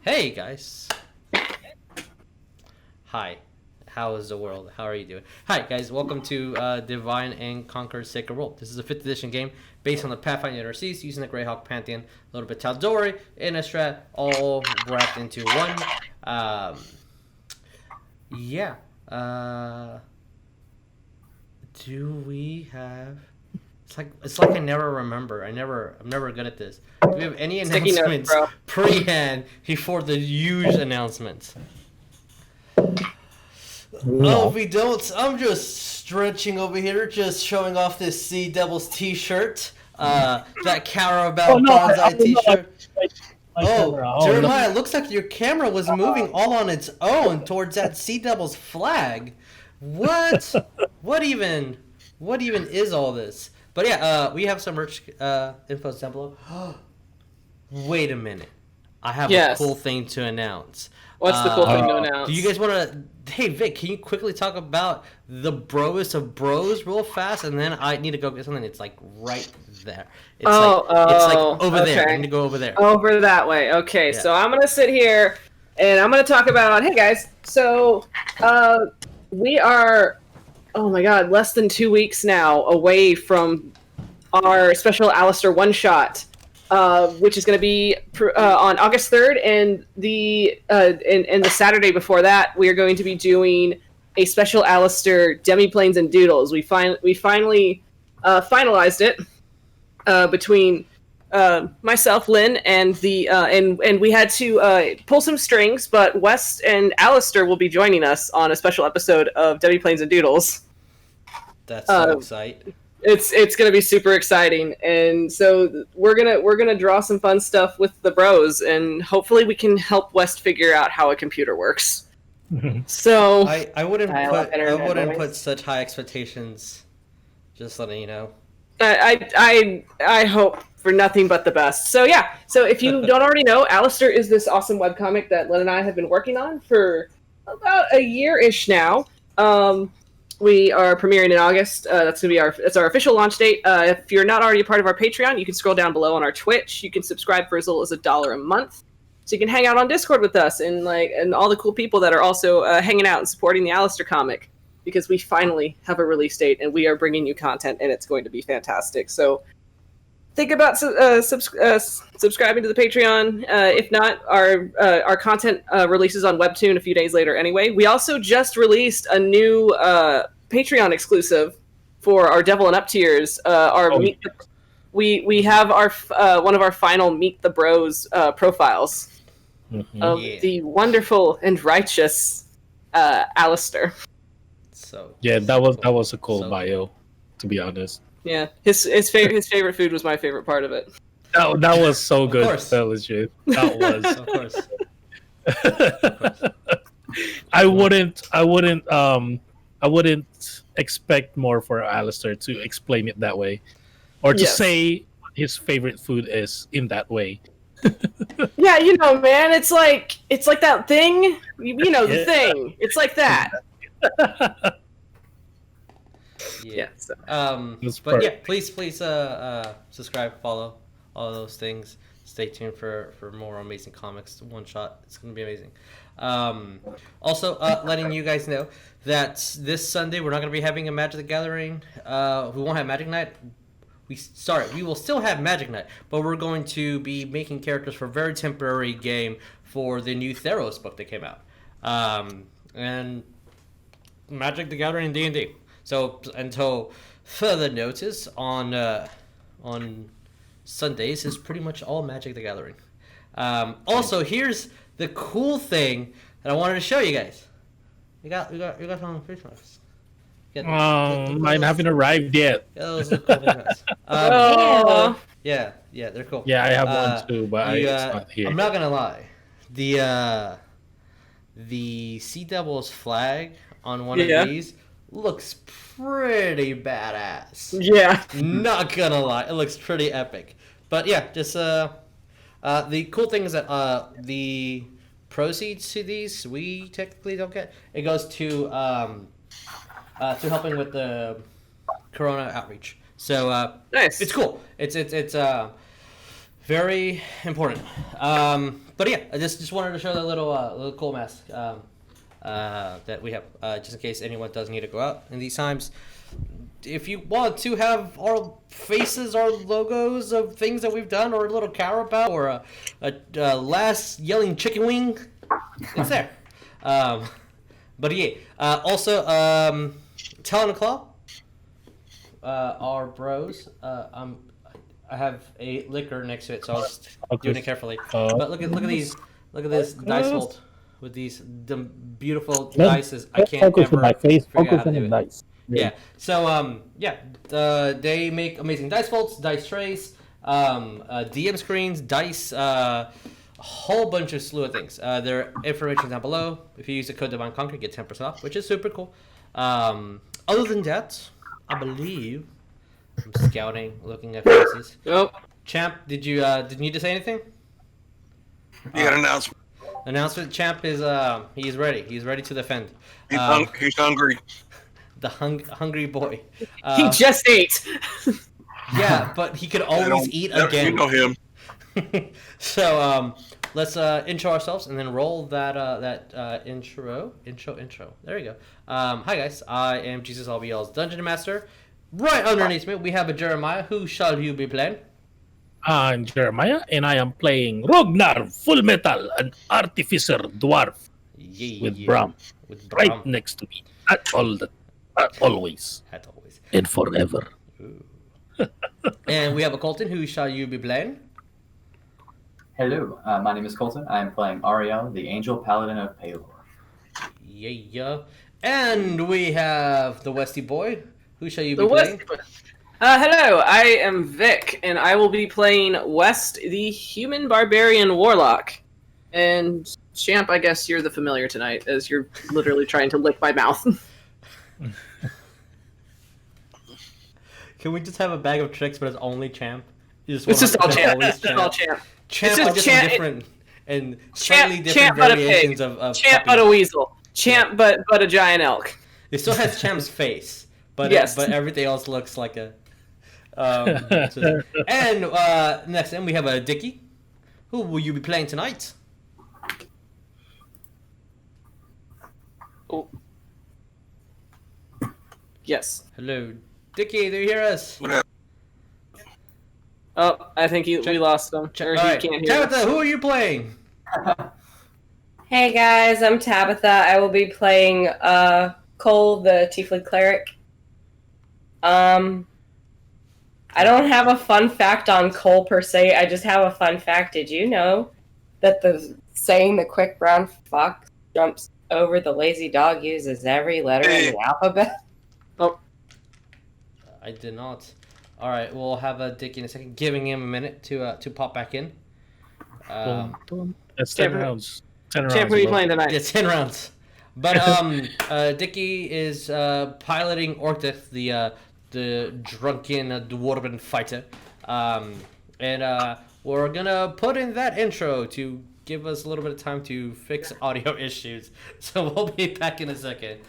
Hey guys. Hi. How is the world? How are you doing? Hi guys, welcome to Divine and Conquer Sacred World. This is a 5th edition game based on the Pathfinder Underseas using the Greyhawk Pantheon, a little bit Tal'Dorei, and a strat all wrapped into one. Yeah. Do we have... It's like I never remember. I'm never good at this. Do we have any announcements pre-hand before the huge announcements? No. Oh, if we don't, I'm just stretching over here, just showing off this Sea Devils t-shirt. That Carabao Bonsai t-shirt. Jeremiah, looks like your camera was moving all on its own towards that Sea Devils flag. What? What even is all this? But yeah, we have some merch info down below. Wait a minute. I have a cool thing to announce. What's the cool thing to announce? Do you guys want to... Hey, Vic, can you quickly talk about the broest of bros real fast? And then I need to go get something. It's like right there. It's like over there. I need to go over there. Over that way. Okay, yeah. So I'm going to sit here and I'm going to talk about... Hey, guys. So we are... Oh my god, less than 2 weeks now away from our special Alistair one-shot, which is going to be on August 3rd, and the Saturday before that, we are going to be doing a special Alistair Demiplanes and Doodles. We finally finalized it between myself, Lynn, and and we had to pull some strings, but Wes and Alistair will be joining us on a special episode of Demiplanes and Doodles. That's so exciting. It's gonna be super exciting, and so we're gonna draw some fun stuff with the bros, and hopefully we can help West figure out how a computer works. So I wouldn't put such high expectations. Just letting you know. I hope for nothing but the best. So yeah. So if you don't already know, Alistair is this awesome webcomic that Lynn and I have been working on for about a year-ish now. We are premiering in August. That's our official launch date. If you're not already a part of our Patreon, you can scroll down below on our Twitch. You can subscribe for as little as $1 a month, so you can hang out on Discord with us and all the cool people that are also hanging out and supporting the Alistair comic. Because we finally have a release date and we are bringing you content, and it's going to be fantastic. So think about subscribing to the Patreon. If not, our content releases on Webtoon a few days later anyway. We also just released a new Patreon exclusive for our Devil and Up tiers. We have our one of our final Meet the Bros profiles of the wonderful and righteous Alistair. So yeah, that was a cool bio, to be honest. Yeah, his favorite food was my favorite part of it. That was so good. That was legit. That was. Of course. I wouldn't expect more for Alistair to explain it that way, or to say what his favorite food is in that way. Yeah, man, it's like that thing. The thing. It's like that. Yeah. So. But yeah, please subscribe, follow, all those things. Stay tuned for more amazing comics. One shot, it's gonna be amazing. Also, letting you guys know that this Sunday we're not gonna be having a Magic the Gathering. We won't have Magic Night. We will still have Magic Night, but we're going to be making characters for a very temporary game for the new Theros book that came out. And Magic the Gathering D&D. So until further notice, on Sundays is pretty much all Magic the Gathering. Also, here's the cool thing that I wanted to show you guys. We got some face masks. Mine haven't arrived yet. Those look cool. Yeah, they're cool. Yeah, I have one too, but it's not here. I'm not gonna lie. The Sea Devils flag on one of these looks pretty badass. Yeah. Not gonna lie, it looks pretty epic. But yeah, just the cool thing is that the proceeds to these we technically don't get. It goes to helping with the Corona outreach. So nice. It's cool. It's Very important. But yeah, I just wanted to show the little cool mask that we have, just in case anyone does need to go out in these times. If you want to have our faces, our logos of things that we've done, or a little carabao, or a last yelling chicken wing, it's there. But yeah, also Talon and Claw, our bros. I have a liquor next to it, so I was doing it carefully. But look at these, look at this dice vault with these beautiful dices. I can't focus ever on my face. figure out Focus how to on do the it. dice. Yeah. So they make amazing dice vaults, dice trays, DM screens, dice, a whole bunch of slew of things. Their information down below. If you use the code Divine Conquer, you get 10% off, which is super cool. Other than that, I believe I'm scouting, looking at faces. Nope. Champ, did you need to say anything? You got an announcement. Announcement. Champ is he's ready. He's ready to defend. He's hungry. The hungry boy. He just ate. Yeah, but he could always eat again. You know him. So let's intro ourselves and then roll that intro. There you go. Hi guys, I am Jesus LBL's Dungeon Master. Right underneath me, we have a Jeremiah. Who shall you be playing? I'm Jeremiah, and I am playing Rognarv, Full Metal, an Artificer Dwarf with Bram, right next to me. Always. And forever. And we have a Coleton. Who shall you be playing? Hello, my name is Coleton. I am playing Ariell, the Angel Paladin of Palor. Yeah. And we have the Westy boy. Who shall you be playing? Hello, I am Vic, and I will be playing West, the Human Barbarian Warlock. And Champ, I guess you're the familiar tonight, as you're literally trying to lick my mouth. Can we just have a bag of tricks, but it's only Champ? It's just all Champ. It's just all Champ. Champ are just different and slightly different Champ but variations a pig. of Champ puppy. but a weasel. Champ but a giant elk. It still has Champ's face, but yes. But everything else looks like a. And next then we have a Dickie. Who will you be playing tonight? Oh. Yes. Hello, Dickie. Do you hear us? Oh, I think we lost him. Or he right. can't hear Tabatha, us. who are you playing? Hey guys, I'm Tabatha. I will be playing Cole, the Tiefling Cleric. I don't have a fun fact on Cole per se. I just have a fun fact. Did you know that the saying "the quick brown fox jumps over the lazy dog" uses every letter in the alphabet? Oh, I did not. All right, we'll have a Dickie in a second, giving him a minute to pop back in. That's 10 rounds. 10 rounds. Champ, who are you playing tonight? Yeah, 10 rounds. But Dickie is piloting Orcdeath, the drunken dwarven fighter, and we're gonna put in that intro to give us a little bit of time to fix audio issues. So we'll be back in a second.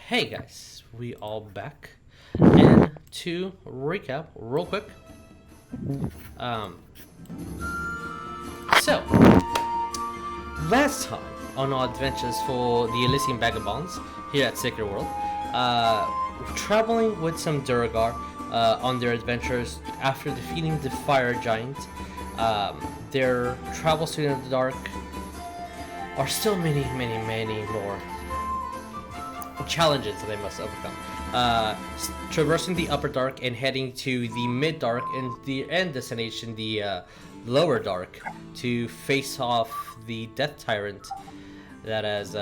Hey guys, we all back, and to recap real quick, so last time on our adventures for the Elysian Vagabonds here at Sacred World, traveling with some Duergar on their adventures after defeating the fire giant, their travels to the Underdark are still many more challenges that they must overcome. Traversing the Upper Dark and heading to the Mid Dark and the end destination, the Lower Dark, to face off the Death Tyrant that has,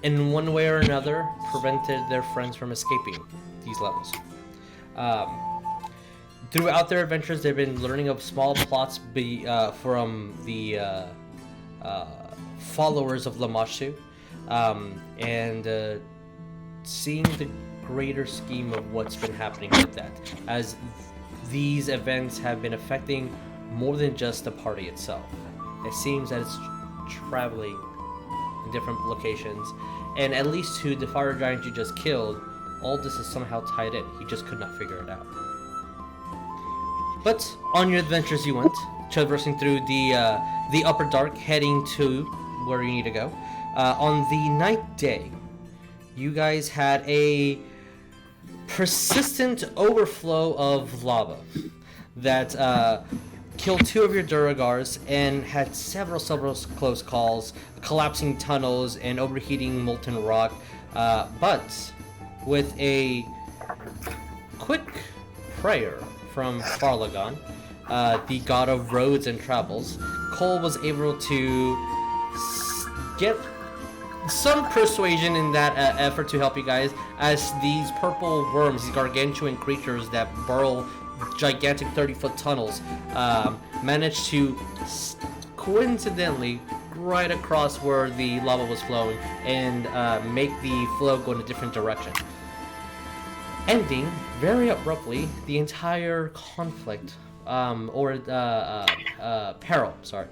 in one way or another, prevented their friends from escaping these levels. Throughout their adventures, they've been learning of small plots from the followers of Lamashtu, and seeing the greater scheme of what's been happening with that, as these events have been affecting more than just the party itself. It seems that it's traveling in different locations, and at least to the fire giant you just killed, all this is somehow tied in. He just could not figure it out. But on your adventures you went, traversing through the upper dark, heading to where you need to go. On the ninth day, you guys had a persistent overflow of lava that killed 2 of your Duragars and had several close calls, collapsing tunnels and overheating molten rock. But with a quick prayer from Farlagon, the god of roads and travels, Cole was able to get some persuasion in that effort to help you guys, as these purple worms, these gargantuan creatures that burrow gigantic 30-foot tunnels, managed to coincidentally right across where the lava was flowing and make the flow go in a different direction, ending very abruptly the entire conflict, peril, sorry.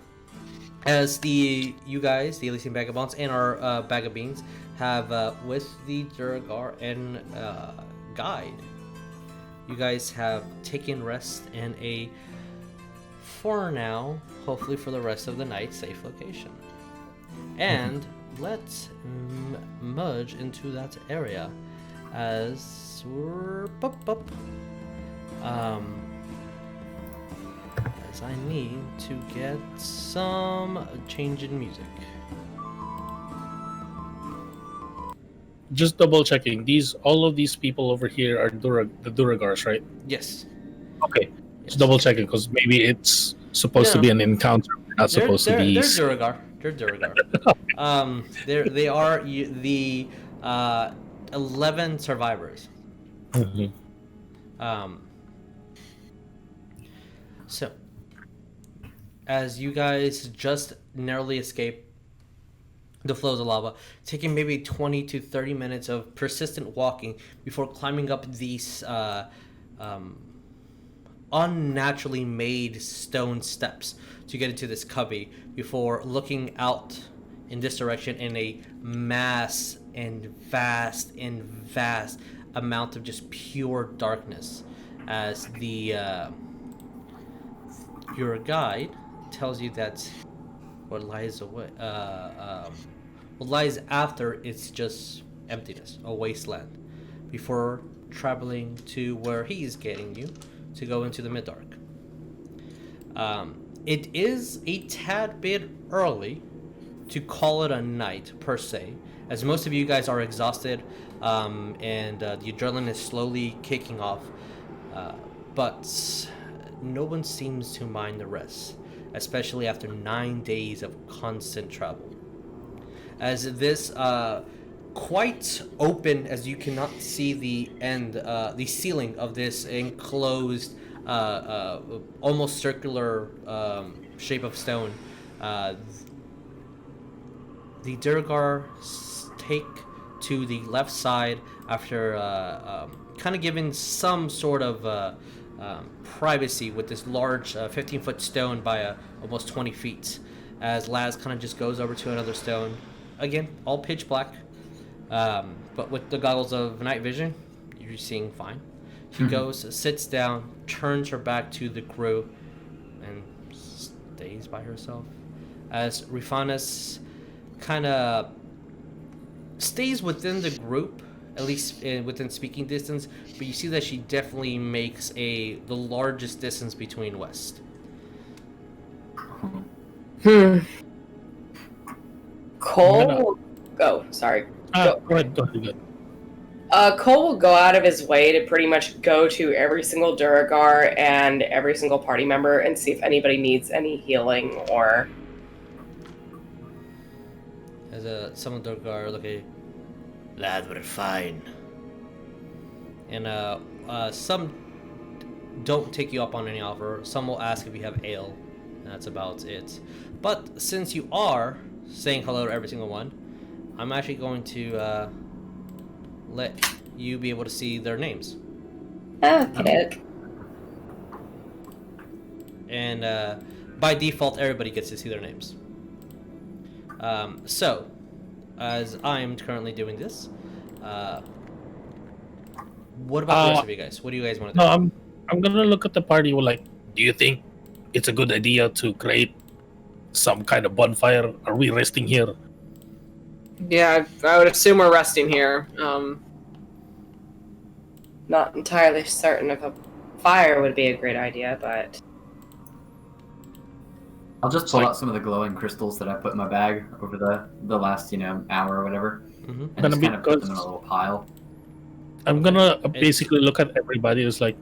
As you guys, the Elysian Vagabonds and our Bag of Beans, have, with the Duragar and guide, you guys have taken rest in a, for now, hopefully for the rest of the night, safe location. And let's merge into that area as we're as I need to get some change in music. Just double checking. All of these people over here are the Duragars, right? Yes. Okay. Just double checking, because maybe it's supposed to be an encounter, not supposed to be. They're Duragar. They're Duragar. They are the 11 survivors. Mm-hmm. So, as you guys just narrowly escape the flows of lava, taking maybe 20 to 30 minutes of persistent walking before climbing up these unnaturally made stone steps to get into this cubby, before looking out in this direction in a mass and vast amount of just pure darkness, as your guide tells you that what lies after it's just emptiness, a wasteland, before traveling to where he's getting you to go into the mid-dark. It is a tad bit early to call it a night per se, as most of you guys are exhausted, and the adrenaline is slowly kicking off, but no one seems to mind the rest, especially after 9 days of constant travel. As this quite open, as you cannot see the end, the ceiling of this enclosed, almost circular shape of stone, the Duragar take to the left side after kind of giving some sort of privacy with this large 15-foot stone by almost 20 feet, as Laz kind of just goes over to another stone, again all pitch black, but with the goggles of night vision you're seeing fine. She goes, sits down, turns her back to the crew, and stays by herself, as Rifanis kind of stays within the group, at least within speaking distance, but you see that she definitely makes the largest distance between west. Cole will sorry. Go ahead. Cole will go out of his way to pretty much go to every single Duragar and every single party member and see if anybody needs any healing or as some of the Durgar look at you. Lad, we're fine. And some don't take you up on any offer. Some will ask if you have ale, and that's about it. But since you are saying hello to every single one, I'm actually going to let you be able to see their names. Okay. And by default, everybody gets to see their names. So, as I am currently doing this, what about the rest of you guys? What do you guys want to do? No, I'm gonna look at the party. Like, do you think it's a good idea to create some kind of bonfire? Are we resting here? Yeah, I would assume we're resting here. Not entirely certain if a fire would be a great idea, but I'll just pull out some of the glowing crystals that I put in my bag over the last hour or whatever, and just kind of put them in a little pile. I'm gonna basically look at everybody. It's like,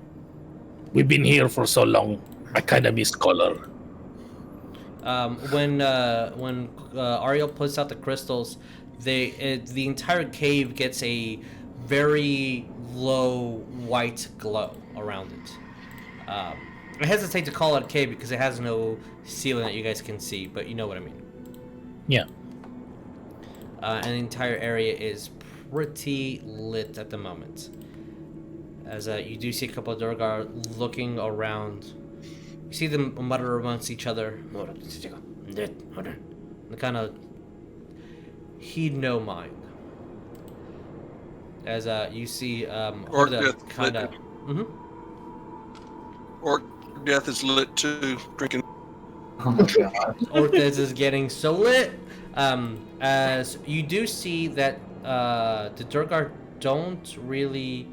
we've been here for so long. I kind of miss color. When Ariell puts out the crystals, the entire cave gets a very low white glow around it. I hesitate to call it a cave because it has no ceiling that you guys can see, but you know what I mean. Yeah. And the entire area is pretty lit at the moment. As you do see a couple of Durgar looking around. You see them mutter amongst each other. They kind of heed no mind. As you see Orcdeath kind of... Orcdeath is lit too, drinking. Oh my god. Orcdeath is getting so lit. As you do see that the Durgar don't really...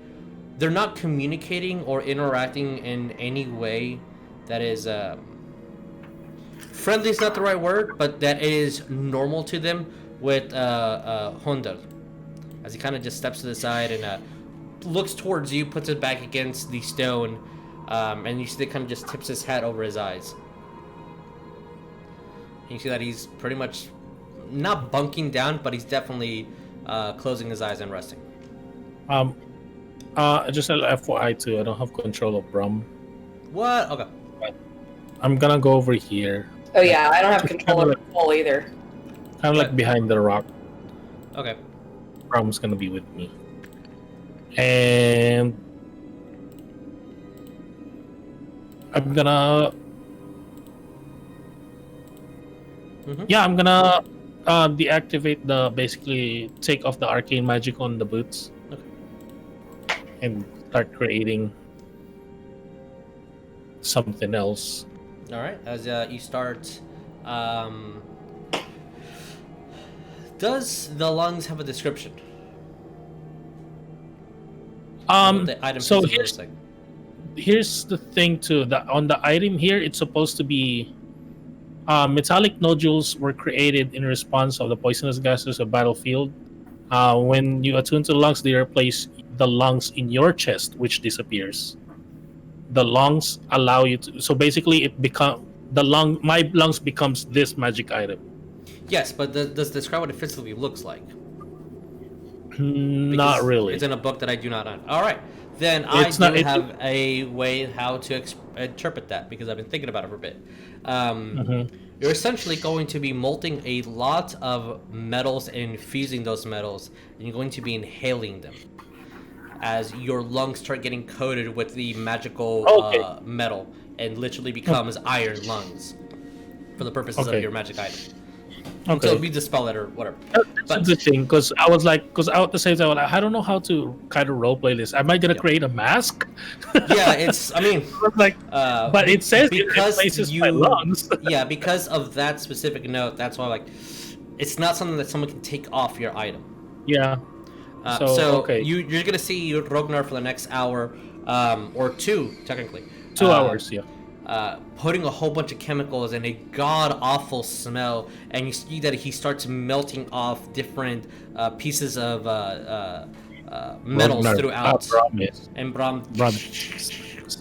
They're not communicating or interacting in any way that is... friendly is not the right word, but that is normal to them with Hondar. As he kind of just steps to the side and looks towards you, puts it back against the stone, and you see that kind of just tips his hat over his eyes. And you see that he's pretty much not bunking down, but he's definitely closing his eyes and resting. Just an FYI too, I don't have control of Brum. What? Okay. I'm gonna go over here. oh yeah, I don't have control of the pole either. Kind of like behind the rock. Okay. Brum's gonna be with me. And I'm gonna... Yeah, I'm gonna deactivate basically take off the arcane magic on the boots. Okay. And start creating something else. All right. As you start, does the lungs have a description? The item So looks like. here's the thing too. On the item here, it's supposed to be metallic nodules were created in response of the poisonous gases of battlefield. When you attune to the lungs, they replace the lungs in your chest, which disappears. The lungs allow you to. So basically, my lungs becomes this magic item. Yes, but does describe what it physically looks like? Not really. It's in a book that I do not own. All right, then I have a way how to interpret that because I've been thinking about it for a bit. You're essentially going to be molting a lot of metals and infusing those metals, and you're going to be inhaling them as your lungs start getting coated with the magical metal and literally becomes iron lungs for the purposes of your magic item. Okay. So we dispel it or whatever. That's a good thing because I was like, at the same time, I don't know how to kind of roleplay this. Am I gonna create a mask? Yeah, it's. I mean, like, but it says it replaces my lungs. Yeah, because of that specific note, that's why it's not something that someone can take off your item. Yeah. You're gonna see Rognarv for the next hour, or two technically. 2 hours, yeah. Putting a whole bunch of chemicals and a god-awful smell, and you see that he starts melting off different pieces of metals throughout, and Brom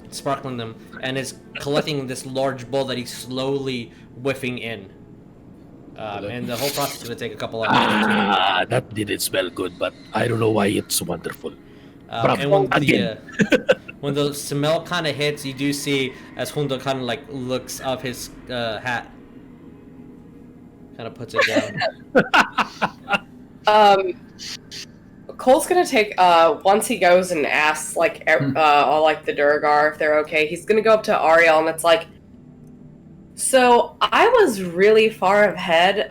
sparkling them, and is collecting this large bowl that he's slowly whiffing in. And the whole process is going to take a couple hours. That didn't smell good, but I don't know why it's wonderful. And when the smell kind of hits, you do see as Hundo kind of like looks up his hat, kind of puts it down. Cole's gonna take once he goes and asks like all like the Durgar if they're okay. He's gonna go up to Ariell and it's like, so I was really far ahead.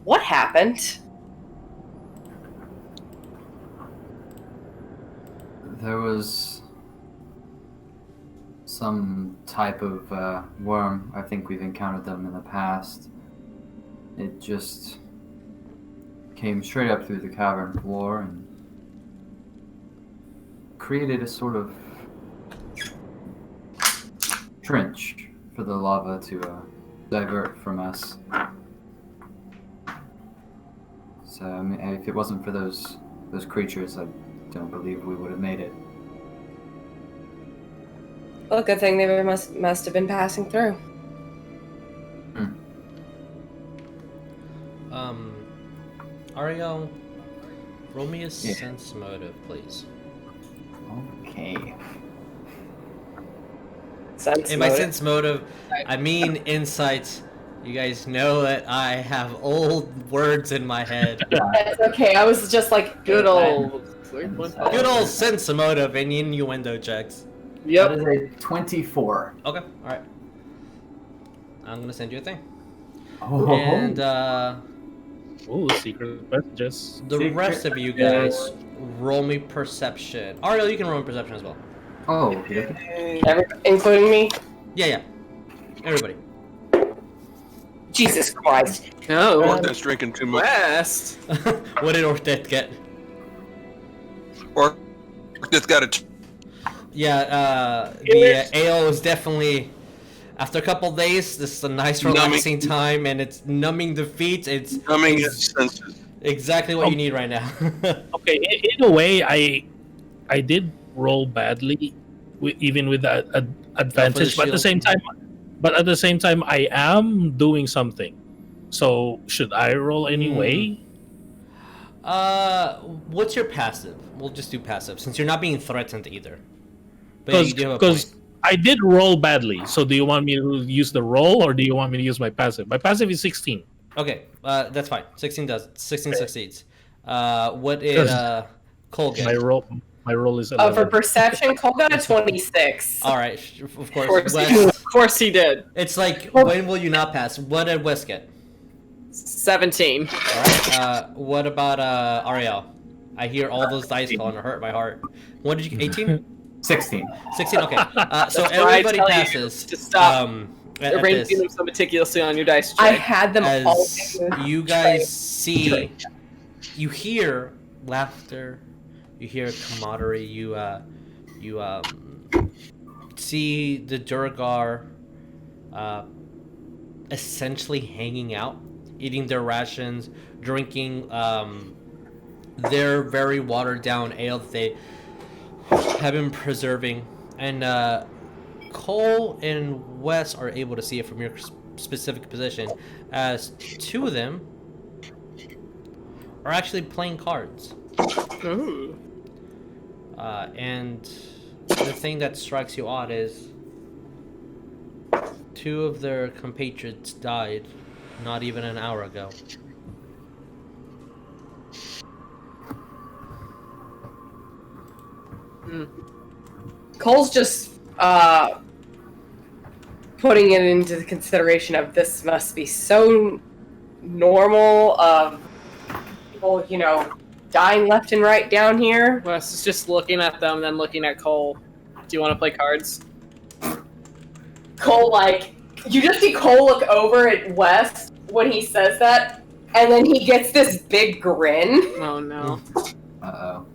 What happened? There was some type of worm. I think we've encountered them in the past. It just came straight up through the cavern floor and created a sort of trench for the lava to divert from us. So I mean, if it wasn't for those creatures, I don't believe we would have made it. Well, good thing they must have been passing through. Ariell, roll me a sense motive, please. Okay. By sense motive, I mean insight. You guys know that I have old words in my head. That's okay. I was just like good old sense motive and innuendo checks. Yep. That is a 24. Okay. All right. I'm gonna send you a thing. Oh. And secret messages. The rest of you guys roll me perception. Ariell, you can roll me perception as well. Oh, including me? Yeah. Everybody. Jesus Christ. No. Orcdeath's drinking too much. West. What did Orcdeath get? Orcdeath got it. The ale is definitely, after a couple days, this is a nice relaxing time, and it's numbing the feet. It's numbing his senses. Exactly what you need right now. Okay, in a way, I did roll badly, even with that advantage, but at the same time, I am doing something. So should I roll anyway? What's your passive? We'll just do passive, since you're not being threatened either. Because I did roll badly. So do you want me to use the roll, or do you want me to use my passive? My passive is 16. Okay, that's fine. 16 succeeds. What did Cole get? My roll is 11. For perception, Cole got a 26. All right, of course. Of course he did. It's like, when will you not pass? What did Wes get? 17. All right. What about Ariell? I hear all those dice falling to hurt my heart. What did you get? 18? 16. 16. Okay. So everybody passes. To stop. Arranging them so meticulously on your dice check. I had them all. You guys see, you hear laughter, you hear camaraderie, you see the Durgar essentially hanging out, eating their rations, drinking their very watered down ale that they have been preserving, and Cole and Wes are able to see it from your specific position, as two of them are actually playing cards. Ooh. And the thing that strikes you odd is two of their compatriots died not even an hour ago. Cole's just putting it into the consideration of this must be so normal of people, dying left and right down here. Wes is just looking at them, then looking at Cole. Do you want to play cards? Cole, you just see Cole look over at Wes when he says that, and then he gets this big grin. Oh no. Uh-oh.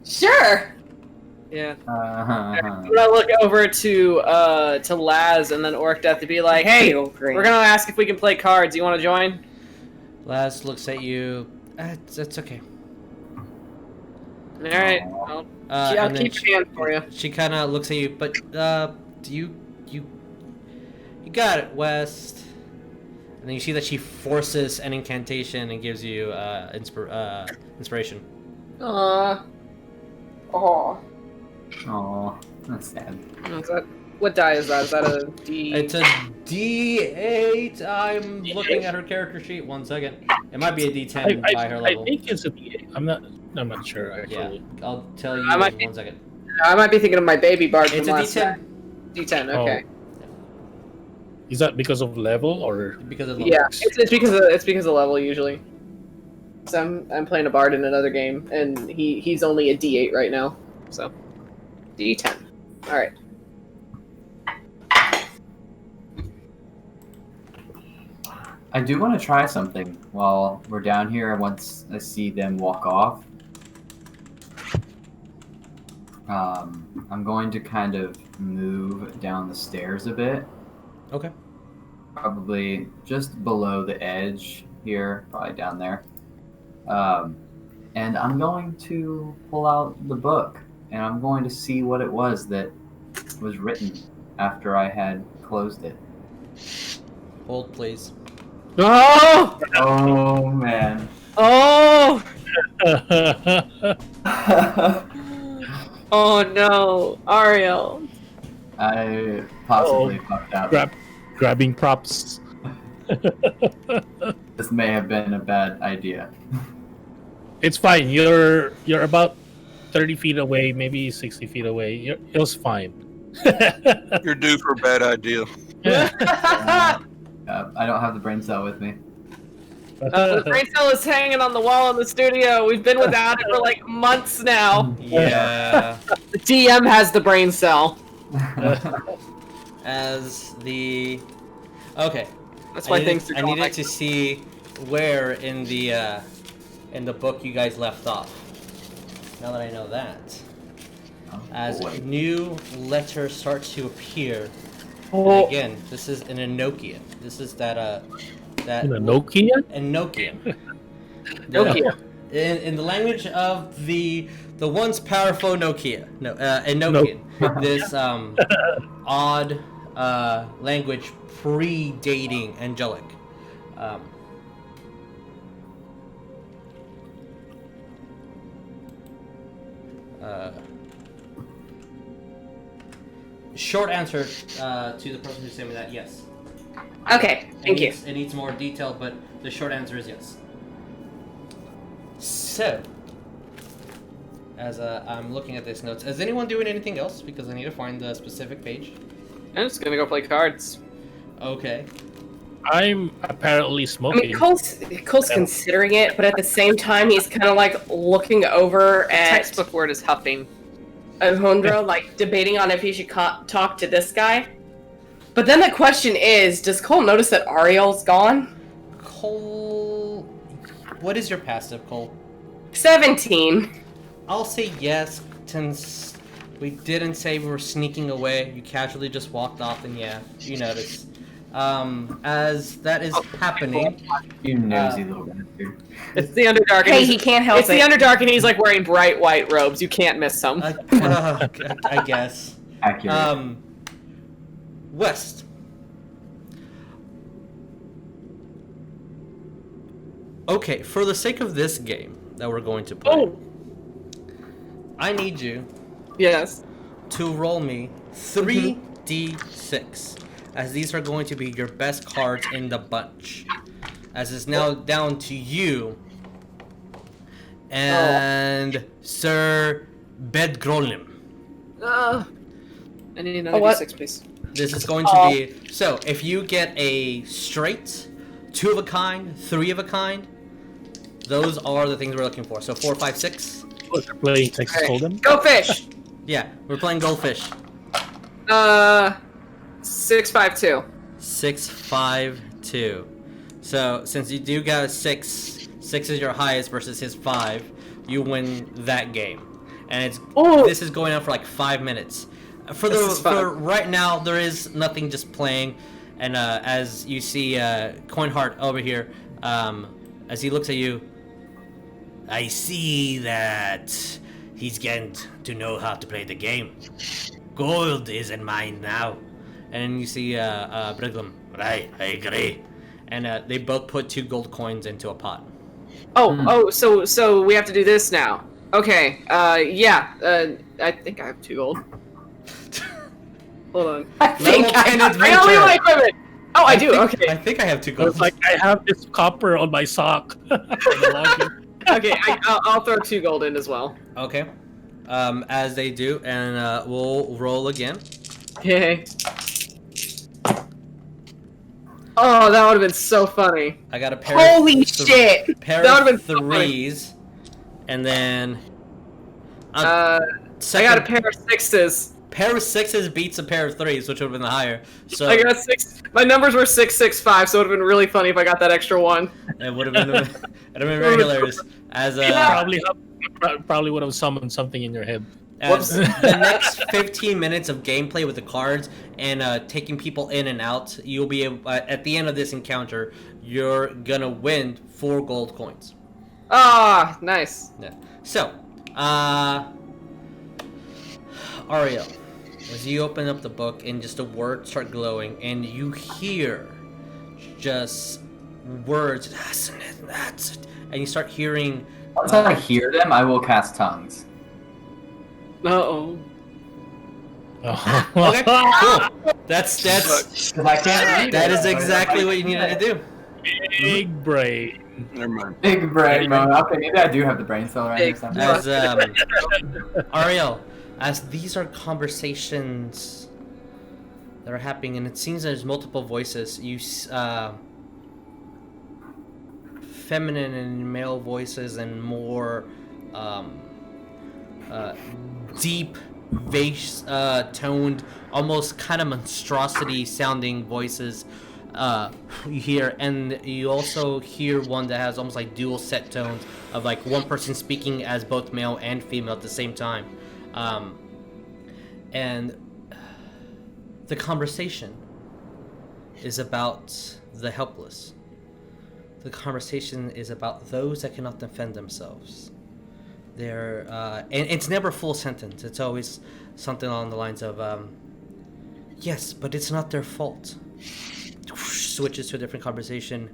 Sure. Yeah. I'm gonna look over to Laz and then Orcdeath to be like, "Hey, we're gonna ask if we can play cards. You want to join?" Laz looks at you. It's okay. All right. I'll keep your hand for you. She kind of looks at you, but you got it, West. then you see that she forces an incantation and gives you inspiration. Aww. Oh, that's sad. What die is that? Is that a D? It's a D8. I'm looking at her character sheet. 1 second. It might be a D10 by her level. I think it's a D8. I'm not sure actually. Yeah, I'll tell you in 1 second. I might be thinking of my baby bard. It's a D10. D10. Okay. Oh. Is that because of level or Because of level. Yeah, it's because of level usually. So I'm playing a bard in another game, and he's only a D8 right now. So D10. All right. I do want to try something while we're down here. Once I see them walk off, I'm going to kind of move down the stairs a bit. Okay. Probably just below the edge here, probably down there. And I'm going to pull out the book, and I'm going to see what it was that was written after I had closed it. Hold, please. Oh! Oh, man. Oh! Oh no, Ariell. I possibly fucked up. Grabbing props. This may have been a bad idea. It's fine. You're about 30 feet away, maybe 60 feet away. It was fine. You're due for a bad idea. I don't have the brain cell with me. The brain cell is hanging on the wall in the studio. We've been without it for like months now. Yeah. The DM has the brain cell. As the... Okay. That's why things are I going needed like... to see where in the book you guys left off. Now that I know that. As new letters start to appear. And again, this is an Enochian. This is that Nokia? Enochian. Nokia. In the language of the once powerful Nokia. Enochian. This odd language predating angelic. Short answer to the person who sent me that, yes. Okay, thank you. It needs more detail, but the short answer is yes. So, as I'm looking at these notes, is anyone doing anything else? Because I need to find the specific page. I'm just gonna go play cards. Okay. I'm apparently I smoking. mean, Cole's considering it, but at the same time, he's kind of like looking over at Textbook word is huffing. Alejandro, like debating on if he should talk to this guy. But then the question is, does Cole notice that Ariell's gone? Cole, what is your passive, Cole? 17. I'll say yes, since we didn't say we were sneaking away. You casually just walked off, and yeah, you noticed. As that is happening, You nosy little bastard. It's the Underdark. Hey, he can't help It's it. the Underdark, and he's like wearing bright white robes. You can't miss them. I guess. Accurate. West. Okay, for the sake of this game that we're going to play, I need you Yes. to roll me 3d6, as these are going to be your best cards in the bunch. As it's now down to you and Sir Bedgrolim. I need another what? D6, please. This is going to be... So, if you get a straight, 2 of a kind, 3 of a kind, those are the things we're looking for. So 4, 5, 6. We're playing Texas Hold'em. Go fish! Yeah, we're playing Goldfish. 6, 5, 2. 6, 5, 2. So, since you do got a 6, 6 is your highest versus his 5, you win that game. And this is going on for like 5 minutes. For right now, there is nothing just playing. And as you see Coinheart over here, as he looks at you, I see that he's getting to know how to play the game. Gold is in mine now. And you see Brigham, right, I agree. and they both put 2 gold coins into a pot. So we have to do this now. Okay. I think I have 2 gold. Hold on. I think Level 10 I only adventure. my equipment. Oh, I do. Okay. I think I have 2 gold. It's like I have this copper on my sock. Okay. I'll throw 2 gold in as well. Okay. As they do, and we'll roll again. Okay. Oh, that would have been so funny. I got a pair. Holy of shit! Pair That of would've been so funny. 3s, and then I got a pair of 6s. Pair of 6s beats a pair of 3s, which would have been the higher. So I got 6. My numbers were 6, 6, 5, so it would have been really funny if I got that extra 1. it would have been very hilarious. As Probably would have summoned something in your head. As the next 15 minutes of gameplay with the cards and taking people in and out, you'll be able, at the end of this encounter, you're gonna win 4 gold coins. Ah, nice. Yeah. So, Ariell, as you open up the book and just the words start glowing, and you hear just words, that's it, and you start hearing. Once I hear them, I will cast tongues. Uh-oh. Okay, cool. That's Because I can't read that it, is so exactly I what you needed to do. Big brain. Never mind. Big brain moment. Okay, maybe I do have the brain cell right or something. As Ariell, as these are conversations that are happening, and it seems there's multiple voices. You feminine and male voices, and more deep, bass toned, almost kind of monstrosity sounding voices. You hear, and you also hear one that has almost like dual set tones of like one person speaking as both male and female at the same time, and the conversation is about the helpless. The conversation is about those that cannot defend themselves. They're and it's never a full sentence. It's always something along the lines of yes, but it's not their fault. Switches to a different conversation.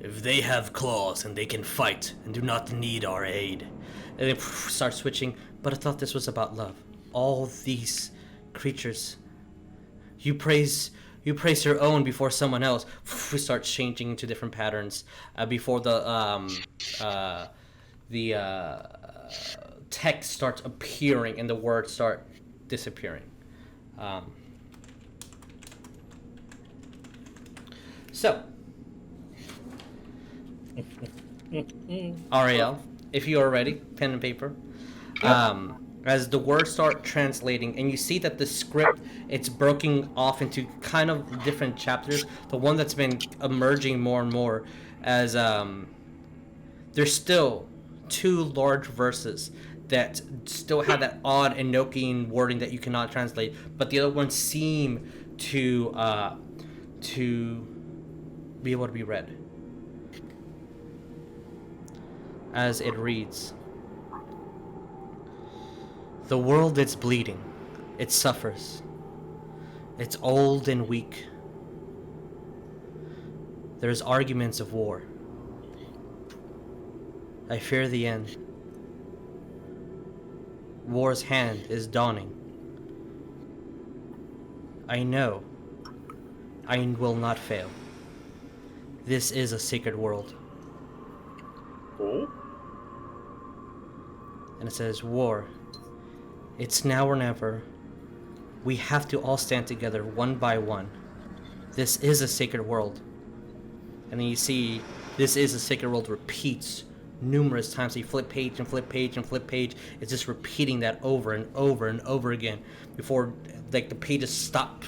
If they have claws and they can fight and do not need our aid, and then start switching. But I thought this was about love. All these creatures, you praise your own before someone else. We start changing into different patterns before the text starts appearing and the words start disappearing. So, Ariell, if you are ready, pen and paper. As the words start translating, and you see that the script, it's broken off into kind of different chapters. The one that's been emerging more and more as there's still 2 large verses that still have that odd Enochian wording that you cannot translate, but the other ones seem to be able to be read. As it reads, the world is bleeding. It suffers. It's old and weak. There's arguments of war. I fear the end. War's hand is dawning. I know I will not fail. This is a sacred world. And it says, war. It's now or never. We have to all stand together one by one. This is a sacred world. And then you see, this is a sacred world repeats numerous times. You flip page and flip page and flip page. It's just repeating that over and over and over again before like the pages stop.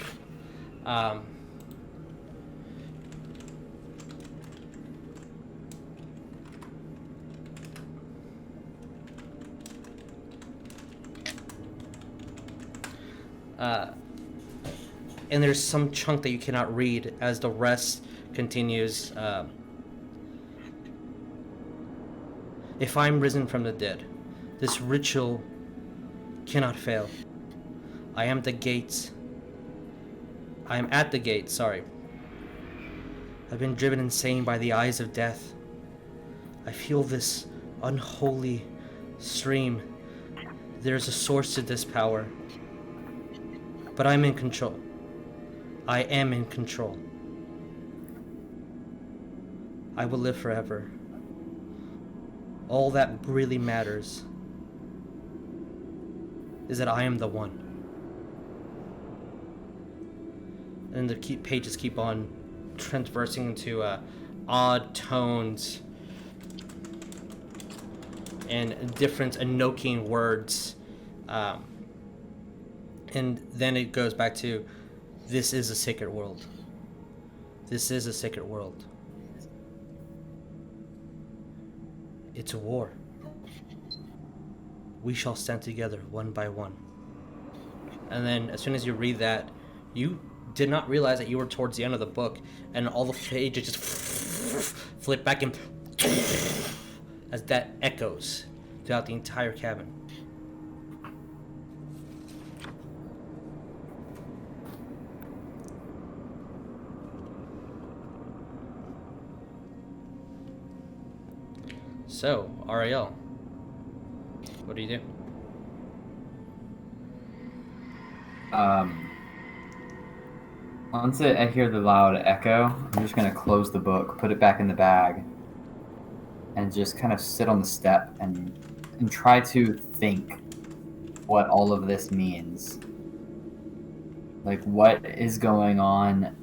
And there's some chunk that you cannot read as the rest continues. If I'm risen from the dead, this ritual cannot fail. I am the gates I'm at the gate, sorry. I've been driven insane by the eyes of death. I feel this unholy stream. There's a source to this power. But I'm in control. I am in control. I will live forever. All that really matters is that I am the one. And the pages keep on transversing into odd tones and different Enochian words. And then it goes back to, this is a sacred world. This is a sacred world. It's a war. We shall stand together one by one. And then as soon as you read that, you did not realize that you were towards the end of the book, and all the pages just flip back and as that echoes throughout the entire cabin. So, Ariell, what do you do? Once I hear the loud echo, I'm just going to close the book, put it back in the bag, and just kind of sit on the step and try to think what all of this means. Like, what is going on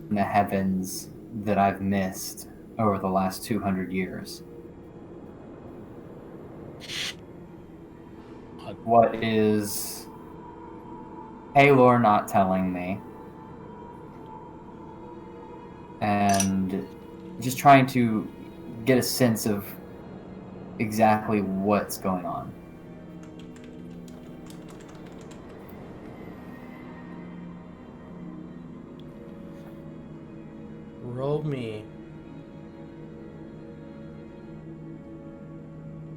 in the heavens that I've missed over the last 200 years? What is Halor not telling me? And just trying to get a sense of exactly what's going on. Roll me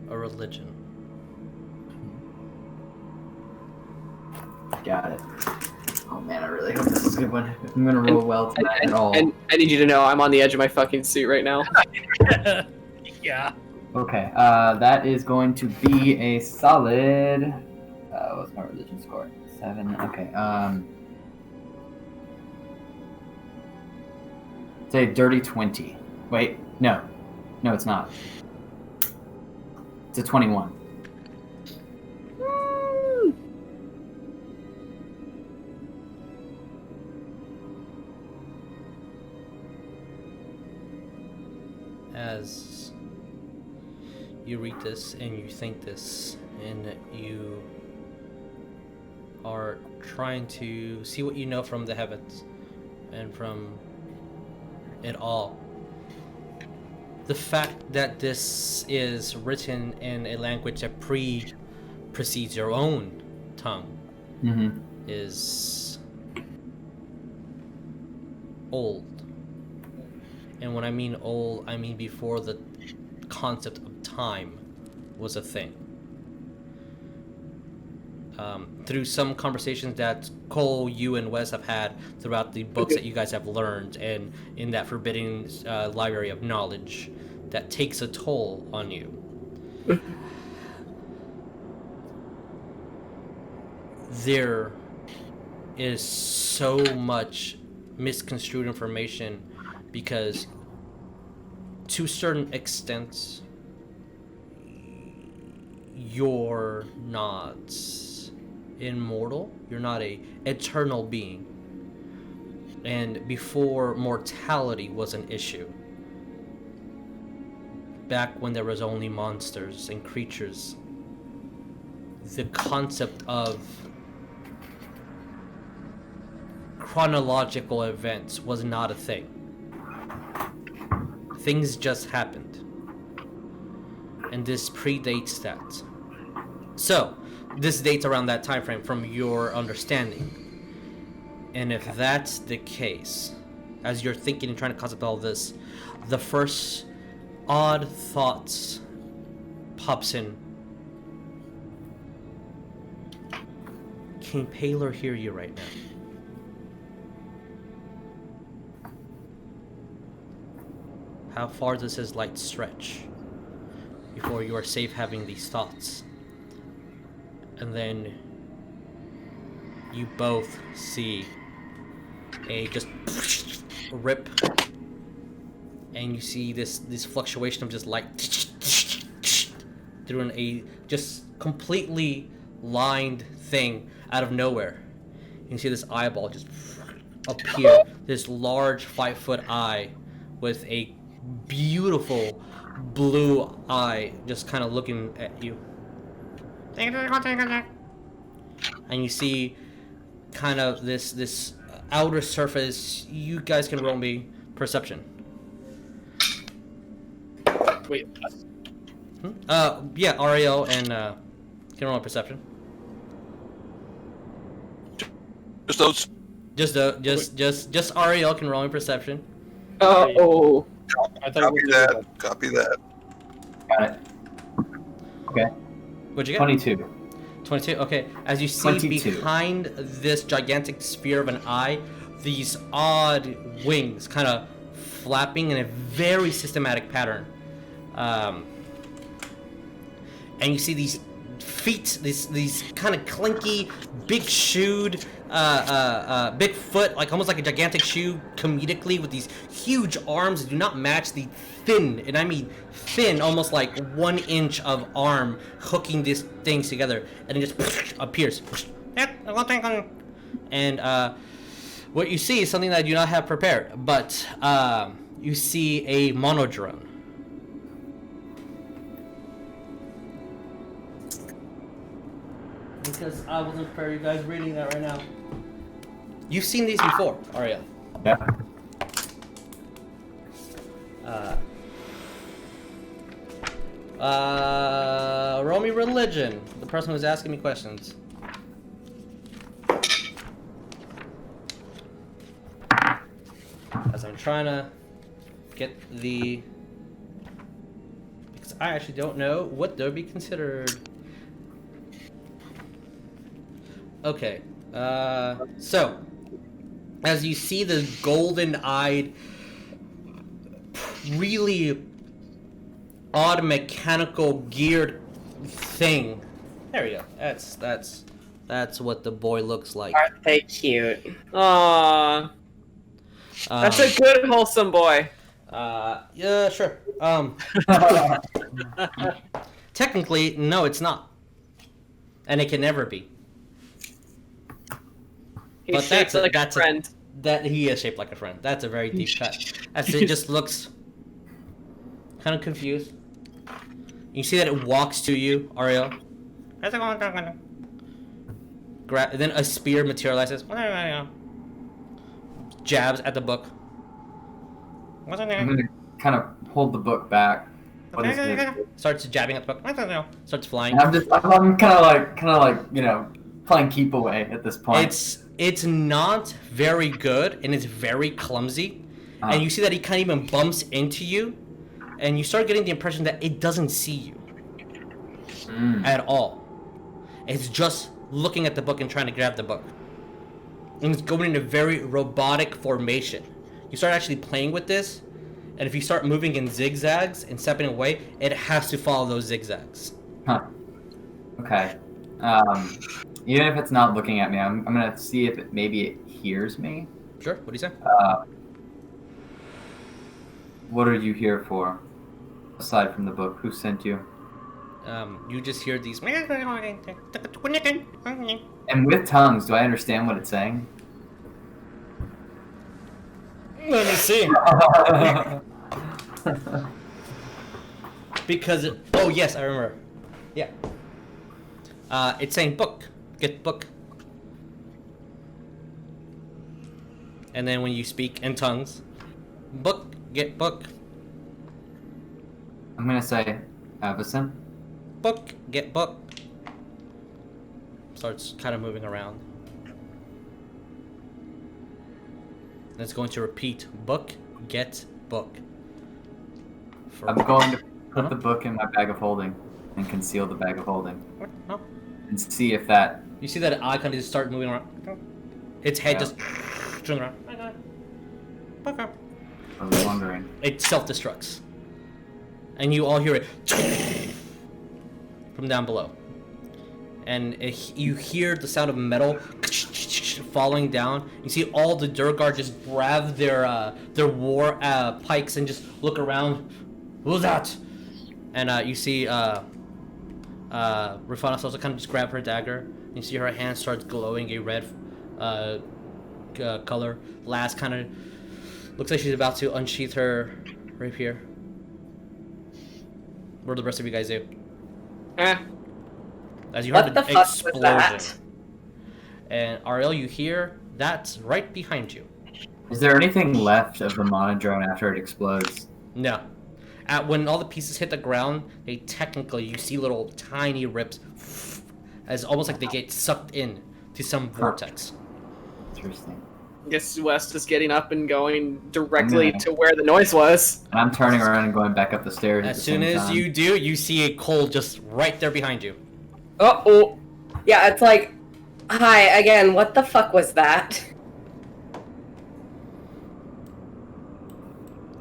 a religion. Got it. Oh man, I really hope this is a good one. If I'm gonna roll well tonight at all. And I need you to know I'm on the edge of my fucking seat right now. Yeah. Okay, that is going to be a solid. What's my religion score? 7. Okay. Say dirty 20. Wait, no, it's not. It's a 21. As you read this and you think this and you are trying to see what you know from the heavens and from it all, the fact that this is written in a language that precedes your own tongue is old. And when I mean old, I mean before the concept of time was a thing. Through some conversations that Cole, you, and Wes have had throughout the books that you guys have learned, and in that forbidden library of knowledge that takes a toll on you. There is so much misconstrued information because to a certain extent you're not immortal, you're not a eternal being, and before mortality was an issue, back when there was only monsters and creatures, the concept of chronological events was not a thing. Things just happened. And this predates that. So, this dates around that time frame from your understanding. And if that's the case, as you're thinking and trying to concept all this, the first odd thoughts pops in. Can Paler hear you right now? how far does his light stretch before you are safe having these thoughts? And then you both see a just rip, and you see this fluctuation of just light through a just completely lined thing out of nowhere. You see this eyeball just appear, this large 5-foot eye with a beautiful blue eye just kind of looking at you. And you see kind of this outer surface. You guys can roll me perception. Wait. Yeah, Ariell and can roll a perception. Just those. Just Ariell can roll me perception. Oh. I thought Copy that. Copy that. Got it. Okay. What'd you get? 22. 22. Okay. As you see 22. behind this gigantic sphere of an eye, these odd wings kind of flapping in a very systematic pattern. And you see these feet, these kind of clinky, big-shoed, big foot, like almost like a gigantic shoe, comedically, with these huge arms that do not match the thin, and I mean thin, almost like 1 inch of arm hooking these things together, and it just appears. And what you see is something that I do not have prepared, but you see a monodrome. Because I wasn't prepared you guys reading that right now. You've seen these before, Ariell. Yeah. Roll me religion. The person who's asking me questions. As I'm trying to get the... Because I actually don't know what they'll be considered. Okay, so, as you see the golden-eyed, really odd mechanical geared thing. There we go. That's what the boy looks like. Aren't they cute? Aww. That's a good, wholesome boy. Yeah, sure. Technically, no, it's not. And it can never be. He's shaped like a friend. That he is shaped like a friend. That's a very deep cut. As it just looks kind of confused. You see that it walks to you, Ariell. Then a spear materializes. Jabs at the book. I'm gonna kind of hold the book back. What is this? Starts jabbing at the book. Starts flying. I'm kind of like playing keep away at this point. It's not very good, and it's very clumsy. And you see that he kind of even bumps into you, and you start getting the impression that it doesn't see you at all. It's just looking at the book and trying to grab the book. And it's going in a very robotic formation. You start actually playing with this, and if you start moving in zigzags and stepping away, it has to follow those zigzags. Huh. Okay. Even if it's not looking at me, I'm gonna see if maybe it hears me. Sure. What do you say? What are you here for? Aside from the book, who sent you? You just hear these. And with tongues, do I understand what it's saying? Let me see. Because oh yes, I remember. Yeah. It's saying book. Get book. And then when you speak in tongues, book, get book. I'm gonna say Avacyn. Book, get book. Starts kind of moving around. And it's going to repeat book, get book. I'm going to put the book in my bag of holding and conceal the bag of holding. Oh. And see if that... You see that eye kind of just start moving around. Its head just turns around. I was wondering. It self-destructs. And you all hear it from down below. And you hear the sound of metal falling down. You see all the Durgar just grab their war pikes and just look around. Who's that? And you see Rufanos also kind of just grab her dagger. You see her hand starts glowing a red color. Last kind of looks like she's about to unsheath her rapier. What do the rest of you guys do? As you heard an explosion. And Ariell, you hear that's right behind you. Is there anything left of the Monodrome after it explodes? No. When all the pieces hit the ground, you see little tiny rips, as almost like they get sucked in to some vortex. Interesting. I guess West is getting up and going directly to where the noise was. And I'm turning around and going back up the stairs. As soon as you do, you see a Cole just right there behind you. Uh-oh. Yeah, it's like, hi, again, what the fuck was that?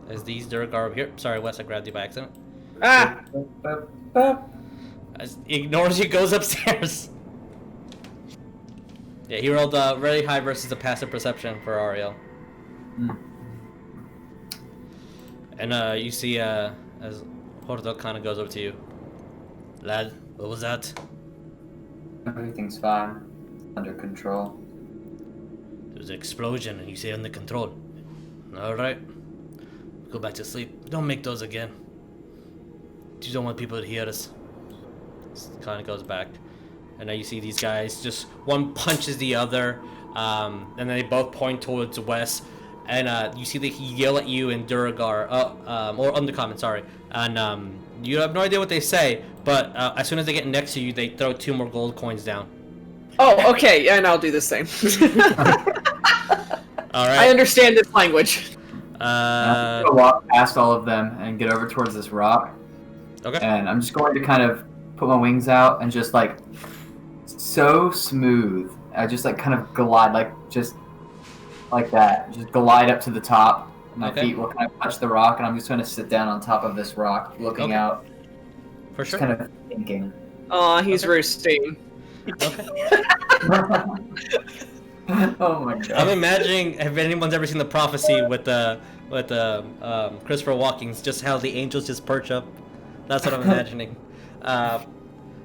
As these Durgar over here. Sorry, Wes, I grabbed you by accident. As he ignores you, goes upstairs. Yeah, he rolled very high versus a passive perception for Ariell. And you see as Hordo kind of goes over to you. Lad, what was that? Everything's fine. Under control. There was an explosion and you say under control. Alright. Go back to sleep. Don't make those again. You don't want people to hear us. Kind of goes back. And now you see these guys, just one punches the other, and then they both point towards Wes, and you see they yell at you in Durgar, or Undercommon, sorry, and you have no idea what they say, but as soon as they get next to you, they throw 2 more gold coins down. Oh, okay, and I'll do the same. All right. I understand this language. I'm gonna walk past all of them and get over towards this rock. Okay. And I'm just going to kind of put my wings out and just like so smooth. I just like kind of glide, like just like that. Just glide up to the top. My feet will kind of touch the rock, and I'm just going to sit down on top of this rock, looking out. For sure. Just kind of thinking. Aw, he's roosting. Okay. Oh my god. I'm imagining if anyone's ever seen the prophecy with Christopher Walken's, just how the angels just perch up. That's what I'm imagining.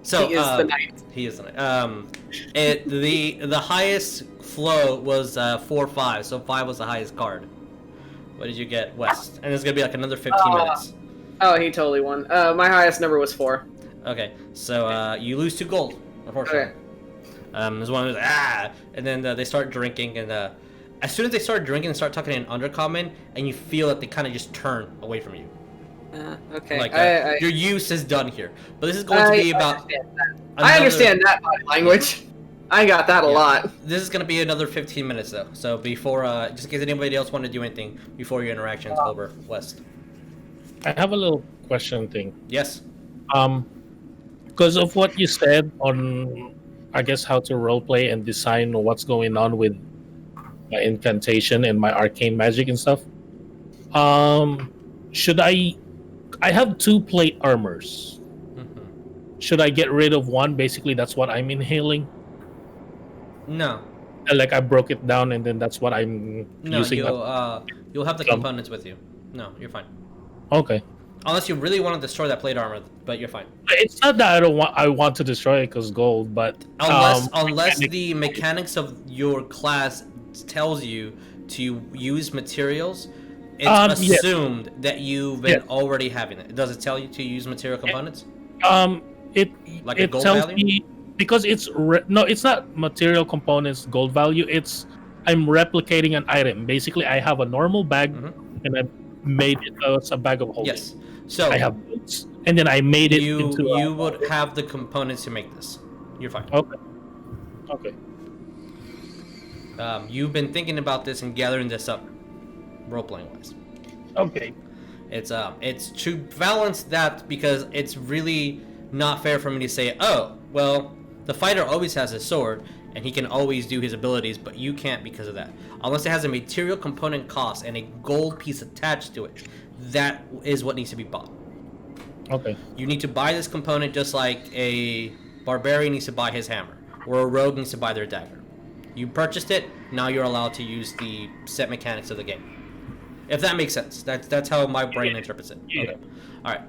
So he is the knight. He is the knight. The highest flow was 4-5, so 5 was the highest card. What did you get, West? And it's gonna be like another 15 minutes. Oh, he totally won. My highest number was 4. Okay, so you lose 2 gold, unfortunately. Okay. There's one who's and then they start drinking, and as soon as they start drinking and start talking in Undercommon, and you feel that they kind of just turn away from you. Okay. Like your use is done here, but this is going to be about. I understand that body language. I got that a lot. This is going to be another 15 minutes though. So before, just in case anybody else want to do anything before your interactions over, West. I have a little question thing. Yes. Because of what you said on, I guess, how to roleplay and design what's going on with my incantation and my arcane magic and stuff. Should I have 2 plate armors. Mm-hmm. Should I get rid of one? Basically, that's what I'm inhaling. No. Like I broke it down, and then that's what I'm using. You'll have the components with you. No, you're fine. Okay. Unless you really want to destroy that plate armor, but you're fine. It's not that I want to destroy it because gold, but unless the mechanics of your class tells you to use materials. It's assumed that you've been already having it. Does it tell you to use material components? It tells me because it's it's not material components gold value. I'm replicating an item. Basically, I have a normal bag, and I made it as a bag of holding. Yes. So I have boots, and then I made it into. You would have the components to make this. You're fine. Okay. You've been thinking about this and gathering this up. Role-playing wise. Okay. It's to balance that, because it's really not fair for me to say, oh, well, The fighter always has his sword, and he can always do his abilities, but you can't because of that. Unless it has a material component cost and a gold piece attached to it. That is what needs to be bought. Okay. You need to buy this component just like a barbarian needs to buy his hammer, or a rogue needs to buy their dagger. You purchased it, now you're allowed to use the set mechanics of the game. If that makes sense. That's how my brain interprets it. Yeah. Okay. Alright.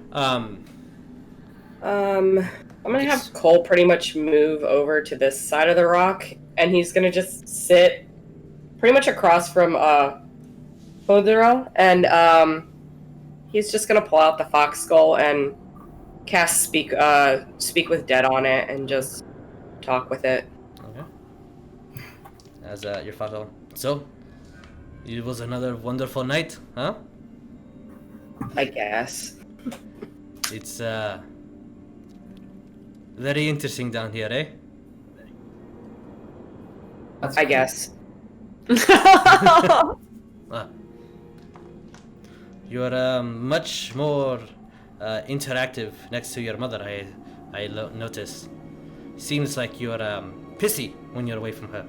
I'm gonna have Cole pretty much move over to this side of the rock, and he's gonna just sit pretty much across from Hodero, and he's just gonna pull out the fox skull and cast speak with dead on it and just talk with it. Okay. As your father. So, it was another wonderful night, huh? I guess. It's very interesting down here, eh? I guess. You're much more interactive next to your mother. I noticed. Seems like you're pissy when you're away from her.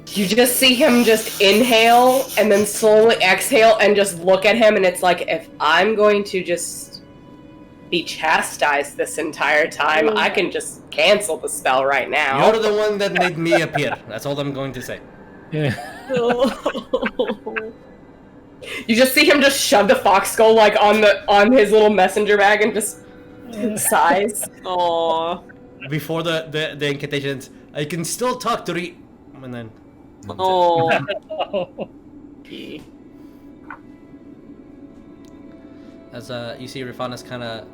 You just see him just inhale and then slowly exhale and just look at him, and it's like, if I'm going to just be chastised this entire time, I can just cancel the spell right now. You're the one that made me appear. That's all I'm going to say. Yeah. You just see him just shove the fox skull like on his little messenger bag and just sighs. Aww. Before the incantations, I can still talk to and then. Oh. As you see, Rifanas kind of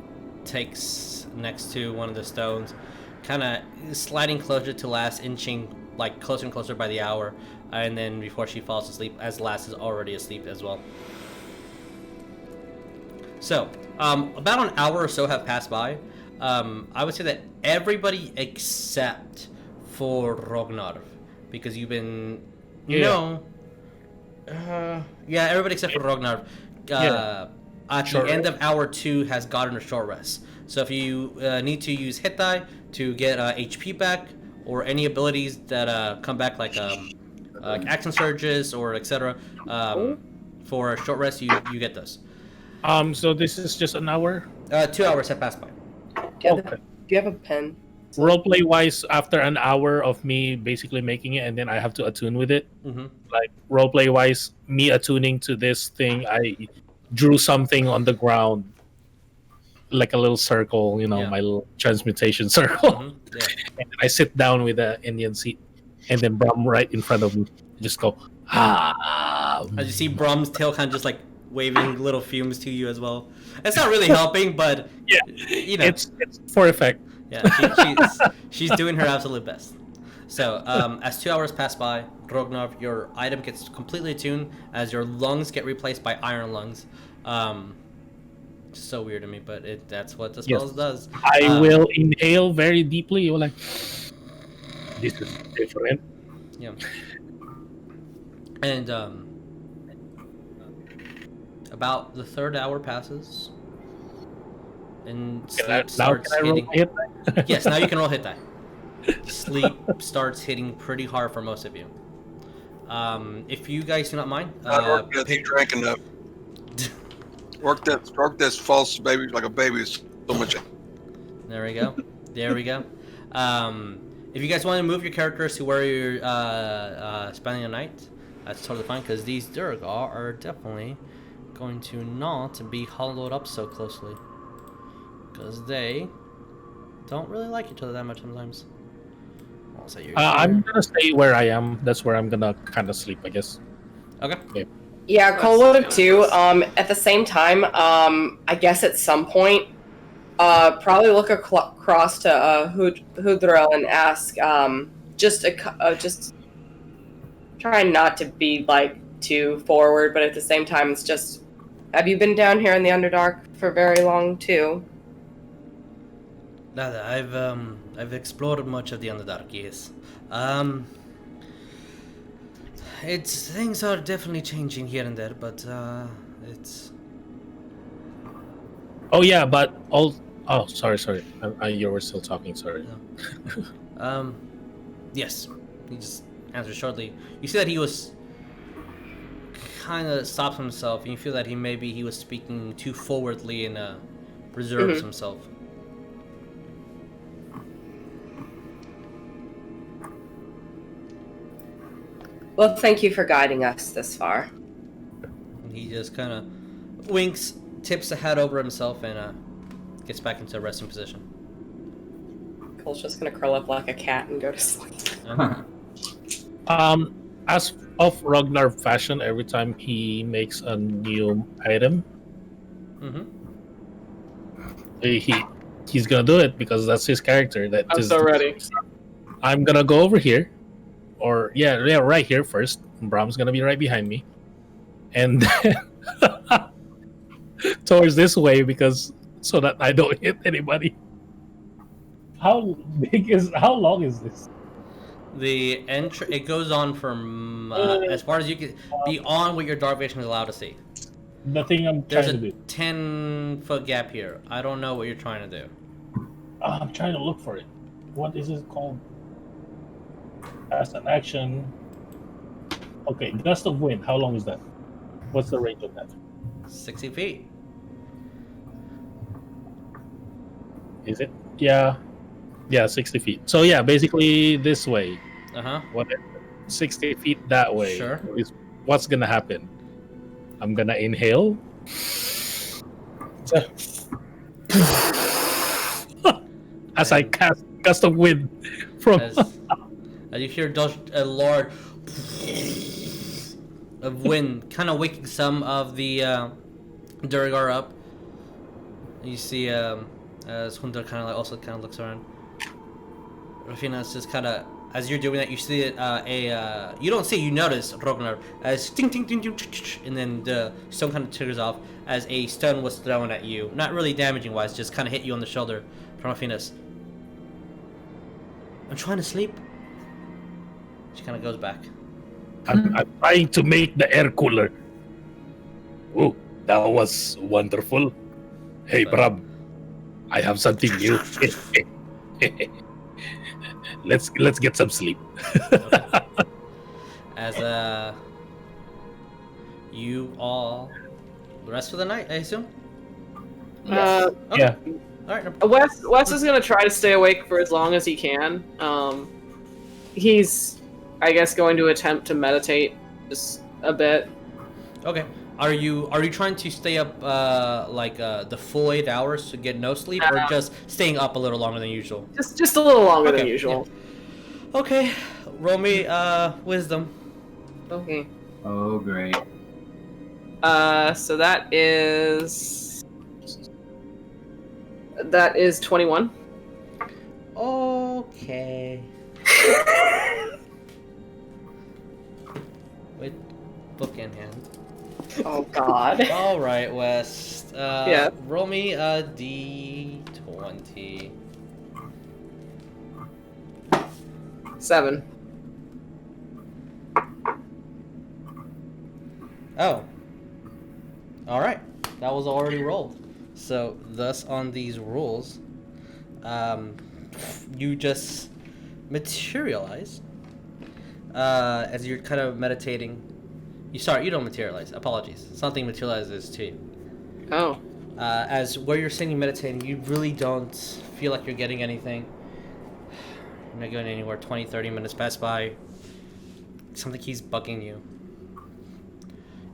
takes next to one of the stones, kind of sliding closer to Lass, inching like closer and closer by the hour, and then before she falls asleep, as Lass is already asleep as well. So, about an hour or so have passed by. I would say that everybody except for Rognarv, because you've been, everybody except for Rognarv. At the end of hour 2 has gotten a short rest. So if you need to use hit die to get HP back, or any abilities that come back like action surges or etc. For a short rest, you get those. So this is just an hour? 2 hours have passed by. Do you have a pen? Roleplay wise, after an hour of me basically making it, and then I have to attune with it. Mm-hmm. Like roleplay wise, me attuning to this thing, I drew something on the ground, like a little circle, my little transmutation circle. Mm-hmm. Yeah. And I sit down with the Indian seat, and then Brom right in front of me. Just go, As you see Brom's tail kind of just like waving little fumes to you as well. It's not really helping, but it's for effect. Yeah, she's doing her absolute best. So, as 2 hours pass by, Rognarv, your item gets completely attuned as your lungs get replaced by iron lungs. So weird to me, but that's what the spell does. I will inhale very deeply. You're like, this is different. Yeah. And about the third hour passes, and sleep starts hitting. Yes, now you can roll hit die. Sleep starts hitting pretty hard for most of you. If you guys do not mind, he drank enough. Orcdeath falls baby like a baby is so much. There we go. If you guys want to move your characters to where you're spending the night, that's totally fine, because these Durgar are definitely going to not be hollowed up so closely, because they don't really like each other that much sometimes. I'm gonna stay where I am. That's where I'm gonna kind of sleep, I guess. Okay. Yeah, Cole would have too. At the same time, I guess at some point, probably look across to Hudrel and ask, just try not to be like too forward, but at the same time, it's just, have you been down here in the Underdark for very long too? I've explored much of the Underdark, yes. Things are definitely changing here and there, but it's. Oh yeah, but Oh, sorry. You were still talking. Sorry. No. Yes. He just answered shortly. You see that he was kind of stops himself, and you feel that he was speaking too forwardly and reserves himself. Well, thank you for guiding us this far. And he just kind of winks, tips the head over himself, and gets back into a resting position. Cole's just gonna curl up like a cat and go to sleep. As of Rognarv fashion, every time he makes a new item, he's gonna do it because that's his character. I'm so ready. I'm gonna go over here, or right here first. Brahm's gonna be right behind me, and then towards this way so that I don't hit anybody. How long is this? The entry, it goes on from as far as you can, beyond what your dark vision is allowed to see. The thing I'm trying to do. There's a 10-foot gap here. I don't know what you're trying to do. I'm trying to look for it. What is it called? As an action. Okay, gust of wind. How long is that? What's the range of that? 60 feet. Is it? Yeah, 60 feet. So yeah, basically this way. What? 60 feet that way. Sure. Is what's gonna happen? I'm gonna inhale. As I cast gust of wind from. As you hear a large of wind, kind of waking some of the Durgar up. You see, as Hunter kind of looks around. Rafina's just kind of, as you're doing that, you see it. You don't see, you notice Rognarv as ting ting ting ting, and then the stone kind of triggers off as a stone was thrown at you. Not really damaging wise, just kind of hit you on the shoulder from Rafina's. I'm trying to sleep. She kind of goes back. I'm trying to make the air cooler. Oh, that was wonderful. Hey, Brab, I have something new. Let's get some sleep. Okay. As you all, the rest of the night, I assume. Yes. Okay. Yeah. All right. Wes is gonna try to stay awake for as long as he can. He's, I guess, going to attempt to meditate just a bit. Okay. Are you trying to stay up the full 8 hours to get no sleep, or just staying up a little longer than usual? Just a little longer than usual. Yeah. Okay. Roll me wisdom. Okay. Oh, great. So that is 21. Okay. With book in hand. Oh God. All right, Wes. Yeah. Roll me a d20. 7. Oh. All right. That was already rolled. So, thus on these rules, you just materialize as you're kind of meditating. You don't materialize. Apologies. Something materializes to you. Oh. As where you're sitting meditating, you really don't feel like you're getting anything. You're not going anywhere. 20, 30 minutes pass by. Something keeps bugging you.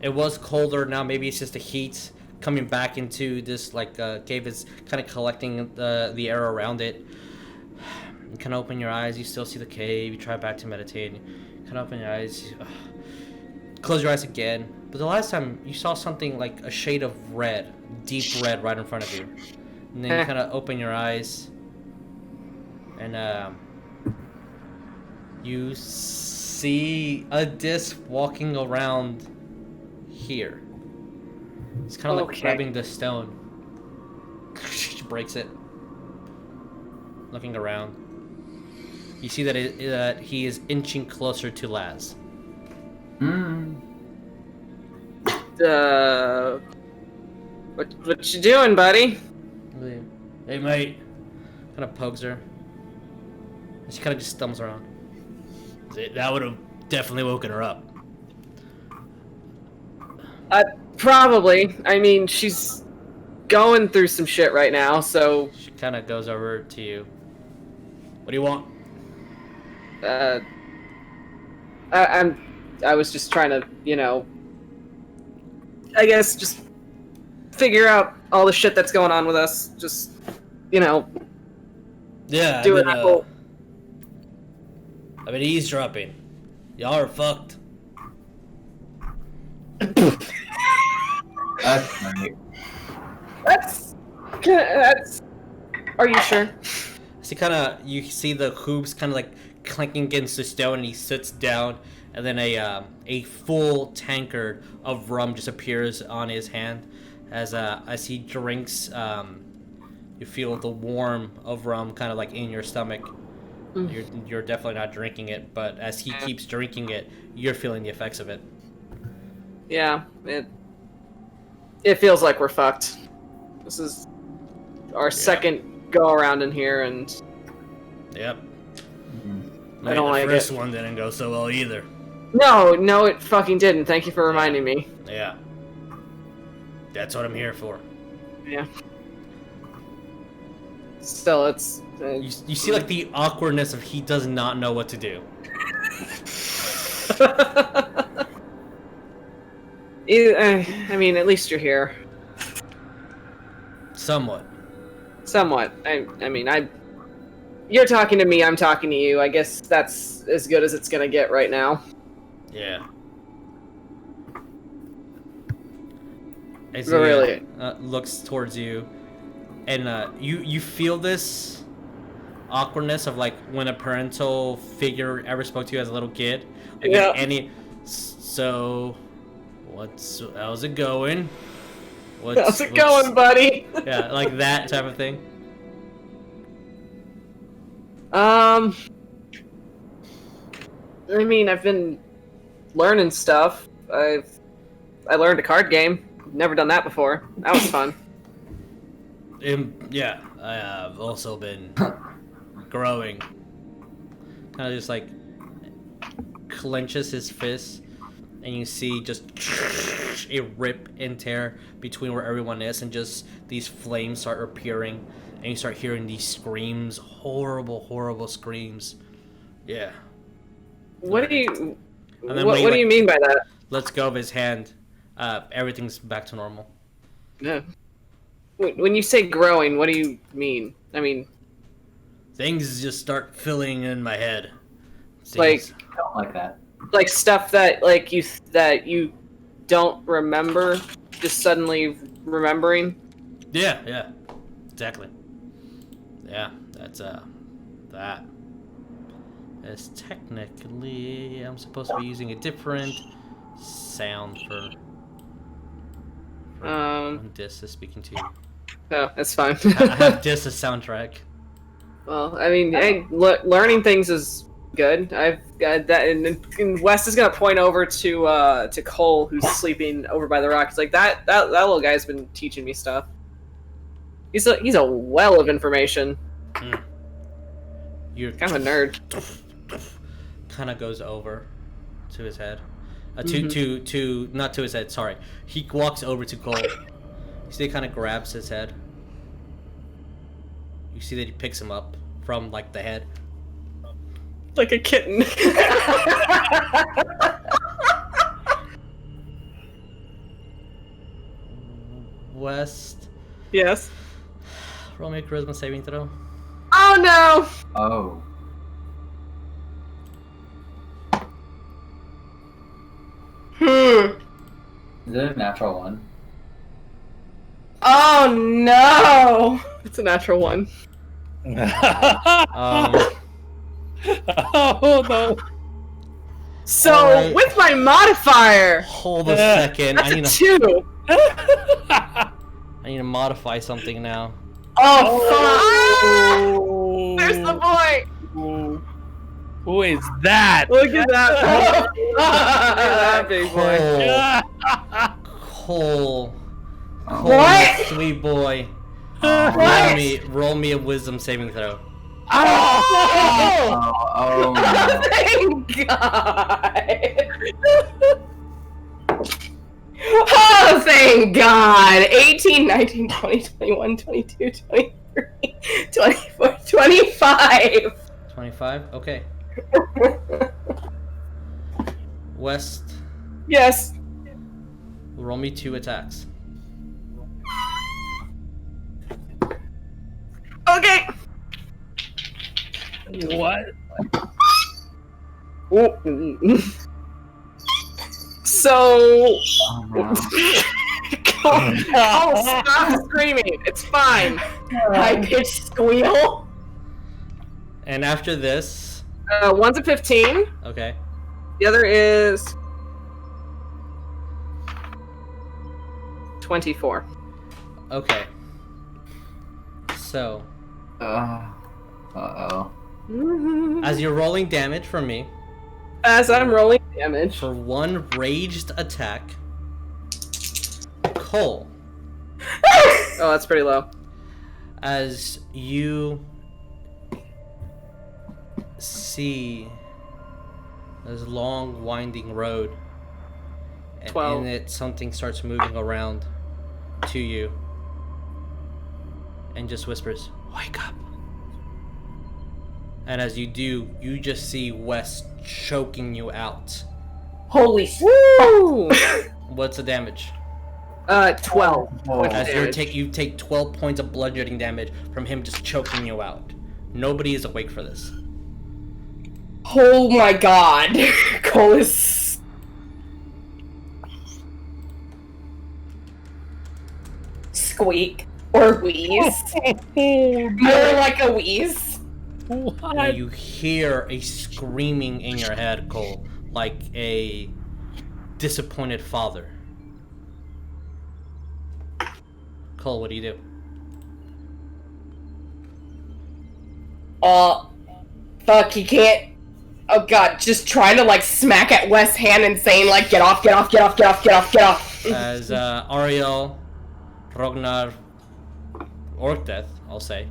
It was colder. Now maybe it's just the heat coming back into this cave is kind of collecting the air around it. You kind of open your eyes. You still see the cave. You try back to meditate. Kind of open your eyes. Close your eyes again. But the last time you saw something like a shade of red, deep red, right in front of you. And then you kind of open your eyes, and you see a disc walking around here. It's kind of like grabbing the stone. She breaks it. Looking around, you see that he is inching closer to Laz. What you doing, buddy? Hey, mate. Kind of pokes her. And she kind of just stumbles around. That would have definitely woken her up. Probably. I mean, she's going through some shit right now, so... She kind of goes over to you. What do you want? I was just trying to, you know... I guess just figure out all the shit that's going on with us. Just, you know... Yeah, do it. I've been eavesdropping. Y'all are fucked. That's funny. That's... Are you sure? So you see the hoops kind of like clanking against the stone, and he sits down, and then a full tankard of rum just appears on his hand. As he drinks, you feel the warmth of rum kind of like in your stomach. You're definitely not drinking it, but as he keeps drinking it, you're feeling the effects of it. Yeah, it feels like we're fucked. This is our second go around in here, and Yep. I don't like it. The first one didn't go so well either. No, it fucking didn't. Thank you for reminding me. Yeah. That's what I'm here for. Yeah. Still, it's... You see like the awkwardness of he does not know what to do. I mean, at least you're here. Somewhat. I mean, you're talking to me, I'm talking to you. I guess that's as good as it's gonna get right now. Yeah. Really? Looks towards you, and you feel this awkwardness of like when a parental figure ever spoke to you as a little kid. Like Yeah. So, how's it going? How's it going, buddy? Yeah, like that type of thing. I mean, I've been learning stuff. I learned a card game. Never done that before. That was fun. Yeah, I have also been growing. Kind of just like clenches his fist, and you see just a rip and tear between where everyone is, and just these flames start appearing, and you start hearing these screams, horrible screams. Yeah. What do you? And then What do you mean by that? Lets go of his hand. Everything's back to normal. Yeah. When you say growing, what do you mean? I mean, things just start filling in my head. Like, I don't like that. Like stuff that you don't remember, just suddenly remembering. Yeah, exactly. Yeah, that's that. As technically, I'm supposed to be using a different sound for when Dis is speaking to you. Oh, that's fine. I have Dis as soundtrack. Well, I mean, hey, learning things is good. I've got that, and Wes is gonna point over to Cole, who's sleeping over by the rock. He's like, that little guy's been teaching me stuff. He's a well of information. You're kind of a nerd. Kind of goes over to his head. To not to his head. Sorry. He walks over to Cole. You see, he kind of grabs his head. You see that he picks him up from like the head. Like a kitten. West. Yes. Roll me a charisma saving throw. Oh no! Oh. Is it a natural one? Oh no! It's a natural one. Oh no. So right. with my modifier. Hold a second. That's a 2. I need to modify something now. Oh, fuck! There's the boy. Who is that? Look at that! Look at that big boy. Cole. What? Sweet boy. Roll me a wisdom saving throw. Oh! No. Thank God! Oh, thank God! 18, 19, 20, 21, 22, 23, 24, 25! 25? Okay. West, Yes. roll me 2 attacks. Okay! What? So... Oh, no. Oh, stop screaming! It's fine! High-pitched squeal! And after this, One's a 15. okay. The other is... 24. Okay. So, Uh-oh. as you're rolling damage from me, As I'm rolling damage. for 1 raged attack, Cole, Oh, that's pretty low. as you see this long winding road, and 12. in it something starts moving around to you and just whispers, "Wake up." And as you do, you just see Wes choking you out. Holy Woo! What's the damage? 12. Whoa. As Damage. you take 12 points of bludgeoning damage from him just choking you out. Nobody is awake for this. Oh my God. Cole is... Squeak. Or wheeze. More like a wheeze. And you hear a screaming in your head, Cole, like a disappointed father. Cole, what do you do? Fuck, he can't... Oh God, just trying to like smack at Wes' hand and saying like, get off, get off, get off, get off, get off, get off. As Ariell, Rognarv, Orcdeath, I'll say,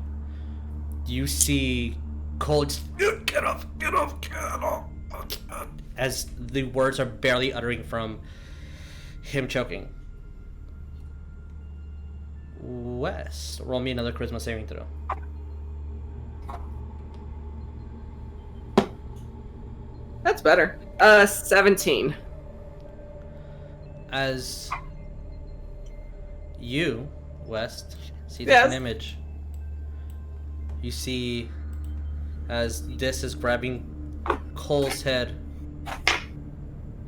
you see Cole just, get off, get off, get off. As the words are barely uttering from him choking. Wes, roll me another charisma saving throw. That's better. 17. As you, West, see Yes. this image, you see as this is grabbing Cole's head.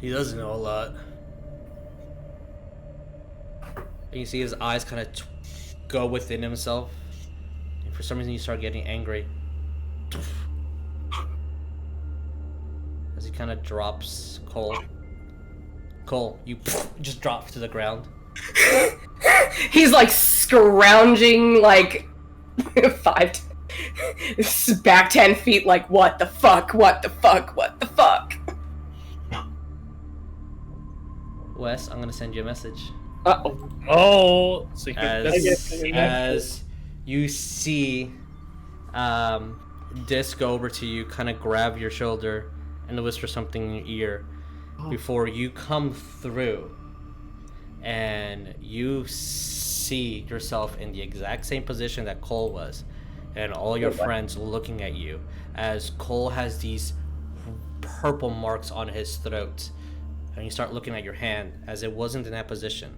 He doesn't know a lot. And you see his eyes kind of go within himself. And for some reason you start getting angry. As he kind of drops Cole. Cole, you just drop to the ground. He's like scrounging like back 10 feet like, what the fuck, what the fuck, what the fuck? Wes, I'm gonna send you a message. Uh-oh. Oh, so As you see Dis go over to you, kind of grab your shoulder and whisper something in your ear before you come through, and you see yourself in the exact same position that Cole was, and all your friends looking at you as Cole has these purple marks on his throat, and you start looking at your hand as it wasn't in that position.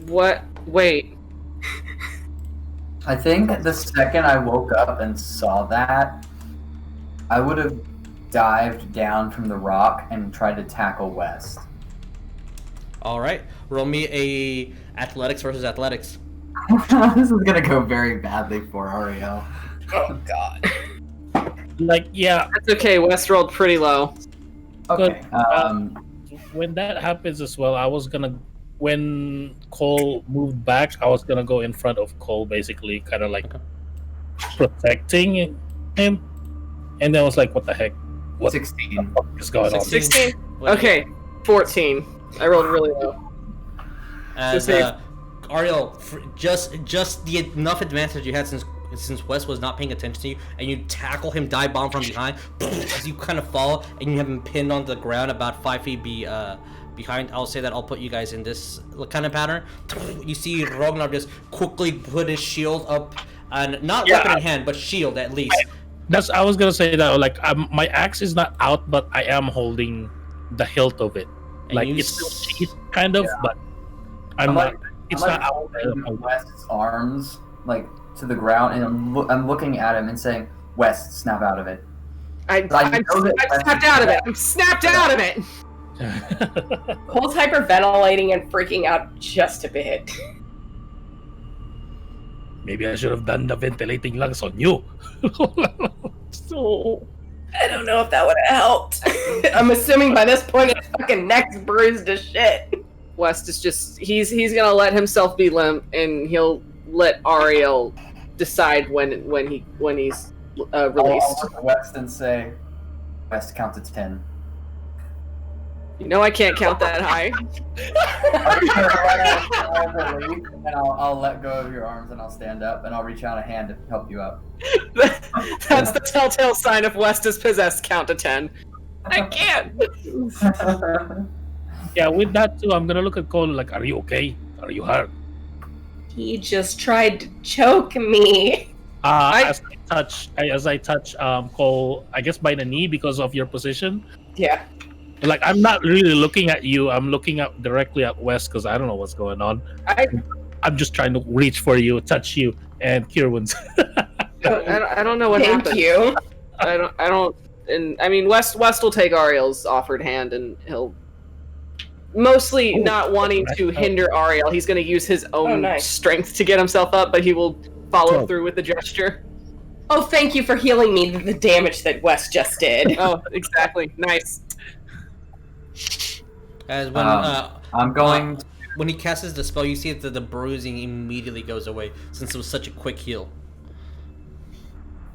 What? Wait. I think the second I woke up and saw that, I would have dived down from the rock and tried to tackle West. All right, roll me a athletics versus athletics. This is gonna go very badly for Ariell. Oh God. like, yeah, That's okay. West rolled pretty low. Okay. when that happens as well, I was gonna, when Cole moved back, I was gonna go in front of Cole, basically, kind of like protecting him. And then I was like, what the heck? What 16. the fuck is going on? 16? What do you- Okay. 14. I rolled really low. As Ariell, just the enough advantage you had since Wes was not paying attention to you, and you tackle him, dive bomb from behind, as you kind of fall, and you have him pinned on the ground about 5 feet behind. I'll say that I'll put you guys in this kind of pattern. You see Rognarv just quickly put his shield up, and not weapon in hand, but shield at least. I was gonna say that, like, my axe is not out, but I am holding the hilt of it. And like, it's still sheathed, kind of, but I'm not. It's not out holding West's arms like to the ground, and I'm looking at him and saying, "West, snap out of it." I'm snapped out of it. I'm snapped out of it. Cole's hyperventilating and freaking out just a bit. Maybe I should have done the ventilating lungs on you. So, I don't know if that would have helped. I'm assuming by this point his fucking neck's bruised to shit. West is just he's gonna let himself be limp, and he'll let Ariell decide when he's released. I'll look at West and say, "West, count to 10." You know I can't count that high. And I'll let go of your arms, and I'll stand up, and I'll reach out a hand to help you up. That's the telltale sign if West is possessed. Count to 10. I can't. Yeah, with that too, I'm gonna look at Cole like, "Are you okay? Are you hurt?" He just tried to choke me. As I touch Cole, I guess by the knee because of your position. Yeah. Like, I'm not really looking at you. I'm looking at directly at West because I don't know what's going on. I'm just trying to reach for you, touch you, and cure wounds. I don't know what happened. Thank you. I don't. And I mean, West will take Ariel's offered hand, and he'll mostly not wanting to hinder Ariell. He's going to use his own strength to get himself up, but he will follow through with the gesture. Oh, thank you for healing me the damage that West just did. Oh, exactly. Nice. As when I'm going. When he casts the spell, you see that the bruising immediately goes away since it was such a quick heal.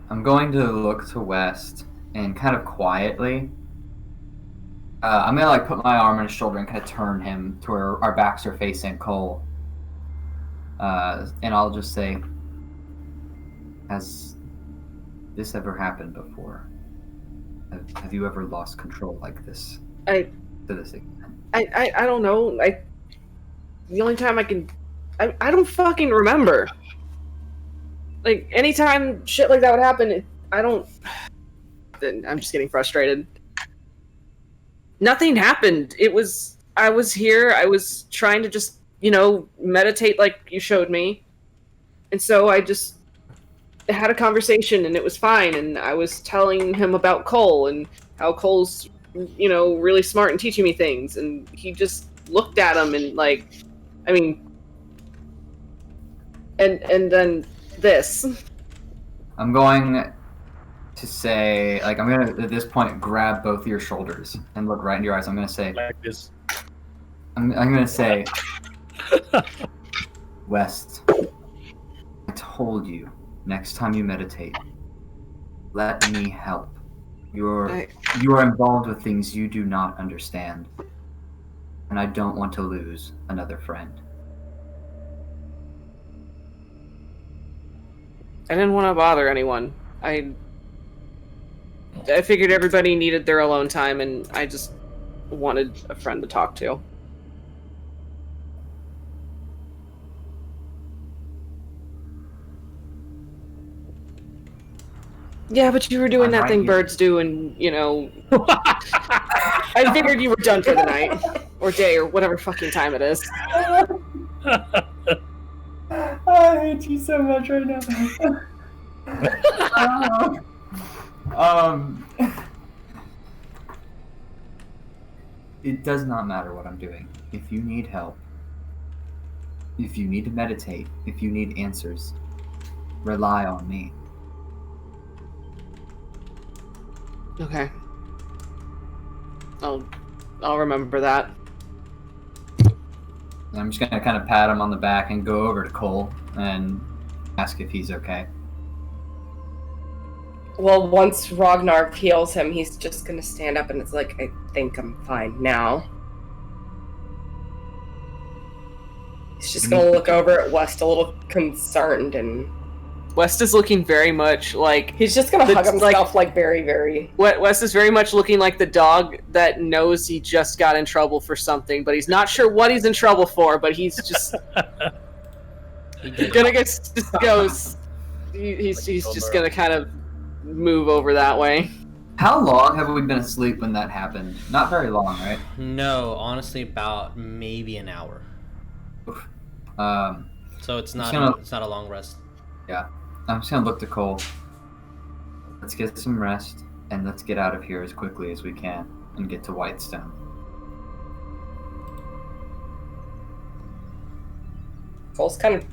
I'm going to look to West and kind of quietly. I'm gonna like put my arm on his shoulder and kind of turn him to where our backs are facing Cole. And I'll just say, "Has this ever happened before? Have you ever lost control like this?" I don't know. The only time I don't fucking remember. Like, anytime shit like that would happen, I'm just getting frustrated. Nothing happened. I was here, I was trying to just, meditate like you showed me. And so I just had a conversation, and it was fine, and I was telling him about Cole, and how Cole's really smart and teaching me things, and he just looked at him and and then this. I'm going to say, I'm going to, at this point, grab both of your shoulders and look right in your eyes. I'm going to say, like this. I'm going to say, West, I told you, next time you meditate, let me help. You are involved with things you do not understand, and I don't want to lose another friend. I didn't want to bother anyone. I figured everybody needed their alone time, and I just wanted a friend to talk to. Yeah, but you were doing that thing birds do, and, I figured you were done for the night. Or day, or whatever fucking time it is. I hate you so much right now. It does not matter what I'm doing. If you need help, if you need to meditate, if you need answers, rely on me. Okay. I'll remember that. I'm just gonna kind of pat him on the back and go over to Cole and ask if he's okay. Well, once Rognarv heals him, he's just gonna stand up and it's like, I think I'm fine now. He's just gonna look over at West a little concerned, and West is looking very much like... he's just gonna hug himself, like, very, very... West is very much looking like the dog that knows he just got in trouble for something, but he's not sure what he's in trouble for, but he's just... gonna just goes... He's just gonna kind of move over that way. How long have we been asleep when that happened? Not very long, right? No, honestly, about maybe an hour. So it's not a long rest. Yeah, I'm just gonna look to Cole. Let's get some rest, and let's get out of here as quickly as we can, and get to Whitestone. Cole's kind of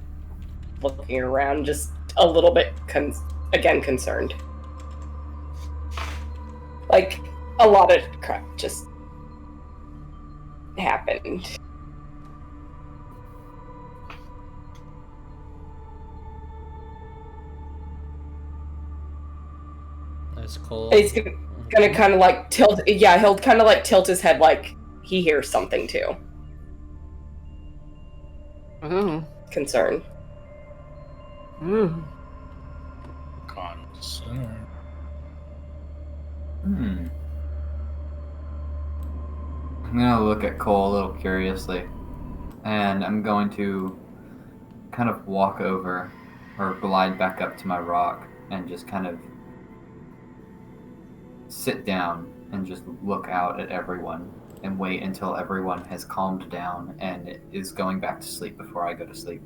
looking around, just a little bit, concerned. Like, a lot of crap just happened. That's Cole. He's gonna kind of like tilt. Yeah, he'll kind of like tilt his head, like he hears something too. Concern. Concern. I'm gonna look at Cole a little curiously, and I'm going to kind of walk over or glide back up to my rock and just kind of sit down and just look out at everyone and wait until everyone has calmed down and is going back to sleep before I go to sleep.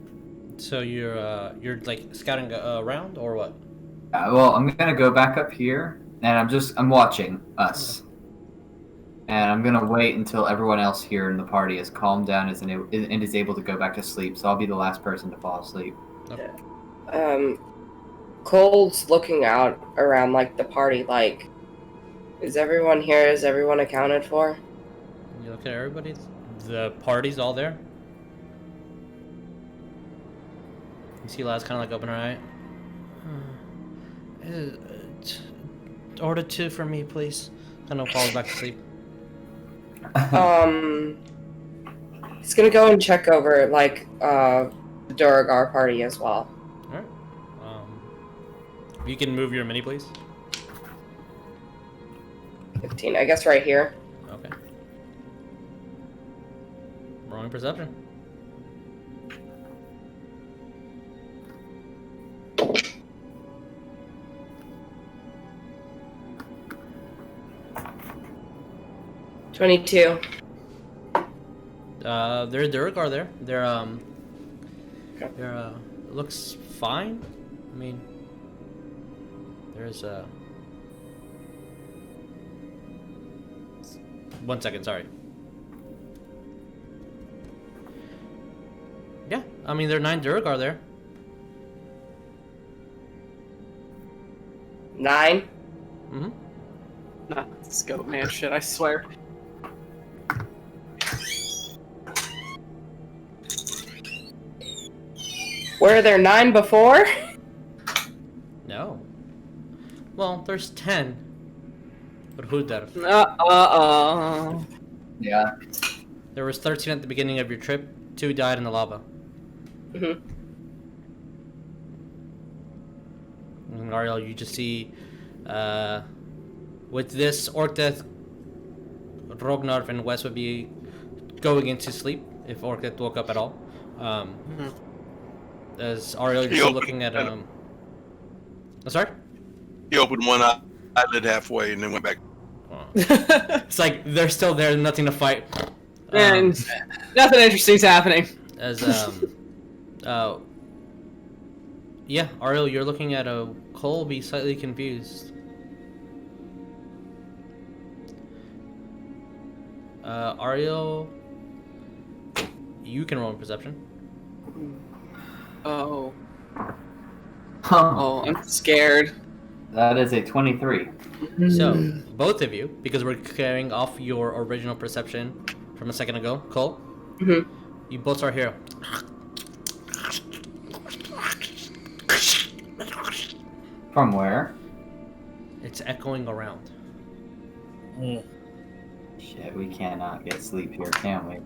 So you're like scouting around or what? Well, I'm gonna go back up here and I'm watching us. And I'm gonna wait until everyone else here in the party is calmed down and is able to go back to sleep. So I'll be the last person to fall asleep. Okay. Cole's looking out around like the party, like, is everyone here? Is everyone accounted for? You look at everybody. The party's all there. You see Laz kind of like open her eye. Order 2 for me, please. Kind of falls back to sleep. He's gonna go and check over like the Duragar party as well. Alright. You can move your mini, please. 15, I guess right here. Okay. Wrong perception. $22. Their Duragar there. They're Okay. looks fine. I mean, there's 1 second, sorry. Yeah, I mean, there are 9 Duragar there. 9? Mm-hmm. Nah, it's goat man shit, I swear. Were there 9 before? No. Well, there's 10. But who did? Yeah. There was 13 at the beginning of your trip. 2 died in the lava. Mm-hmm. And Ariell, you just see, with this, Orcdeath, Rognarv, and West would be going into sleep if Orcdeath woke up at all. As Ariell, you're still looking at sorry? He opened one eyelid halfway and then went back. It's like they're still there, nothing to fight. And nothing interesting's happening. As yeah, Ariell, you're looking at Cole be slightly confused. Ariell, you can roll in perception. Oh, I'm scared. That is a 23. So, both of you, because we're carrying off your original perception from a second ago, Cole, you both start here. From where? It's echoing around. Shit, we cannot get sleep here, can we?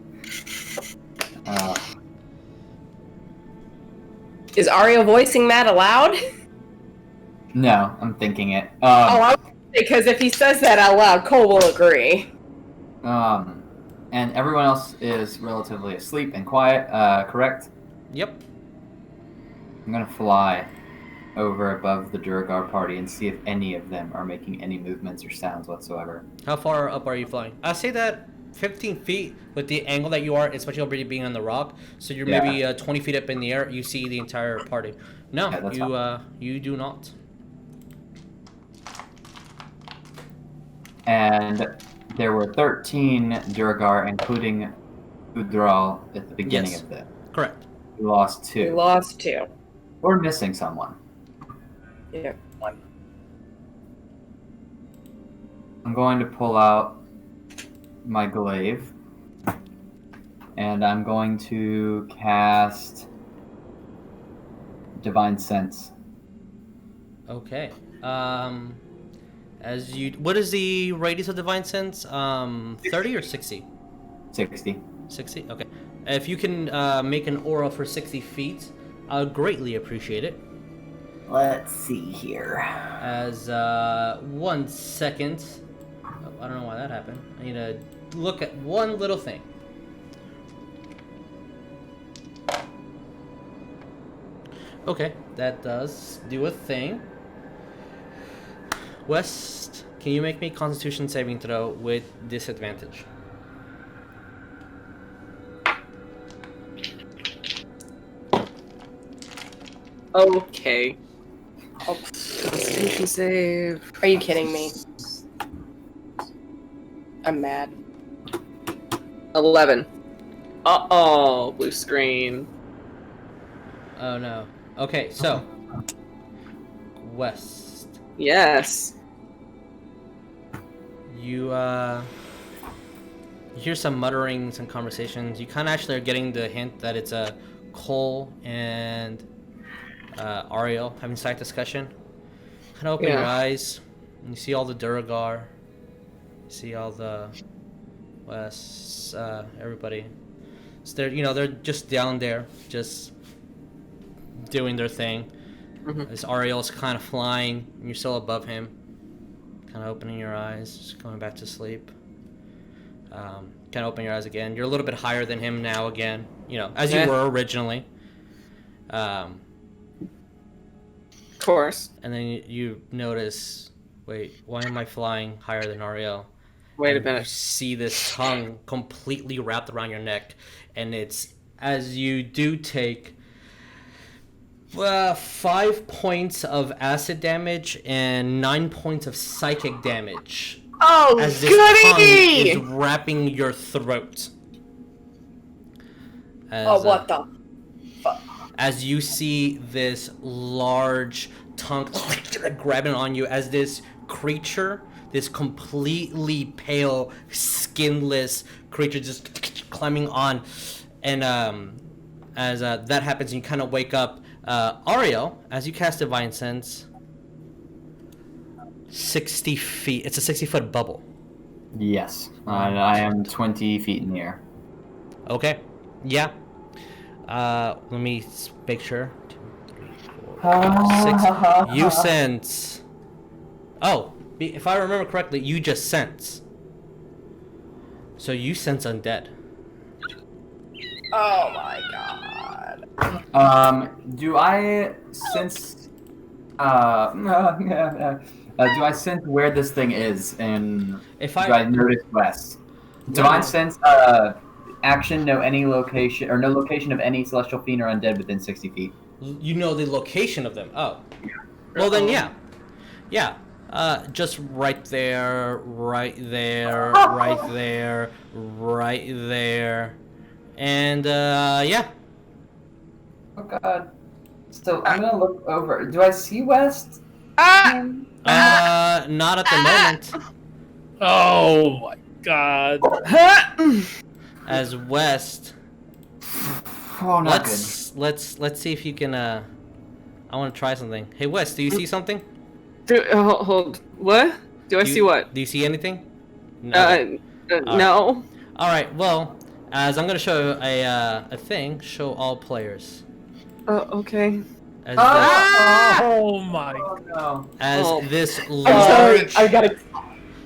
Is Ariell voicing that aloud? No, I'm thinking it. Because if he says that out loud, Cole will agree. And everyone else is relatively asleep and quiet, correct? Yep. I'm gonna fly over above the Duragar party and see if any of them are making any movements or sounds whatsoever. How far up are you flying? I'll say that 15 feet with the angle that you are, especially already being on the rock. So you're maybe 20 feet up in the air. You see the entire party. No, you do not. And there were 13 Duragar, including Udral, at the beginning of this. Correct. We lost 2. We lost 2. We're missing someone. Yeah. I'm going to pull out my glaive, and I'm going to cast Divine Sense. Okay. What is the radius of Divine Sense? 30 or 60? 60. 60? Okay. If you can make an aura for 60 feet, I would greatly appreciate it. Let's see here. As 1 second. Oh, I don't know why that happened. I need to look at one little thing. Okay, that does do a thing. West, can you make me Constitution saving throw with disadvantage? Okay. Constitution save. Are you kidding me? I'm mad. 11. Uh-oh, blue screen. Oh no. Okay, so West. Yes. You hear some muttering, some conversations. You kind of actually are getting the hint that it's a Cole and Ariell having side discussion. Kind of open your eyes, and you see all the Duragar. You see all the West, everybody. So they're just down there, just doing their thing. This Ariell's kind of flying, and you're still above him. Kind of opening your eyes, just going back to sleep. Kind of open your eyes again. You're a little bit higher than him now again, as you were originally. Of course. And then you notice, wait, why am I flying higher than Ariell? Wait a minute. You see this tongue completely wrapped around your neck, and it's as you do take 5 points of acid damage and 9 points of psychic damage. Oh, as this goody! tongue is wrapping your throat. What the fuck? As you see this large tongue grabbing on you, as this creature, this completely pale, skinless creature just climbing on. And as that happens, you kind of wake up. Ariell, as you cast Divine Sense, 60 feet. It's a 60-foot bubble. Yes. I am 20 feet in the air. Okay. Yeah. Let me make sure. 2, 3, 4, 5, 6. You sense. Oh, if I remember correctly, you just sense. So you sense undead. Oh my god. Do I sense? Do I sense where this thing is? And do I notice West? Divine Sense. Action. Know any location or no location of any celestial fiend or undead within 60 feet. You know the location of them. Oh. Well then, yeah. Just right there, right there, right there, right there, and yeah. Oh god. So I'm gonna look over. Do I see West? Not at the moment. Oh my god. As West. Oh, not let's see if you can. I want to try something. Hey West, do you see something? Hold. What? Do I see what? Do you see anything? No. No. All right. Well, as I'm gonna show a thing, show all players. Okay. As Oh my! No. this I'm sorry. large. I gotta.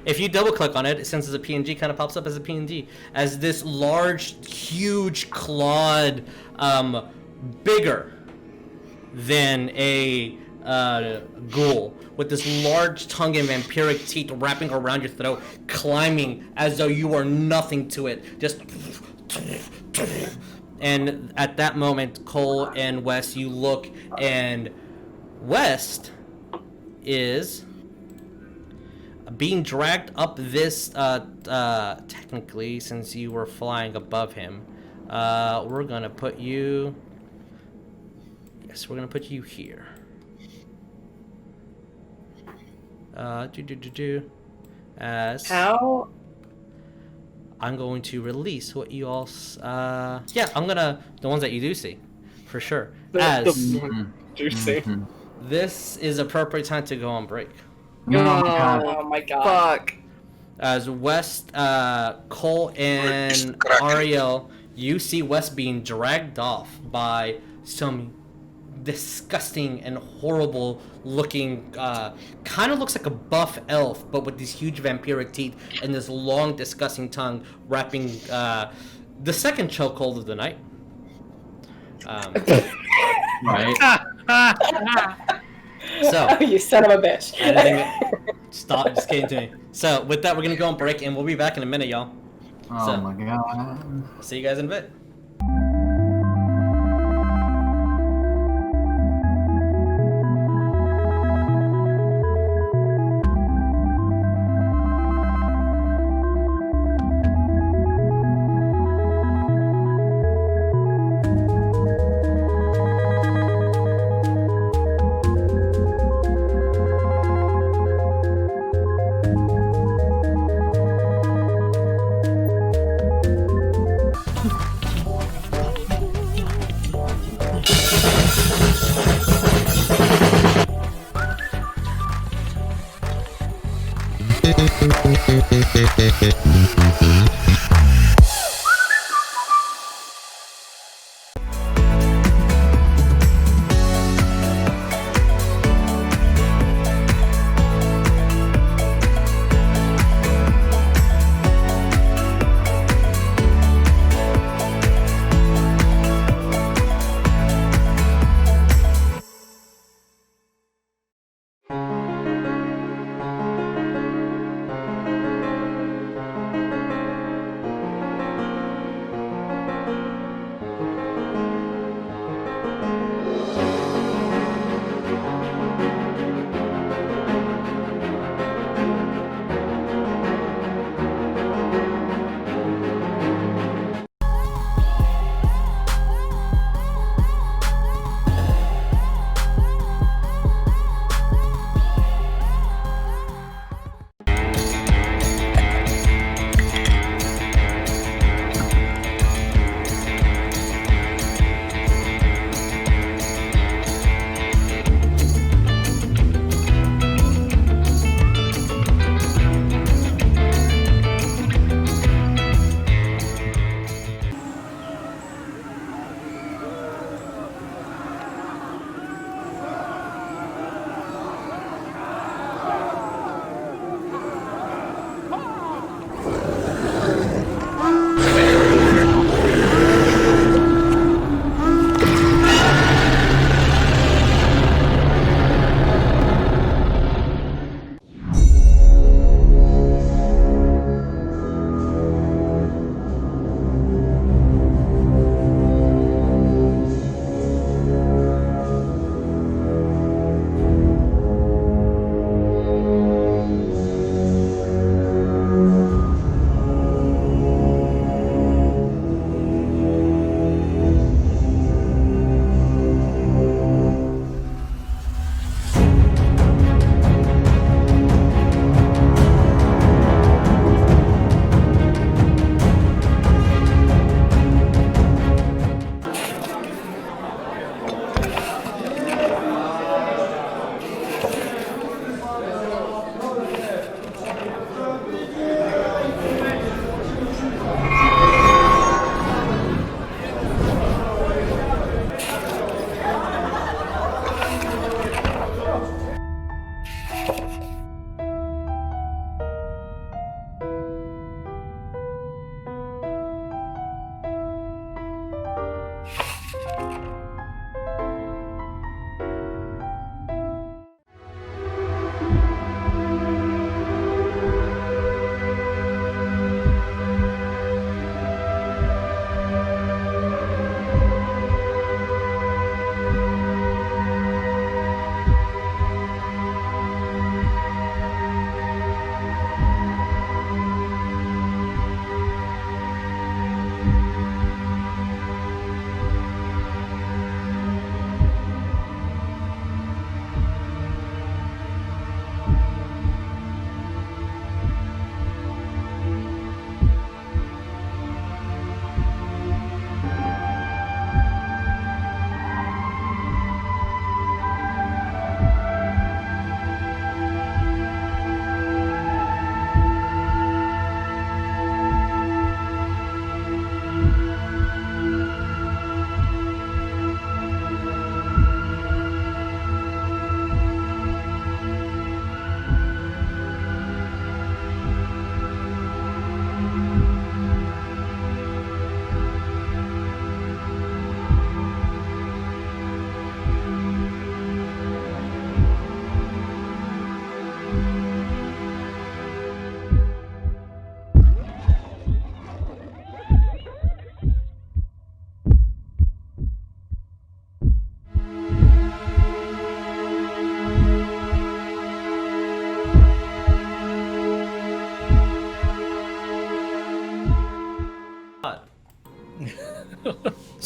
If you double click on it, since it's a PNG, kind of pops up as a PNG. As this large, huge clawed, bigger than a ghoul, with this large tongue and vampiric teeth wrapping around your throat, climbing as though you are nothing to it. Just. And at that moment, Cole and West, you look, and West is being dragged up this, technically, since you were flying above him. We're gonna put you... Yes, we're gonna put you here. As... How? I'm going to release what you all... yeah, I'm gonna... The ones that you do see, for sure. This is appropriate time to go on break. Oh my god. Fuck. As West, Cole, and Ariell, you see West being dragged off by some disgusting and horrible looking, kind of looks like a buff elf, but with these huge vampiric teeth and this long, disgusting tongue wrapping the second chokehold of the night. Right. So, You son of a bitch. stop, just kidding to me. So, with that, we're gonna go on break, and we'll be back in a minute, y'all. Oh my god. See you guys in a bit.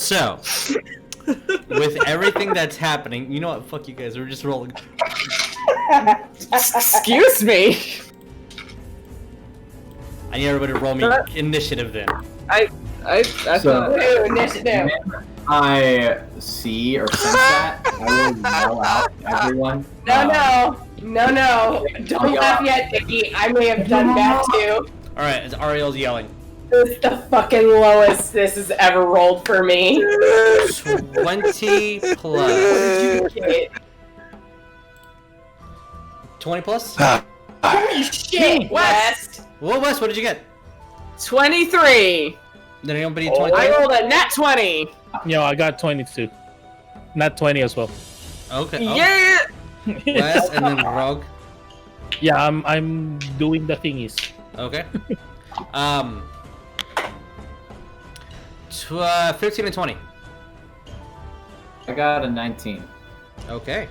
So, with everything that's happening, you know what? Fuck you guys. We're just rolling. Excuse me. I need everybody to roll me initiative then. I So, Ooh, initiative. when I see or sense that, I will yell out to everyone. No. Don't laugh yet, Dickie. I may have done that too. Alright, as Ariel's yelling. This is the fucking lowest this has ever rolled for me. 20 plus. What did you get? 20 plus? Holy shit, West! Well, Wes, what did you get? 23. Did anybody I 23? rolled a nat 20. Yeah, I got 22. Not 20 as well. Okay. Oh. Yeah. Wes and then Rogue. Yeah, I'm doing the thingies. Okay. 15 and 20. I got a 19. Okay.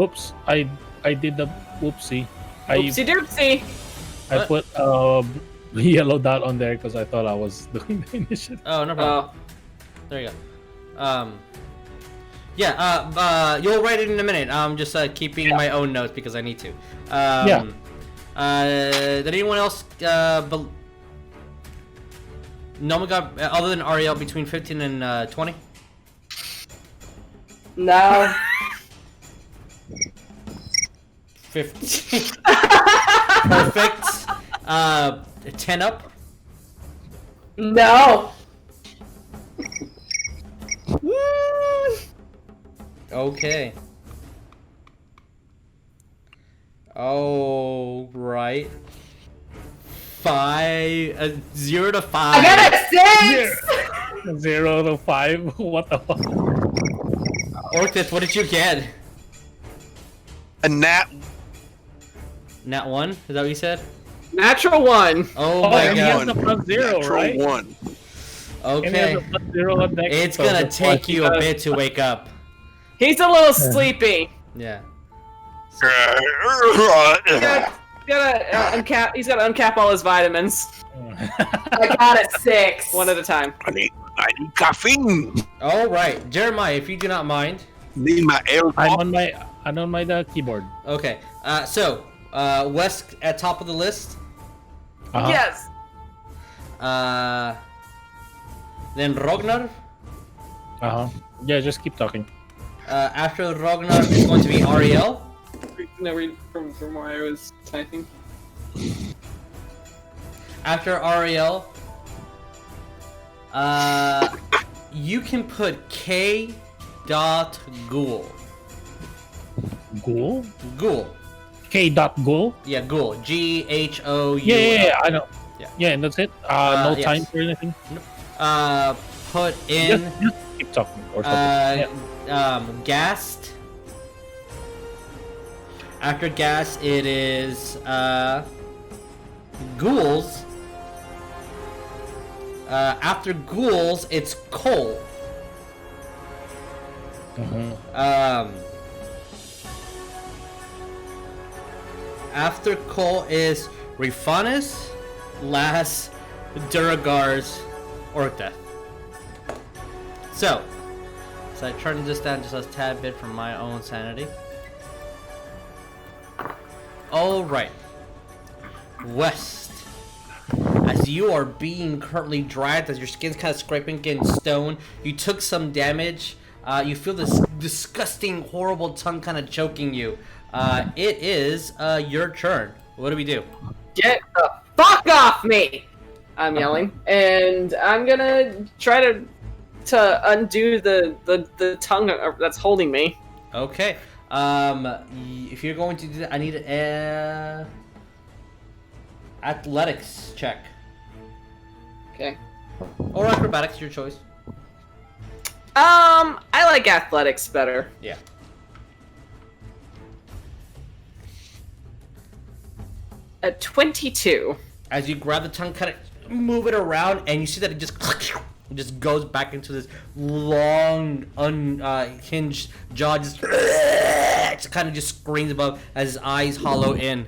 Oops, I did the whoopsie. Oopsie doopsie. I What? put yellow dot on there because I thought I was doing the initiative. Oh, no problem. There you go. Yeah, you'll write it in a minute. I'm just keeping my own notes because I need to. Yeah. Did anyone else, no, got, other than Ariell, between 15 and 20? No. 15. Perfect. 10 up? No. Okay. Oh, right. 0 to 5. I got a 6! 0 to 5. What the fuck? Orcdeath, what did you get? A nat. Nat 1? Is that what you said? Natural 1. Oh Oh, my and he has god. the plus 0, Natural right? 1. And he Okay. has the plus 0 on deck, It's so gonna that's take why he you a does- bit to wake up. He's a little sleepy. Yeah. He's gotta uncap. He's got to uncap all his vitamins I got a 6. one at a time. I need caffeine. Alright, Jeremiah, if you do not mind. Need my air. I'm on my keyboard. Okay. So, Wes at top of the list. Uh-huh. Yes. Then Rognarv. Uh-huh. Yeah, just keep talking. After Rognarv is going to be Ariell. No, read from where I was typing. After Ariell, you can put K. Ghoul. Ghoul? Ghoul. K. Ghoul? Yeah, Ghoul. G-H-O-U-L. Yeah, I know. Yeah. Yeah, and that's it. No yes. time for anything. Put in Just keep talking or something. Ghast. After Ghast, it is Ghouls. After Ghouls, it's Cole. After Cole is Rifanis, Lass, Duragars, Orcdeath. So I turned this down just a tad bit for my own sanity. Alright. West. As you are being currently dragged, as your skin's kind of scraping against stone, you took some damage. You feel this disgusting, horrible tongue kind of choking you. It is your turn. What do we do? Get the fuck off me! I'm yelling, and I'm gonna try to undo the tongue that's holding me. Okay. If you're going to do that, I need an athletics check. Okay. Or acrobatics, your choice. I like athletics better. Yeah. At 22. As you grab the tongue, kind of move it around, and you see that it just goes back into this long, unhinged jaw, just kind of just screams above as his eyes hollow in.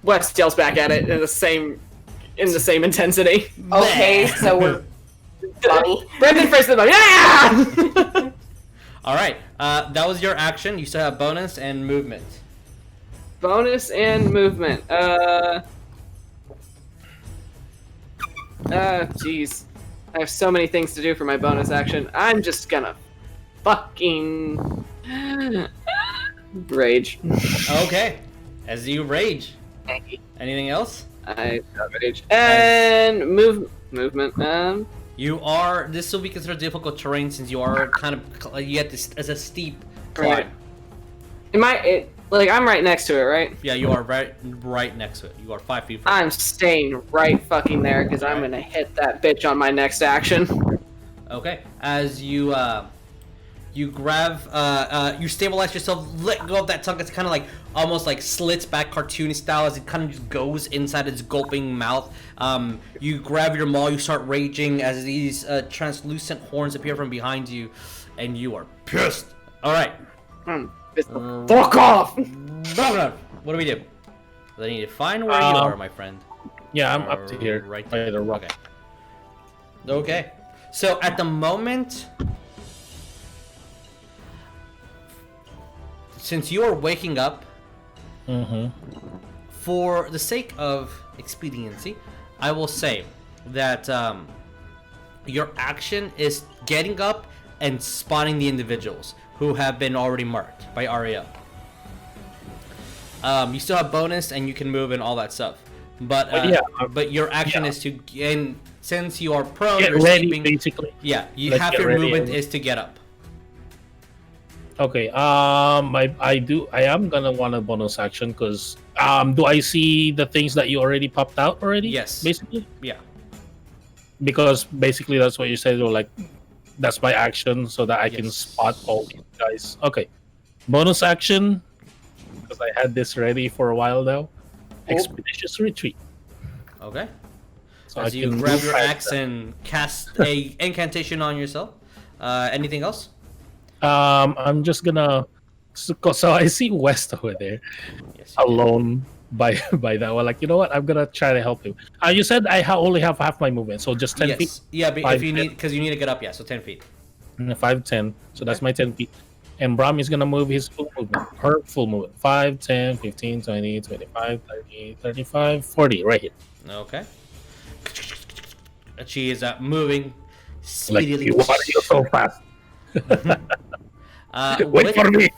West yells back at it in the same intensity. Okay, so we're Mommy. Brendan first the mommy. Yeah! All right. That was your action. You still have bonus and movement. Bonus and movement. Jeez. I have so many things to do for my bonus action. I'm just gonna fucking rage. Okay. As you rage. Anything else? I got rage. And movement. You are. This will be considered difficult terrain since you are kind of. You get this as a steep climb. Right. I'm right next to it, right? Yeah, you are right next to it. You are 5 feet from it. I'm staying right fucking there because I'm gonna hit that bitch on my next action. Okay. As you you grab, you stabilize yourself, let go of that tongue. It's kind of like almost like slits back cartoony style as it kind of just goes inside its gulping mouth. You grab your maul, you start raging as these translucent horns appear from behind you, and you are pissed. All right. Fuck off! Rognarv, what do we do? I need to find where you are, my friend. Yeah, I'm up to here. Right by there. the rock. Okay. Okay. So at the moment, since you are waking up, for the sake of expediency, I will say that your action is getting up and spotting the individuals who have been already marked by Ariell. You still have bonus and you can move and all that stuff, but your action is to, and since you are prone, Get you're ready, sleeping, basically. Yeah, you Let's half get your ready movement and- is to get up. Okay. I am gonna want a bonus action because do I see the things that you already popped out already? Yes. Basically. Yeah. Because basically that's what you said. Or like, that's my action so that I can Yes. spot all these guys. Okay. Bonus action because I had this ready for a while now. Expeditious retreat. Okay. So As I you can grab move your past axe them. and cast a incantation on yourself. Anything else? I'm just gonna. So I see West over there, Yes. alone by that one. Like, you know what? I'm gonna try to help him. You said I only have half my movement, so just 10 feet. Yeah, but 5, if you 10. need, because you need to get up, yeah, so 10 feet. 5, 10. So that's my 10 feet. And Bram is gonna move his full movement. Her full movement. 5, 10, 15, 20, 25, 30, 35, 40. Right here. Okay. She is moving Like, speedily. you want to go so fast. Wait with, for me.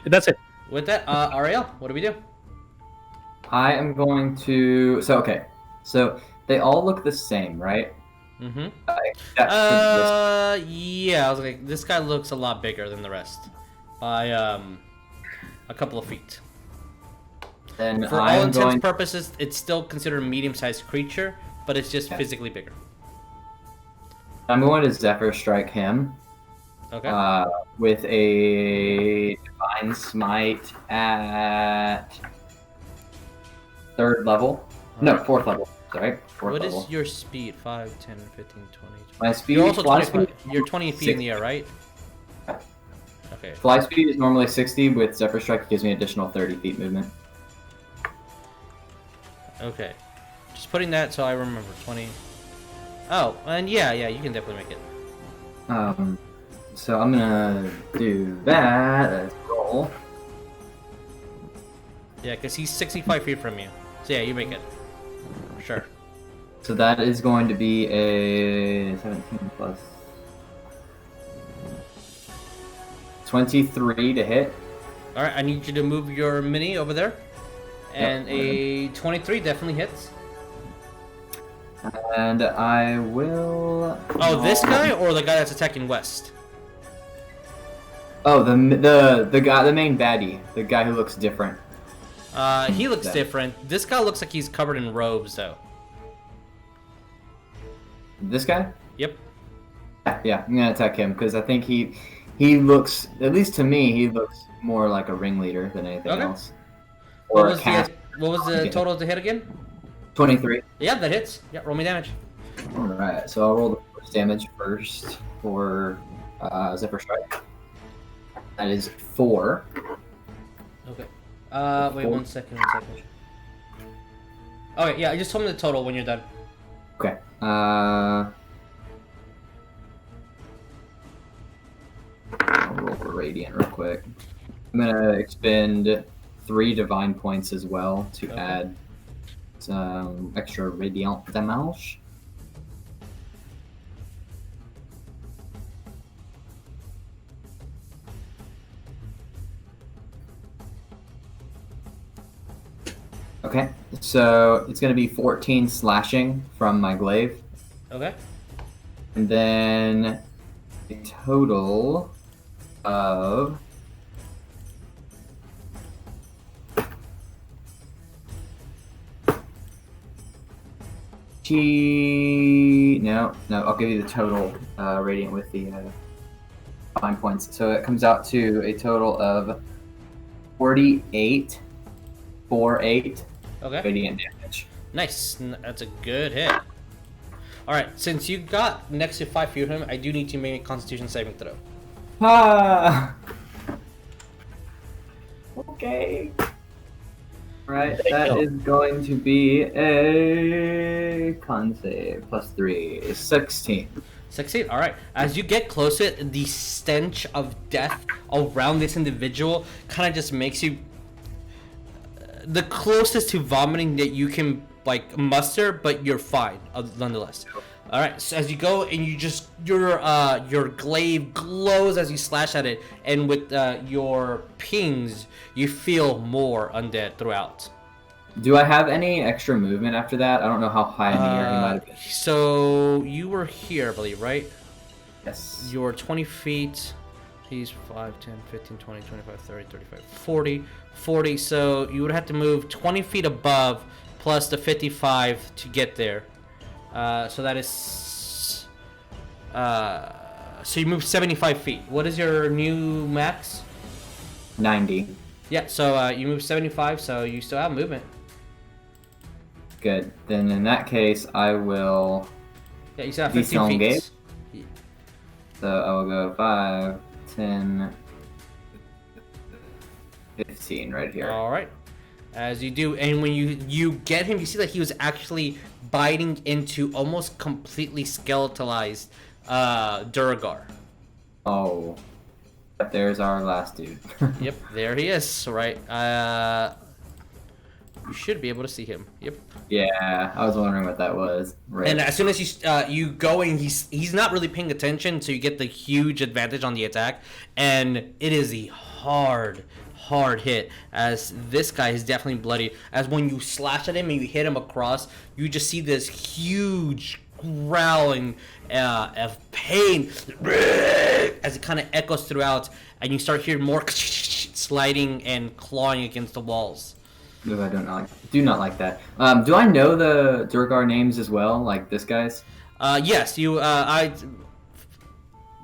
That's it. With that, Ariell, what do we do? I am going to. So okay, so they all look the same, right? Mm-hmm. Except for this. Yeah, I was like, this guy looks a lot bigger than the rest by a couple of feet. Then For all I'm intents going. and purposes, it's still considered a medium-sized creature, but it's just Yeah. physically bigger. I'm going to Zephyr Strike him. Okay. With a Divine Smite at 3rd level. No, 4th level. Sorry, 4th What level. is your speed? 5, 10, 15, 20. My speed? You're also fly 20, speed? you're 20 feet in the air, right? Okay. Fly speed is normally 60. With Zephyr Strike, it gives me additional 30 feet movement. Okay. Just putting that so I remember. 20. Oh, and yeah, you can definitely make it. So I'm gonna do that as roll. Yeah, because he's 65 feet from you. So yeah, you make it. Sure. So that is going to be a 17 plus 23 to hit. Alright, I need you to move your mini over there. And a 23 definitely hits. And I will. Oh, this guy or the guy that's attacking West? Oh, the guy, the main baddie, the guy who looks different. He looks different. This guy looks like he's covered in robes, though. This guy? Yep. Yeah, I'm gonna attack him because I think he looks, at least to me, he looks more like a ringleader than anything Okay. else. What Or a was cast. the total to hit again? 23. Yeah, that hits. Yeah, roll me damage. All right, so I'll roll the first damage first for Zephyr Strike. That is 4. Okay. Wait, 4. one second. Okay, yeah, just tell me the total when you're done. Okay. radiant real quick. I'm gonna expend 3 divine points as well to add some extra radiant damage. Okay, so it's going to be 14 slashing from my glaive. Okay. And then a total of... No, I'll give you the total radiant with the 5 points. So it comes out to a total of 48 radiant damage. Nice. That's a good hit. All right. Since you got next to 5 feet of him, I do need to make a Constitution saving throw. Ah. Okay. Right. That is going to be a con save +3, 16. 16. All right. As you get closer, the stench of death around this individual kind of just makes you the closest to vomiting that you can like muster, but you're fine nonetheless. All right. So as you go and you just your glaive glows as you slash at it, and with your pings, you feel more undead throughout. Do I have any extra movement after that? I don't know how high in the air he might have been. So you were here, I believe, right? Yes. You're 20 feet. He's 5, 10, 15, 20, 25, 30, 35, 40. So you would have to move 20 feet above plus the 55 to get there. So that is... so you move 75 feet. What is your new max? 90. Yeah, so you move 75, so you still have movement. Good. Then in that case, I will... Yeah, you still have 15 feet. So I will go 5, 10, 15 right here. All right. As you do, and when you get him, you see that he was actually biting into almost completely skeletalized Durgar. Oh. There's our last dude. Yep, there he is. Right. You should be able to see him. Yep. Yeah, I was wondering what that was. Right. And as soon as you go and he's not really paying attention, so you get the huge advantage on the attack, and it is a hard hit, as this guy is definitely bloody. As when you slash at him and you hit him across, you just see this huge growling of pain as it kind of echoes throughout, and you start hearing more sliding and clawing against the walls. No, I do not like that. Do I know the Durgar names as well, like this guy's? Yes, you. I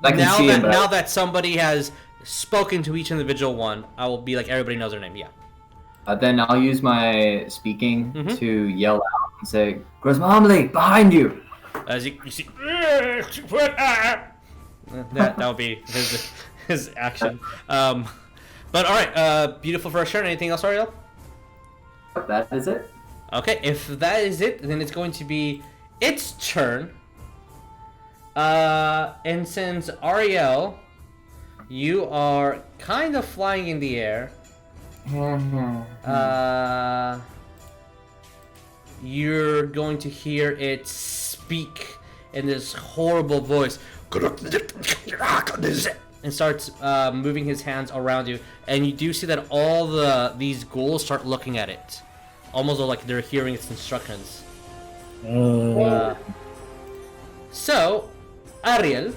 can see him, now that somebody has spoken to each individual one, I will be like, everybody knows their name. Yeah. Then I'll use my speaking to yell out and say, "Grismamli, behind you!" As you see, that will be his action. But all right, beautiful first turn. Anything else, Ariell? That is it. Okay, if that is it, then it's going to be its turn. And since Ariell, you are kind of flying in the air, you're going to hear it speak in this horrible voice and starts moving his hands around you, and you do see that all these ghouls start looking at it, almost like they're hearing its instructions. So, Ariell,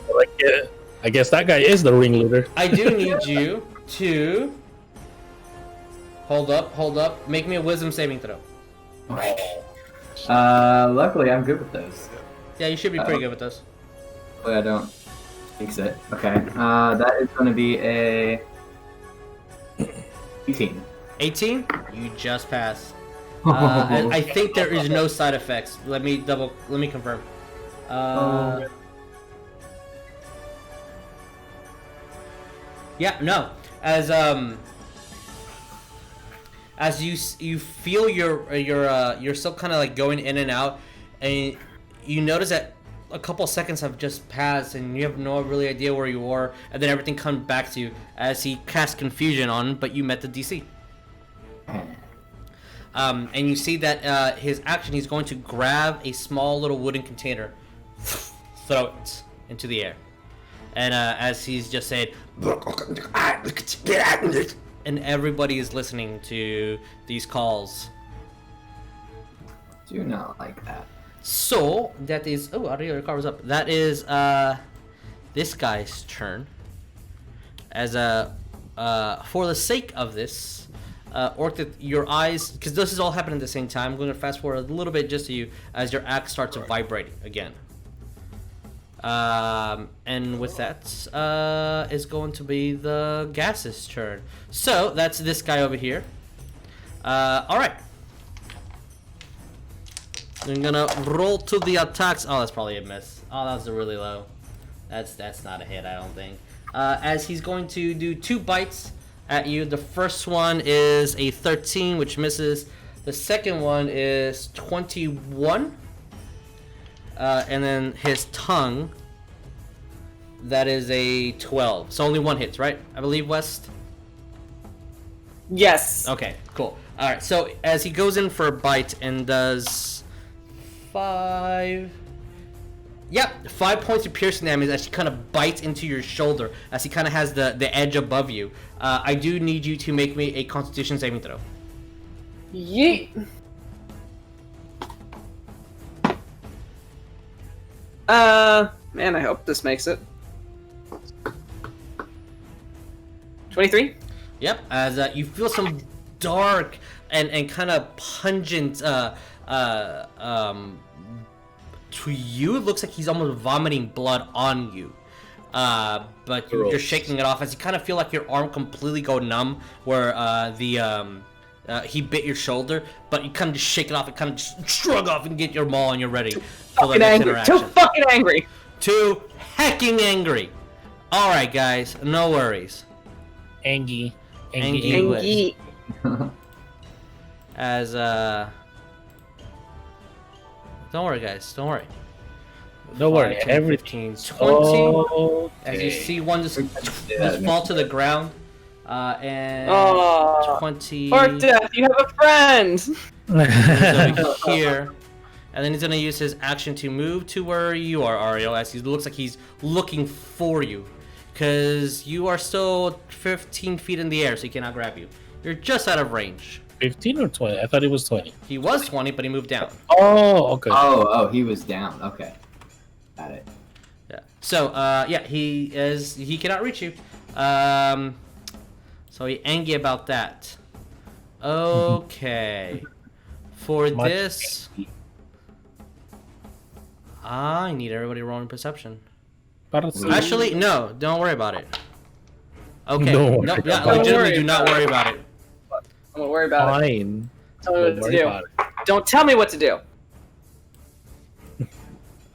I guess that guy is the ringleader. I do need you to hold up. Make me a wisdom saving throw. Luckily, I'm good with those. Yeah, you should be pretty good with those. Hopefully I don't fix it. Okay. That is going to be a 18. 18? You just passed. And I think there is no side effects. Let me confirm. Yeah, no. As you feel yourself kind of like going in and out, and you notice that a couple seconds have just passed, and you have no really idea where you are, and then everything comes back to you as he casts confusion on, but you met the DC. And you see that his action, he's going to grab a small little wooden container, throw it into the air. And as he's just saying, and everybody is listening to these calls. Do not like that. So that is Ariell, your card was up. That is this guy's turn. As for the sake of this, Orcdeath, your eyes, because this is all happening at the same time. I'm going to fast forward a little bit just to you as your axe starts vibrating again. And with that is going to be the gas's turn. So that's this guy over here. All right. I'm gonna roll to the attacks. Oh, that's probably a miss. Oh, that was really low. That's not a hit, I don't think. As he's going to do 2 bites at you. The first one is a 13, which misses. The second one is 21. And then his tongue, that is a 12. So only 1 hits, right? I believe, West? Yes. Okay, cool. Alright, so as he goes in for a bite and does 5 points of piercing damage as he kind of bites into your shoulder, as he kind of has the edge above you. I do need you to make me a Constitution saving throw. Yeet. Man, I hope this makes it. 23? Yep, as you feel some dark and kind of pungent to you it looks like he's almost vomiting blood on you, but you're shaking it off as you kind of feel like your arm completely go numb where he bit your shoulder, but you kind of just shake it off and kind of just shrug off and get your maul and you're ready for the next interaction. Too fucking angry. Too hecking angry. Alright guys, no worries. Angie. As don't worry guys, don't worry. Don't worry, 5, 10, everything. 15, 20. Okay. As you see one just fall to the ground. And 20. Orcdeath, you have a friend! Over here. And then he's going to use his action to move to where you are, Ariell, as he looks like he's looking for you. Because you are still 15 feet in the air, so he cannot grab you. You're just out of range. 15 or 20? I thought it was 20. He was 20, but he moved down. Oh, okay. Oh, he was down. Okay. Got it. Yeah. So, he cannot reach you. So he angry about that. Okay. For this, I need everybody rolling perception. Actually, no, don't worry about it. Okay. No, yeah, legitimately do not worry about it. I'm gonna worry about it. Fine. Tell me what to do. Don't tell me what to do.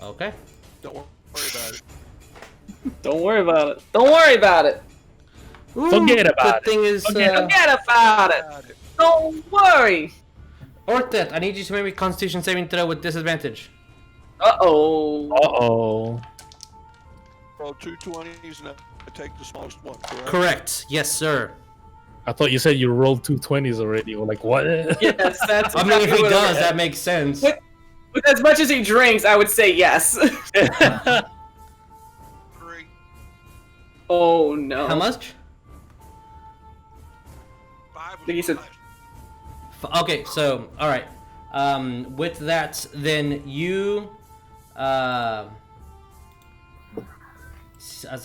Okay. Don't worry about it. Don't worry about it. Don't worry about it. Ooh, Forget about the thing is, Forget about it. Don't worry. Orcdeath, I need you to make me Constitution saving throw with disadvantage. Uh-oh. Roll 2 20s and I take the smallest one, correct? Correct. Yes, sir. I thought you said you rolled 2 20s already. We're like, what? Yes, that's I mean, if he what does, that makes sense. With as much as he drinks, I would say yes. 3. Oh, no. How much? 5 was Dickie said- last. Okay, so, alright. With that, then you, as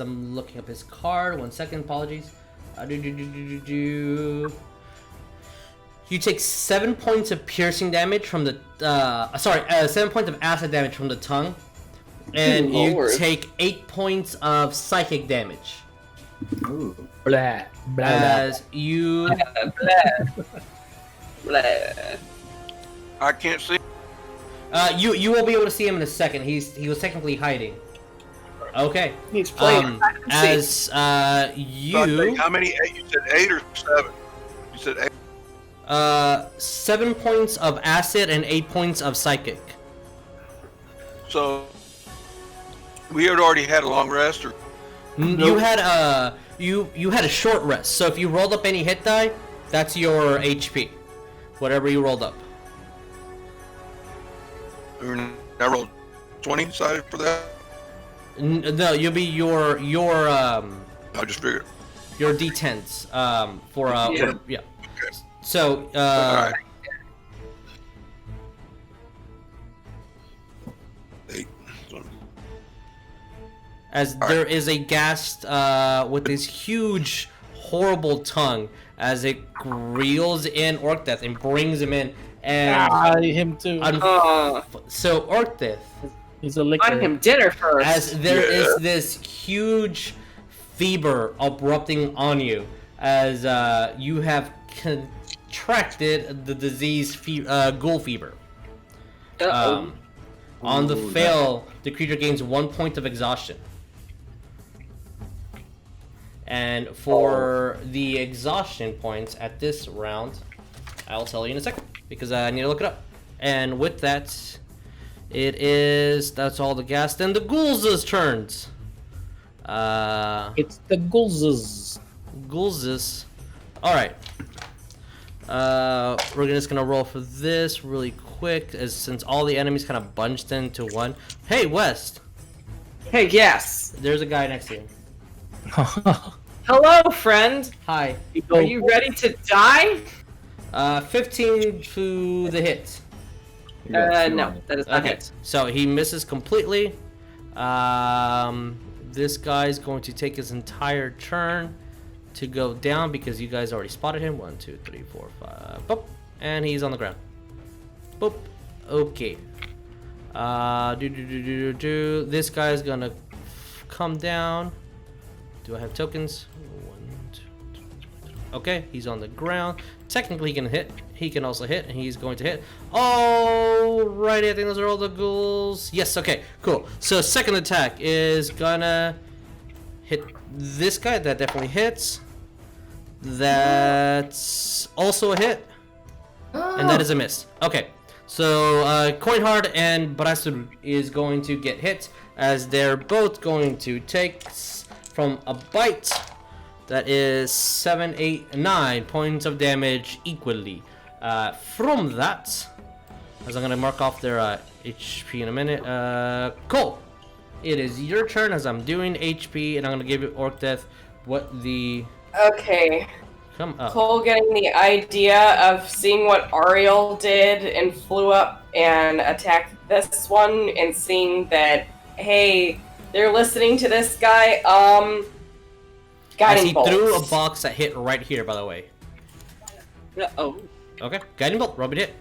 I'm looking up his card, 1 second, apologies. You take 7 points of piercing damage from the, 7 points of acid damage from the tongue. And you take 8 points of psychic damage. Ooh. Blah, blah, As you... Blah. I can't see. You will be able to see him in a second. He was technically hiding. Okay. He's playing. As you... How many? 8? You said 8 or 7? You said 8. 7 points of acid and 8 points of psychic. So We had already had a long rest, or You had you had a short rest. So if you rolled up any hit die, that's your HP, whatever you rolled up. I rolled 20 sided for that. No, you'll be your I just figured. your D10s for Yeah. yeah. So All right. 8. as there is a ghast with this huge, horrible tongue as it reels in Orcdeath and brings him in, and him too. so Orcdeath, He's a Find licker. him dinner first. as there is this huge fever erupting on you, as you have contracted the disease ghoul fever. On the fail, the creature gains 1 point of exhaustion. And for the exhaustion points at this round, I'll tell you in a second, because I need to look it up. And with that, that's all the gas. Then the ghouls' turns. It's the ghouls. Ghouls'. Alright. We're just gonna roll for this really quick, since all the enemies kind of bunched into one. Hey, West! Hey, yes. There's a guy next to you. Hello, friend. Hi. Are you ready to die? 15 to the hit. No, that is not Okay, it. so he misses completely. This guy's going to take his entire turn to go down because you guys already spotted him. 1, 2, 3, 4, 5. Boop. And he's on the ground. Boop. Okay. This guy's gonna come down. Do I have tokens? 1, 2, 3, 4. Okay, he's on the ground. Technically, he can hit. He can also hit, and he's going to hit. Alrighty, I think those are all the ghouls. Yes, okay, cool. So second attack is gonna hit this guy. That definitely hits. That's also a hit. And that is a miss. Okay, so Coinhard and Brasur is going to get hit, as they're both going to take from a bite. That is 7, 8, 9 points of damage equally. From that, as I'm gonna mark off their HP in a minute. Cole, it is your turn as I'm doing HP, and I'm gonna give you Orcdeath what the. Okay. Come up. Cole getting the idea of seeing what Ariell did and flew up and attacked this one, and seeing that, hey, they're listening to this guy. Guiding As bolt. he threw a box that hit right here, by the way. Oh. Okay, guiding bolt, rub it hit.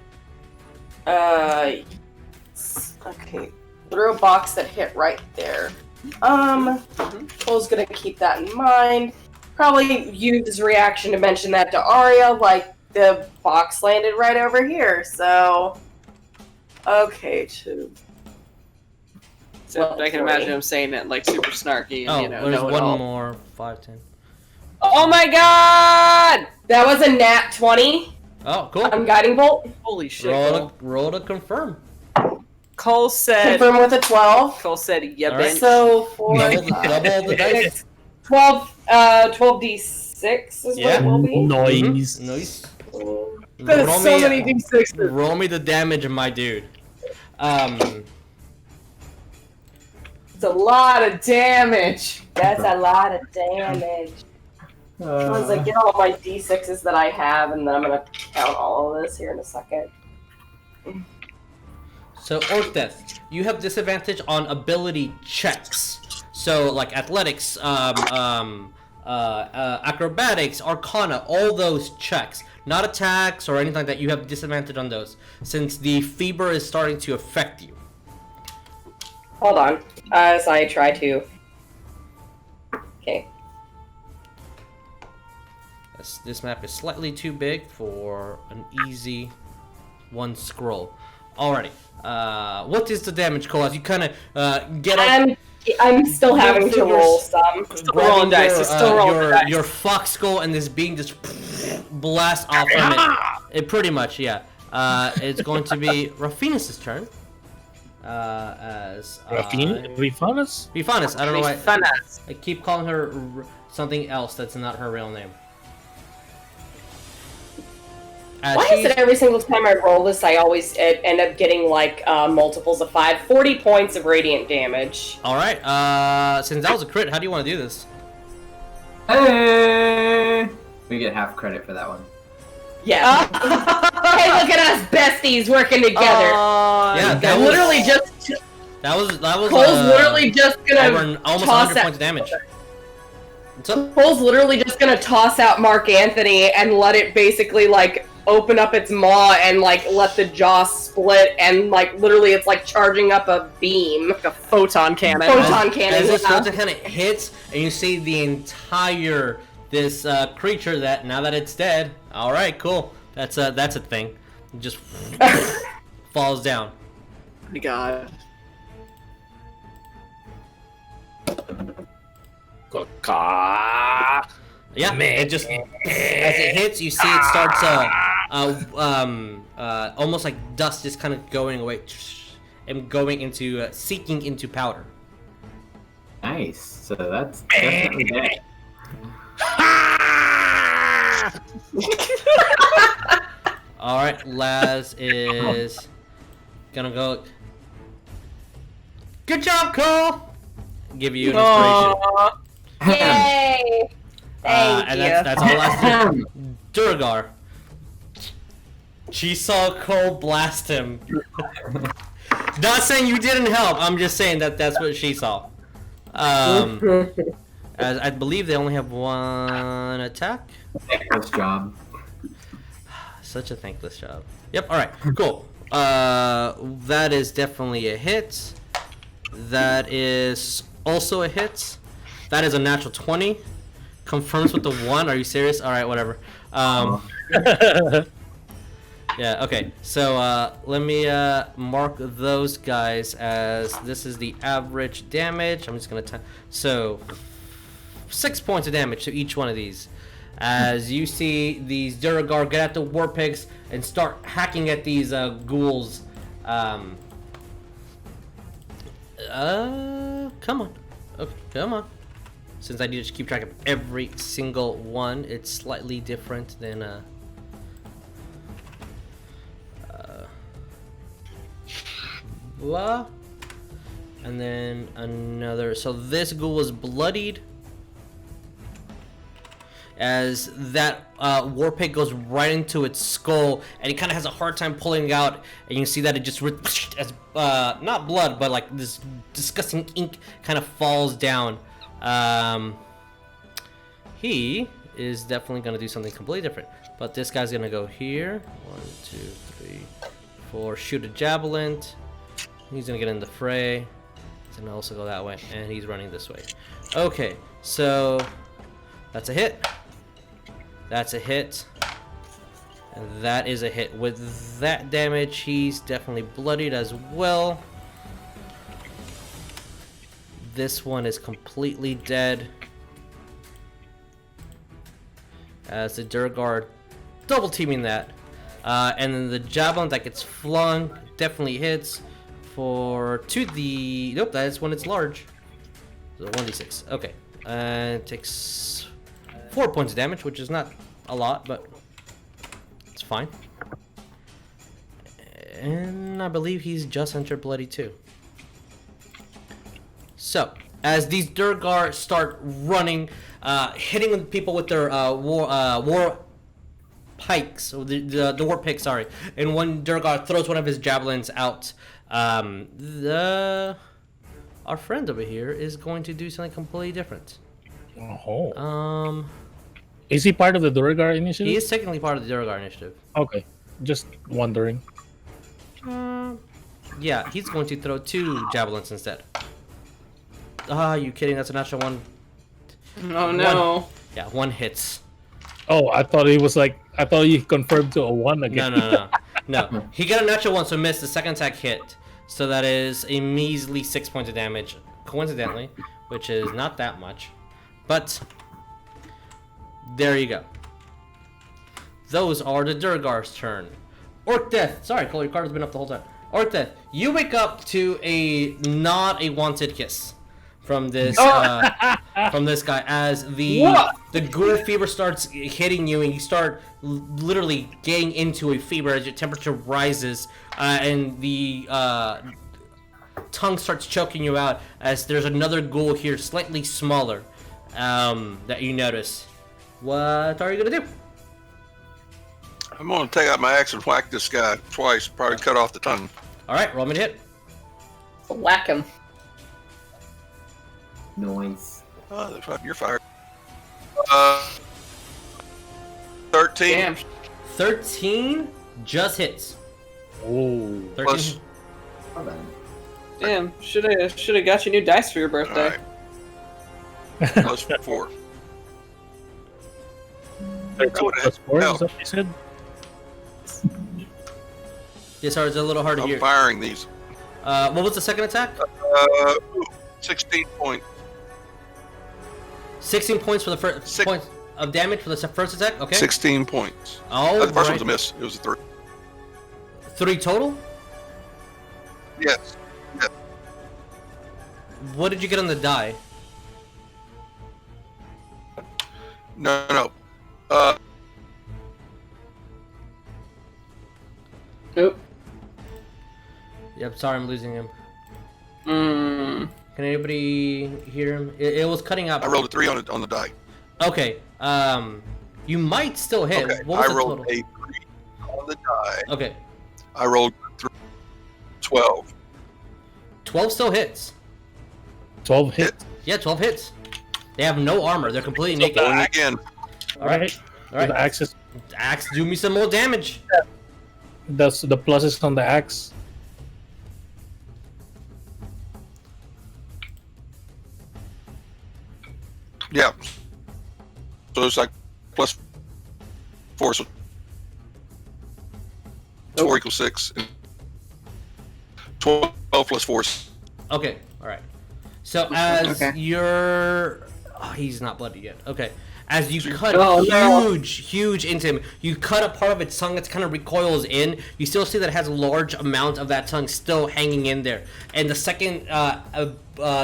Okay. Threw a box that hit right there. Cole's gonna keep that in mind. Probably use his reaction to mention that to Ariell, like the box landed right over here, so. Okay, two. So I can imagine him saying it like super snarky and, Oh, you know, there's know it one all. more. 5, 10. Oh my god! That was a nat 20 Oh, cool. on Guiding Bolt. Holy shit. Cole. Roll to confirm. Cole said, Confirm with a 12. Cole said, yeah, Alright. bitch. So for Double the dice. 12d6 is Yeah. what it will be. Noise. Nice. There's Roll so me, many d6s. roll me the damage, my dude. It's a lot of damage. That's a lot of damage. Once I get all my d6s that I have, and then I'm gonna count all of this here in a second. So, Orcdeath, you have disadvantage on ability checks. So, like athletics, acrobatics, arcana, all those checks. Not attacks or anything like that. You have disadvantage on those, since the fever is starting to affect you. Hold on, as I try to. Okay. This map is slightly too big for an easy one scroll. Alrighty. What is the damage, Cole? As you kind of get up. I'm still having to roll some. Still rolling dice. He's still rolling dice. Your fox skull and this being just blast off from it. It pretty much, yeah. It's going to be Rafinus' turn. as Rifanas? Rifanas. I don't know why Rifanas. I keep calling her something else that's not her real name. Why is it every single time I roll this, I always end up getting like multiples of 5, 40 points of radiant damage? All right. Since that was a crit, how do you want to do this? Hey! We get half credit for that one. Yeah. Hey, look at us besties working together. Yeah, that was literally just. That was. Cole's literally just gonna almost toss 100 points of damage. Cole's literally just gonna toss out Mark Anthony and let it basically like open up its maw and like let the jaw split and like literally it's like charging up a beam, Like a photon cannon. As this photon cannon hits, and you see the entire creature that now that it's dead. All right, cool. That's a thing. It just falls down. Oh my god. Yeah, man. It just as it hits, you see it starts almost like dust is kind of going away and going into seeking into powder. Nice. So that's definitely dead. All right, Laz is gonna go. Good job, Cole. Give you an inspiration. Yay! Thank and you. that's all Laz did. Durgar. She saw Cole blast him. Not saying you didn't help. I'm just saying that's what she saw. As I believe they only have one attack. Thankless job. Such a thankless job. Yep. All right. Cool. That is definitely a hit. That is also a hit. That is a natural 20. Confirms with the 1. Are you serious? All right. Whatever. Yeah. Okay. So let me mark those guys as this is the average damage. I'm just gonna so 6 points of damage to each one of these. As you see these Duragar get at the war pigs and start hacking at these ghouls. Come on. Okay, come on. Since I need to keep track of every single one, it's slightly different than blah. And then another. So this ghoul is bloodied. As that war pig goes right into its skull, and it kind of has a hard time pulling out, and you see that it just as not blood, but like this disgusting ink kind of falls down. He is definitely gonna do something completely different, but this guy's gonna go here. 1, 2, 3, 4. Shoot a javelin. He's gonna get in the fray. He's gonna also go that way, and he's running this way. Okay, so that's a hit. That's a hit. And that is a hit. With that damage, he's definitely bloodied as well. This one is completely dead. As the Durgar double teaming that. And then the javelin that gets flung definitely hits to the... Nope, that is when it's large. So 1d6. Okay. And it takes 4 points of damage, which is not a lot, but it's fine. And I believe he's just entered bloody too. So, as these Durgar start running, hitting people with their war pikes, or the war pick, sorry, and one Durgar throws one of his javelins out, our friend over here is going to do something completely different. Oh. Is he part of the Durgar initiative? He is technically part of the Durgar initiative. Okay, just wondering. Yeah, he's going to throw 2 javelins instead. Ah, you kidding? That's a natural 1. Oh no. Yeah, 1 hits. Oh, I thought he confirmed to a 1 again. No. He got a natural 1, so missed. The second attack hit. So that is a measly 6 points of damage, coincidentally, which is not that much. But there you go. Those are the Durgar's turn. Orcdeath. Sorry, Cole, your card has been up the whole time. Orcdeath, you wake up to not a wanted kiss from this from this guy as the ghoul fever starts hitting you, and you start literally getting into a fever as your temperature rises, and the tongue starts choking you out as there's another ghoul here, slightly smaller, that you notice. What are you gonna do? I'm gonna take out my axe and whack this guy twice. Probably cut off the tongue. All right, roll me to hit. Whack him. Noise. Oh, you're fired. 13. Damn. 13 just hits. Oh. 13. Plus- Oh, then. Damn. Should have got you new dice for your birthday. Right. Plus 4. 13 plus 4, is that what you said? Yes, sorry, it's a little hard to I'm hear. firing these. What was the second attack? 16 points. 16 points for the first point of damage for the first attack. Okay. 16 points. Oh, The first one was a miss. It was a 3. 3 total. Yes. Yes. What did you get on the die? No. Oop. Yep. Sorry, I'm losing him. Mm. Can anybody hear him? It was cutting out. I rolled a 3 on the die. Okay. You might still hit. Okay. What was I the rolled total? a 3 on the die. Okay. I rolled 12. 12 still hits. 12 hits. Yeah, 12 hits. They have no armor. They're completely naked. Going again. All right. All right. The axe is, Axe, do me some more damage. that's the pluses on the axe. Yeah. So it's like plus 4. So 4 equals 6. 12 plus 4. Okay. All right. So as Okay. you're, he's not bloody yet. Okay. As you cut no. huge into him, you cut a part of its tongue that kind of recoils in. You still see that it has a large amount of that tongue still hanging in there. And the second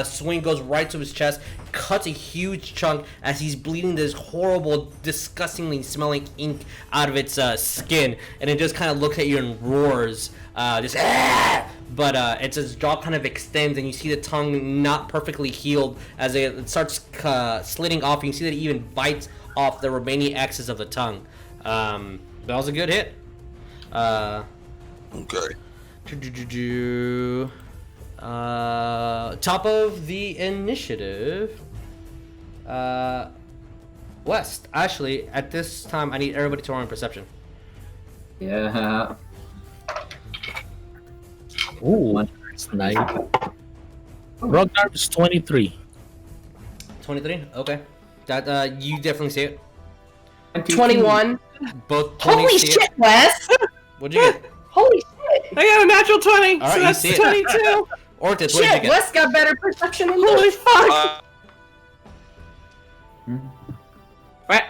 swing goes right to his chest, cuts a huge chunk as he's bleeding this horrible, disgustingly smelling ink out of its skin. And it just kind of looks at you and roars, just ah! But its jaw kind of extends, and you see the tongue not perfectly healed as it starts slitting off. You can see that it even bites off the remaining axis of the tongue. That was a good hit. Okay. Top of the initiative. West. Actually, at this time, I need everybody to roll in perception. Yeah. Ooh, that's 9. Rognarv is 23. 23. Okay. That you definitely see it. 21. Both. Holy 20s see shit, it. Wes! What'd you get? Holy shit! I got a natural 20, All right, so you that's see it. 22. Orcdeath, what did you Shit, get? Wes got better perception than Holy me. fuck! Right.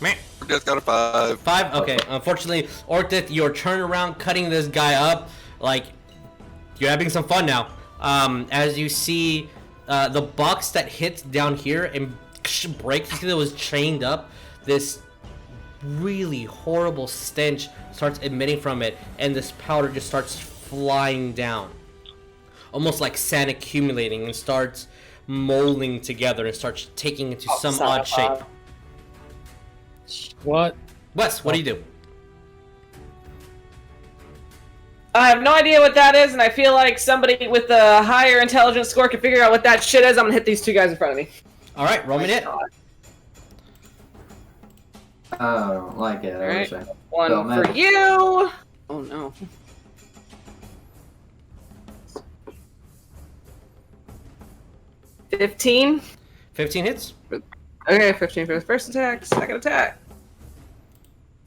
Meh. Just got a 5. 5? Okay. Unfortunately, Orcdeath, you're turning around, cutting this guy up. Like, you're having some fun now. As you see the box that hits down here and breaks, you see that it was chained up. This really horrible stench starts emitting from it, and this powder just starts flying down. Almost like sand accumulating, and starts molding together and starts taking into some odd shape. What? Wes, what do you do? I have no idea what that is, and I feel like somebody with a higher intelligence score can figure out what that shit is. I'm gonna hit these two guys in front of me. All right, roll me to hit. Oh, like it. I Alright. wish I... One Don't for matter. you. Oh no. $15. 15 hits. Okay, 15 for the first attack. Second attack.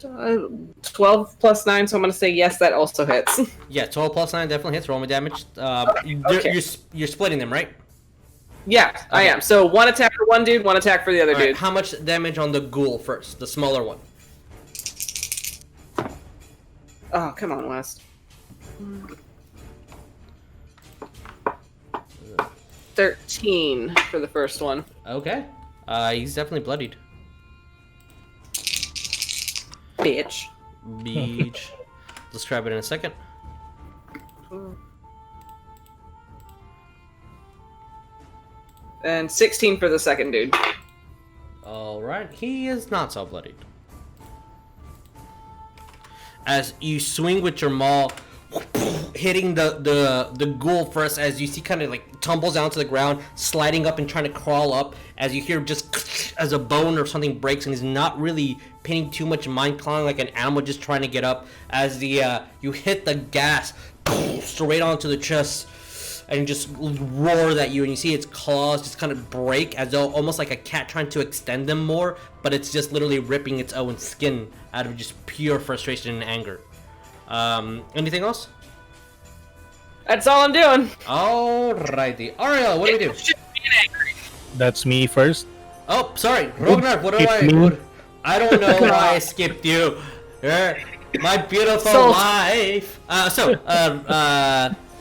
12 plus 9, so I'm gonna say yes, that also hits. Yeah, 12 plus 9 definitely hits. Roll me damage. Okay. You're splitting them, right? Yeah, I am. So one attack for one dude, one attack for the other All right, dude. how much damage on the ghoul first? The smaller one. Oh, come on, West. 13 for the first one. Okay. He's definitely bloodied. Bitch. Beach. Describe it in a second. And 16 for the second dude. Alright, he is not so bloodied. As you swing with your maul, hitting the ghoul first, as you see kind of like tumbles down to the ground, sliding up and trying to crawl up, as you hear just as a bone or something breaks, and he's not really paying too much mind, clawing like an animal just trying to get up, as the you hit the gas straight onto the chest and just roars at you, and you see its claws just kind of break as though almost like a cat trying to extend them more, but it's just literally ripping its own skin out of just pure frustration and anger. Anything else? That's all I'm doing. Alrighty. Ariell, what do we do? That's me first. Oh, sorry. Rognarv, what do I don't know why I skipped you. My beautiful wife.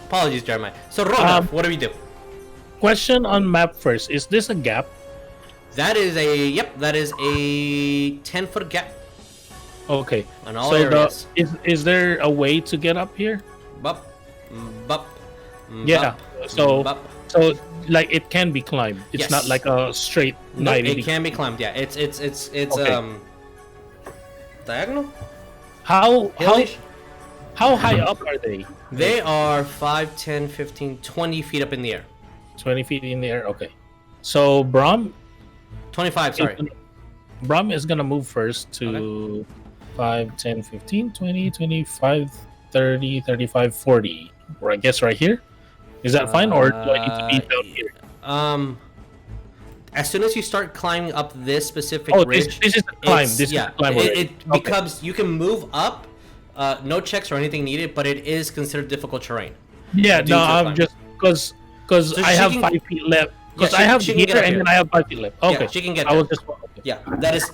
Apologies, Jeremiah. So, Rognarv, what do we do? Question on map first. Is this a gap? That is a 10-foot gap. Okay. On all areas. Is there a way to get up here? Bup, bup, yeah. Bup. So like it can be climbed. It's Yes. not like a straight No, 90 it can be climbed. Yeah, it's Okay. Diagonal. How Hillish? how high up are they? They are 5, 10, 15, 20 feet up in the air. 20 feet in the air. Okay. So Braum 25, sorry. Braum is gonna move first to 5, 10, 15, 20, 25, 30, 35, 40. Or I guess right here. Is that fine, or do I need to be down here? As soon as you start climbing up this specific ridge, this is the climb. This is the climb. It becomes you can move up. No checks or anything needed, but it is considered difficult terrain. Yeah, no, I'm just because So I have 5 feet left. Because I have here and then I have 5 feet left. Okay, yeah, she can get I was there. just Yeah, that is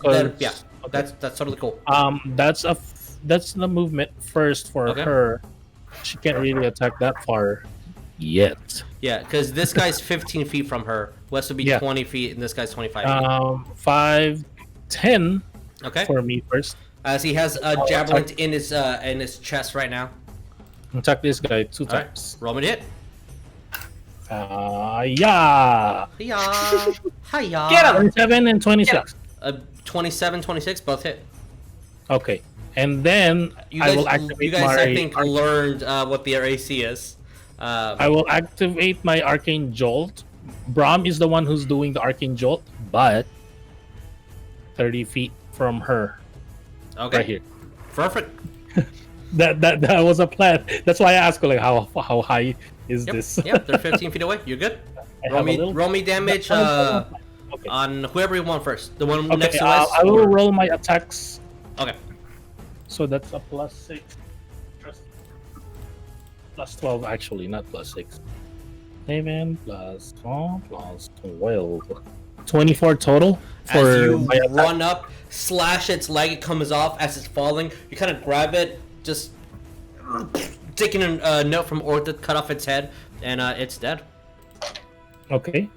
Okay. that's totally cool. That's the movement first for her. She can't really attack that far yet. Yeah, because this guy's 15 feet from her. West would be 20 feet, and this guy's 25 feet. 5, 10. Okay. For me first. As he has a javelin in his chest right now. Attack this guy 2 times. Roll me to hit. Yeah. Hiya. Get him. 27 and 26. 27, 26, both hit. Okay. And then I will activate you guys, I think, learned what the AC is. I will activate my Arcane Jolt. Braum is the one who's doing the Arcane Jolt, but 30 feet from her. Okay. Right here. Perfect. That was a plan. That's why I asked, like, how high is this? Yep, they're 15 feet away. You're good. Roll me damage on whoever you want first. The one next to us. I will roll my attacks. Okay. So that's a +6. +12 actually, not +6. 7 plus 4 plus 12. 24 total for as you my attack. run up, slash its leg, it comes off as it's falling. You kind of grab it, just taking a note from Orcdeath, cut off its head, and it's dead. Okay.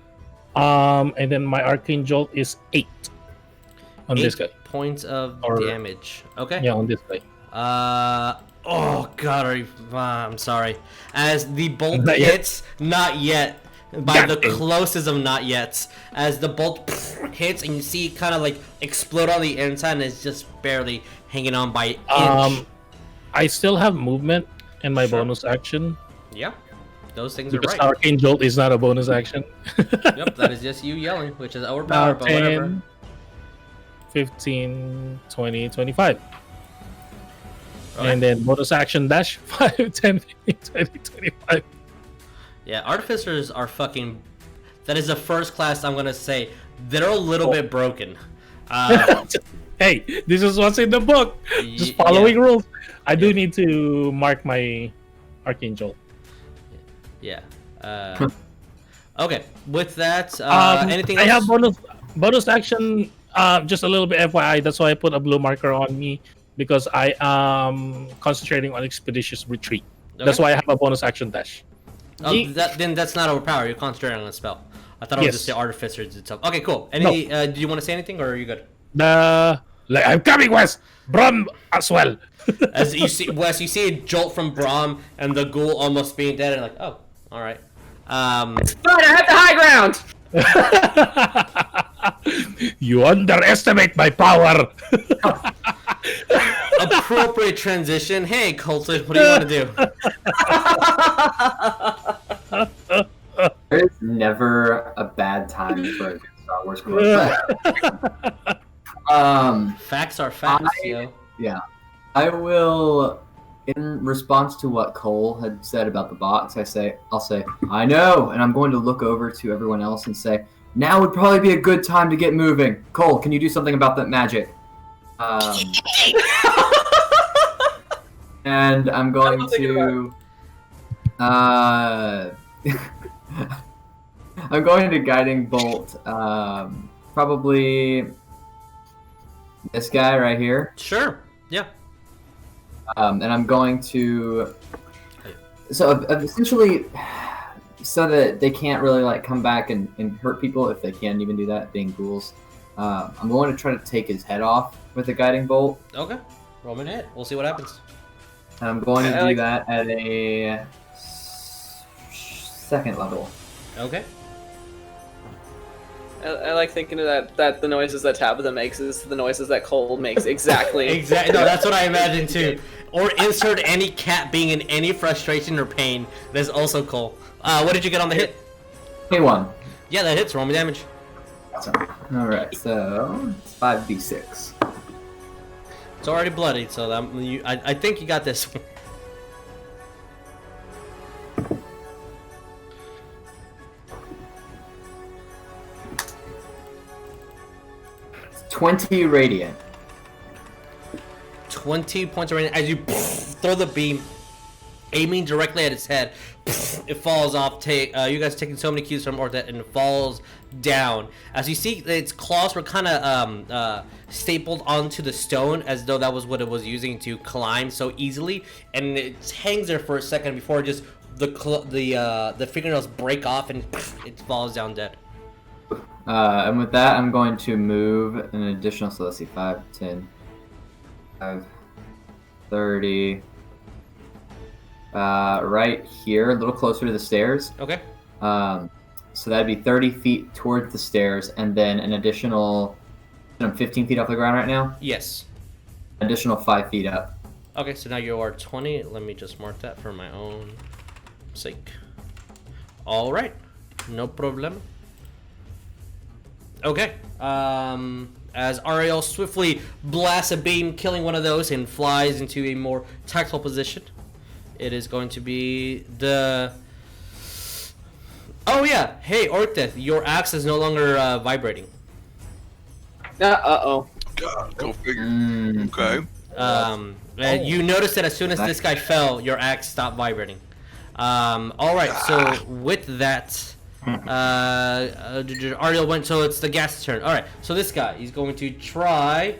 And then my Arcane Jolt is 8 on this guy. Points of damage. Okay. Yeah, on this guy. Oh god, I'm sorry. As the bolt hits, not yet. By the closest of not yet. As the bolt hits and you see it kind of like explode on the inside and it's just barely hanging on by an inch. I still have movement in my bonus action. Yeah, those things because are right. Arcane Jolt is not a bonus action. Yep, that is just you yelling, which is overpowered, but 10, whatever. 15, 20, 25. Okay. And then bonus action dash 5, 10, 15, 20, 25. Yeah, Artificers are fucking... That is the first class I'm going to say. They're a little bit broken. Hey, this is what's in the book. Just following rules. I do need to mark my Arcane Jolt. Yeah. Okay, with that, anything else? I have bonus action, just a little bit FYI. That's why I put a blue marker on me. because I am concentrating on expeditious retreat. Okay. That's why I have a bonus action dash. Oh, then that's not overpowered. You're concentrating on a spell. I thought it was just the Artificer itself. Okay, cool. Any? No. Do you want to say anything, or are you good? I'm coming, Wes. Brom as well. As you see, Wes, you see a jolt from Brahm and the ghoul almost being dead, and like, oh, all right. It's fine. I have the high ground. You underestimate my power. Appropriate transition. Hey, Coleton, what do you want to do? There's never a bad time for a good Star Wars quote. Facts are facts, yo. Yeah. I will, in response to what Cole had said about the box, I'll say, I know, and I'm going to look over to everyone else and say, now would probably be a good time to get moving. Cole, can you do something about that magic? And I'm going to, I'm going to Guiding Bolt, probably this guy right here. Sure. Yeah. And I'm going to, so essentially, so that they can't really like come back and hurt people if they can even do that, being ghouls. I'm going to try to take his head off with a Guiding Bolt. Okay. Roll me a hit. We'll see what happens. And I'm going to do that at a second level. Okay. I like thinking of that the noises that Tabatha makes is the noises that Cole makes. Exactly. Exactly. No, that's what I imagine too. Or insert any cat being in any frustration or pain. That's also Cole. What did you get on the hit? 21. Yeah, that hits. Roll me damage. Awesome. Alright, so it's 5d6. It's already bloodied, so I think you got this one. 20 radiant. 20 points of radiant as you throw the beam, aiming directly at its head. It falls off. You guys taking so many cues from Orcdeath, and it falls down. As you see, its claws were kind of stapled onto the stone, as though that was what it was using to climb so easily. And it hangs there for a second before just the fingernails break off and it falls down dead. And with that, I'm going to move an additional, so let's see, 5, 10, 5, 30, right here, a little closer to the stairs. Okay. So that'd be 30 feet towards the stairs, and then an additional, I'm 15 feet off the ground right now? Yes. Additional 5 feet up. Okay, so now you are 20. Let me just mark that for my own sake. All right. No problem. Okay, as Ariell swiftly blasts a beam, killing one of those, and flies into a more tactile position, it is going to be the... Oh yeah, hey Orcdeath, your axe is no longer vibrating. Uh-oh. God, go figure. Okay. And you notice that as soon as this guy fell, your axe stopped vibrating. Alright, so with that... Ariell went, so it's the gas's turn. Alright, so this guy, he's going to try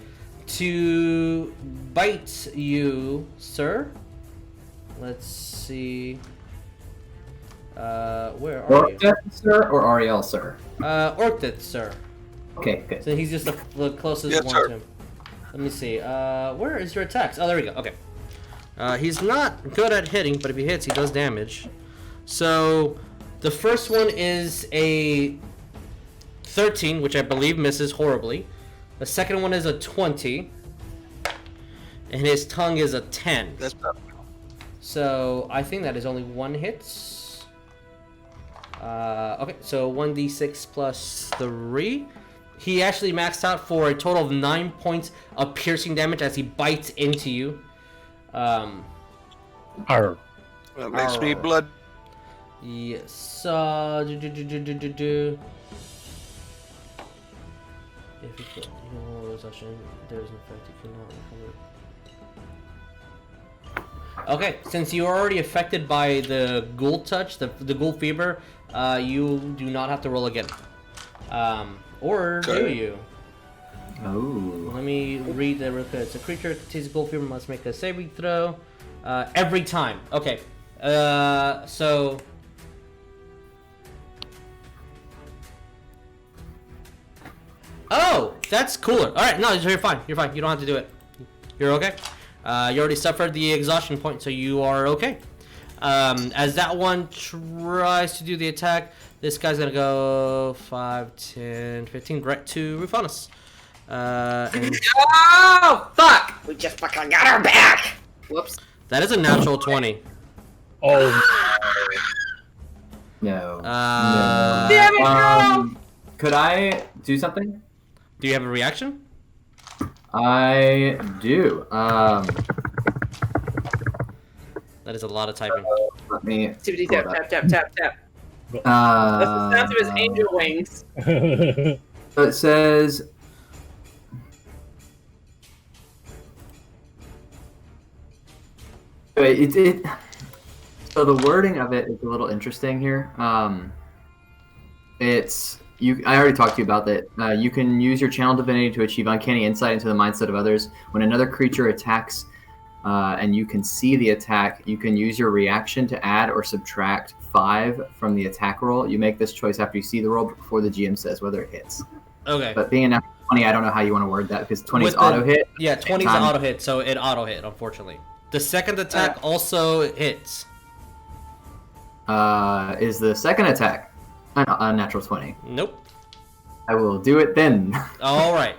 to bite you, sir. Let's see. Where are you? Orcdeath, sir, or Ariell, sir? Orcdeath, sir. Okay, good. So he's just the closest one to him. Let me see. Where is your attacks? Oh, there we go. Okay. He's not good at hitting, but if he hits, he does damage. So... the first one is a 13, which I believe misses horribly. The second one is a 20. And his tongue is a 10. That's not... So I think that is only one hit. Okay, so 1d6 plus 3. He actually maxed out for a total of 9 points of piercing damage as he bites into you. That makes me blood. Yes. If you kill there is an effect you cannot recover. Okay, since you are already affected by the ghoul touch, the ghoul fever, you do not have to roll again. Or do you? Oh. Let me read that real quick. It's a creature that contains gold fever must make a saving throw every time. Okay. So. Oh, that's cooler. All right, no, you're fine. You're fine. You don't have to do it. You're okay. You already suffered the exhaustion point, so you are okay. As that one tries to do the attack, this guy's gonna go 5, 10, 15 right to Rufanus. Oh, fuck! We just fucking got her back! Whoops. That is a natural 20. Oh. No. No. Damn it, girl! Could I do something? Do you have a reaction? I do. That is a lot of typing. Let me. Activity tap, tap, tap, tap, tap. That's the sound of his angel wings. So it says. Wait, so the wording of it is a little interesting here. It's I already talked to you about that. You can use your channel divinity to achieve uncanny insight into the mindset of others. When another creature attacks, and you can see the attack, you can use your reaction to add or subtract 5 from the attack roll. You make this choice after you see the roll before the GM says whether it hits. Okay. But being a natural 20, I don't know how you want to word that because 20 is auto hit. Yeah, 20 is an auto hit, so it auto hit, unfortunately. The second attack also hits. Is the second attack a natural 20? Nope. I will do it then. All right.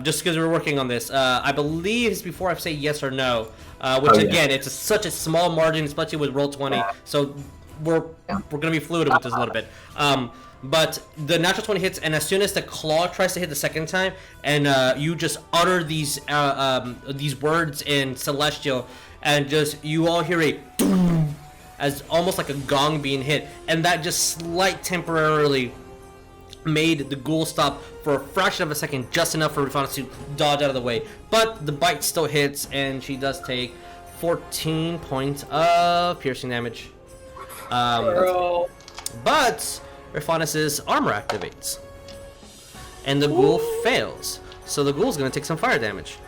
Just because we're working on this, I believe it's before I say yes or no. Which again, it's such a small margin, especially with roll 20. So we're gonna be fluid with this a little bit. But the natural 20 hits, and as soon as the claw tries to hit the second time, and you just utter these words in Celestial, and just you all hear a doom, as almost like a gong being hit, and that just slight temporarily made the ghoul stop for a fraction of a second, just enough for Rufanus to dodge out of the way. But the bite still hits, and she does take 14 points of piercing damage. But Rufanus's armor activates, and the ghoul fails. So the ghoul's gonna take some fire damage.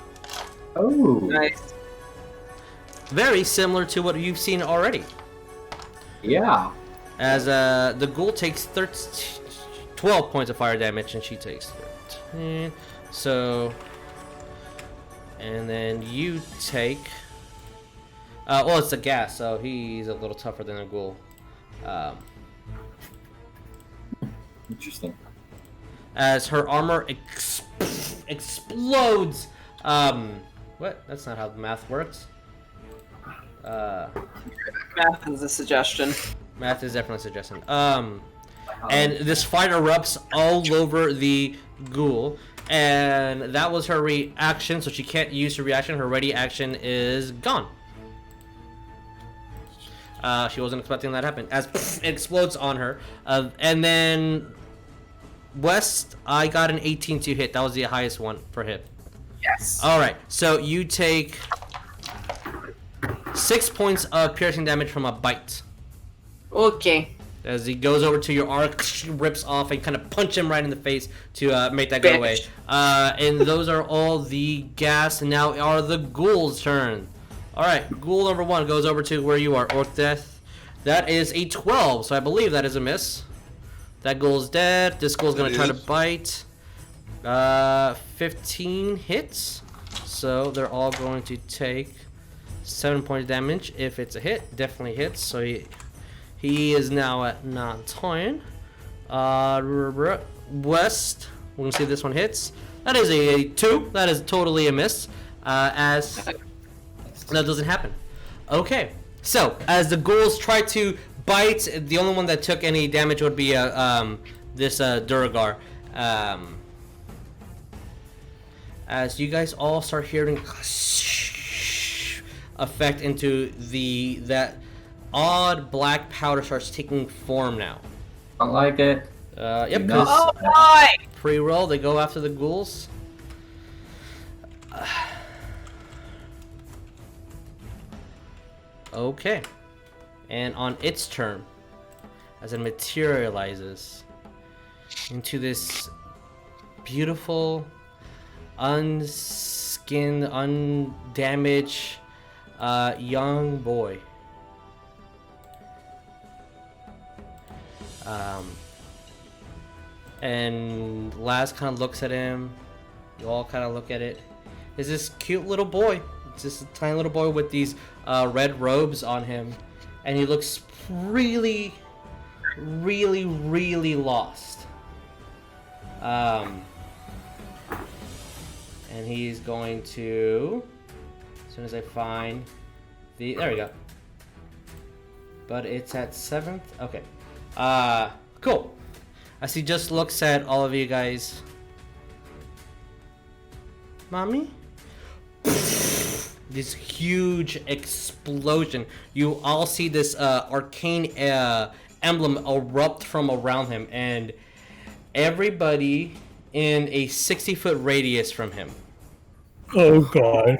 Oh, Nice. Very similar to what you've seen already. yeah. As the ghoul takes 12 points of fire damage, and she takes 13. So, and then you take. Well, it's a gas, so he's a little tougher than a ghoul. Interesting. As her armor explodes. What? That's not how the math works. Math is a suggestion. Math is definitely a suggestion. And this fire erupts all over the ghoul, and that was her reaction, so she can't use her reaction. Her ready action is gone. She wasn't expecting that to happen, as it explodes on her. And then West, I got an 18 to hit. That was the highest one for hit. Yes. Alright, so you take 6 points of piercing damage from a bite. Okay. As he goes over to your arc, rips off, and kind of punch him right in the face to make that go away. And those are all the gas. And now are the ghouls' turn. Alright, ghoul number 1 goes over to where you are, Orcdeath. That is a 12, so I believe that is a miss. That ghoul's dead. This ghoul's going to try to bite. 15 hits. So they're all going to take 7 points of damage. If it's a hit, definitely hits. So he is now at 19. West, we're going to see if this one hits. That is a 2. That is totally a miss. As that doesn't happen. Okay, so as the ghouls try to bite, the only one that took any damage would be this Duragar. As you guys all start hearing effect into that odd black powder starts taking form now. Don't like it. Yep. Oh boy! Pre-roll, they go after the ghouls. Okay. And on its turn, as it materializes into this beautiful unskinned, undamaged young boy. And Laz kind of looks at him. You all kind of look at it. Is this cute little boy? It's just a tiny little boy with these red robes on him, and he looks really, really, really lost. And he's going to, as soon as I find the, there we go. But it's at 7th. Okay. Cool. As he just looks at all of you guys. Mommy? This huge explosion. You all see this arcane emblem erupt from around him, and everybody in a 60-foot radius from him. Oh god.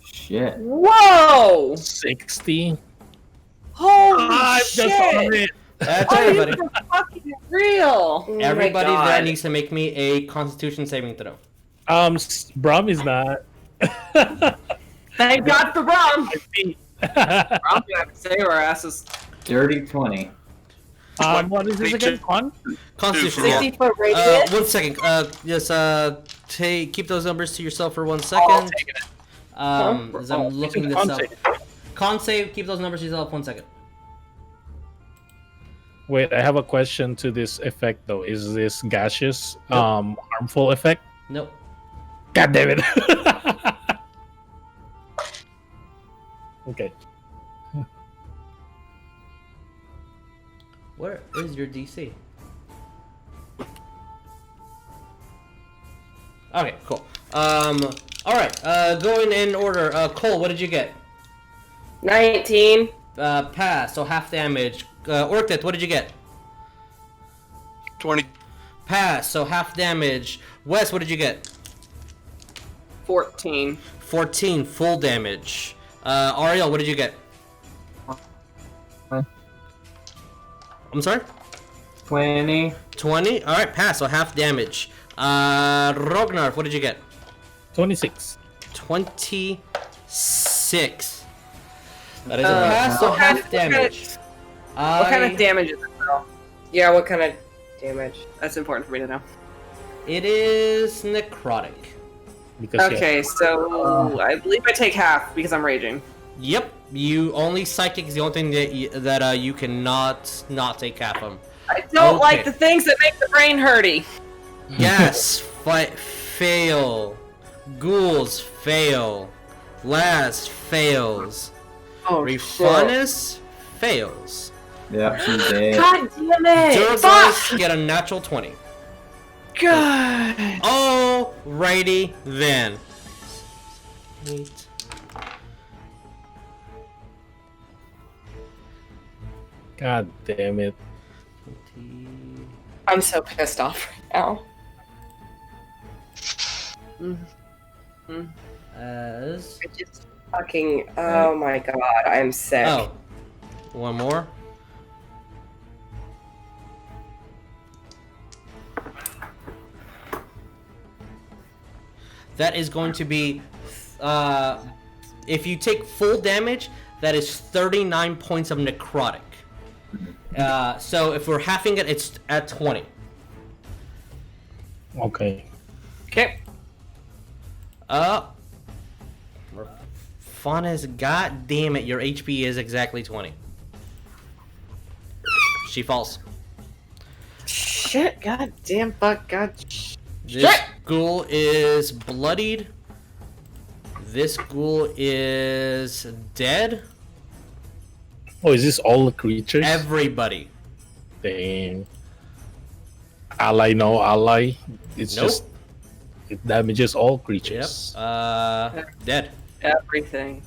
Shit. Whoa! 60? Holy shit! That's on it. That's Are you everybody. for fucking real? Oh Everybody my God. there needs to make me a Constitution saving throw. Brom is not. Thank God for Brom! I see. Brom's gonna have to save our asses. Dirty 20. What is this again? Constitution. 60-foot radius? 1 second. Keep those numbers to yourself for 1 second. As I'm looking this up. Con save. Keep those numbers to yourself 1 second. Wait, I have a question to this effect though. Is this gaseous, harmful effect? Nope. God damn it. Okay. Where is your DC? Okay, cool. Alright, going in order. Cole, what did you get? 19. Pass, so half damage. Orcdeath, what did you get? 20. Pass, so half damage. Wes, what did you get? 14. 14, full damage. Ariell, what did you get? I'm sorry? 20. 20? Alright, pass, so half damage. Rognarv, what did you get? 26. 26. That is a pass, so half damage. What kind of damage is it, though? Yeah, what kind of damage? That's important for me to know. It is necrotic. Because Okay, so I believe I take half because I'm raging. Yep, you only psychic is the only thing that you cannot not take half of. I don't Okay. like the things that make the brain hurty. Yes, fail. Ghouls fail. Laz fails. Oh, Refunus fails. Yep, she's dead. God damn it! Durgos get a natural 20. God! Alrighty then. 8. God damn it. 20. I'm so pissed off right now. As I just fucking. Oh my god, I'm sick. oh, one more. That is going to be, if you take full damage, that is 39 points of necrotic. So if we're halving it, it's at 20. Okay. Okay. Fauna's, god damn it, your HP is exactly 20. She falls. Shit, god damn, fuck, god. This ghoul is bloodied. This ghoul is dead. Oh, is this all the creatures? Everybody. Damn. Ally, no ally. It's Nope. just it damages all Yep. creatures. Dead. Everything.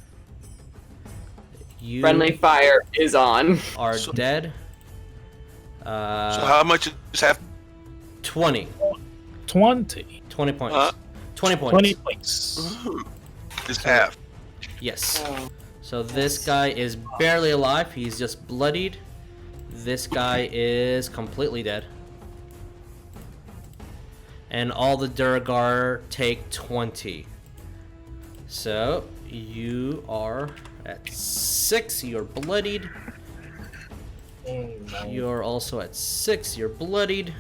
You Friendly fire is on. are dead. So how much is half? 20. 20. 20 points. 20 points. 20 points. Is half. Yes. Oh. So this guy is barely alive. He's just bloodied. This guy is completely dead. and all the Durgar take 20. So you are at 6. You're bloodied. You're also at 6. You're bloodied.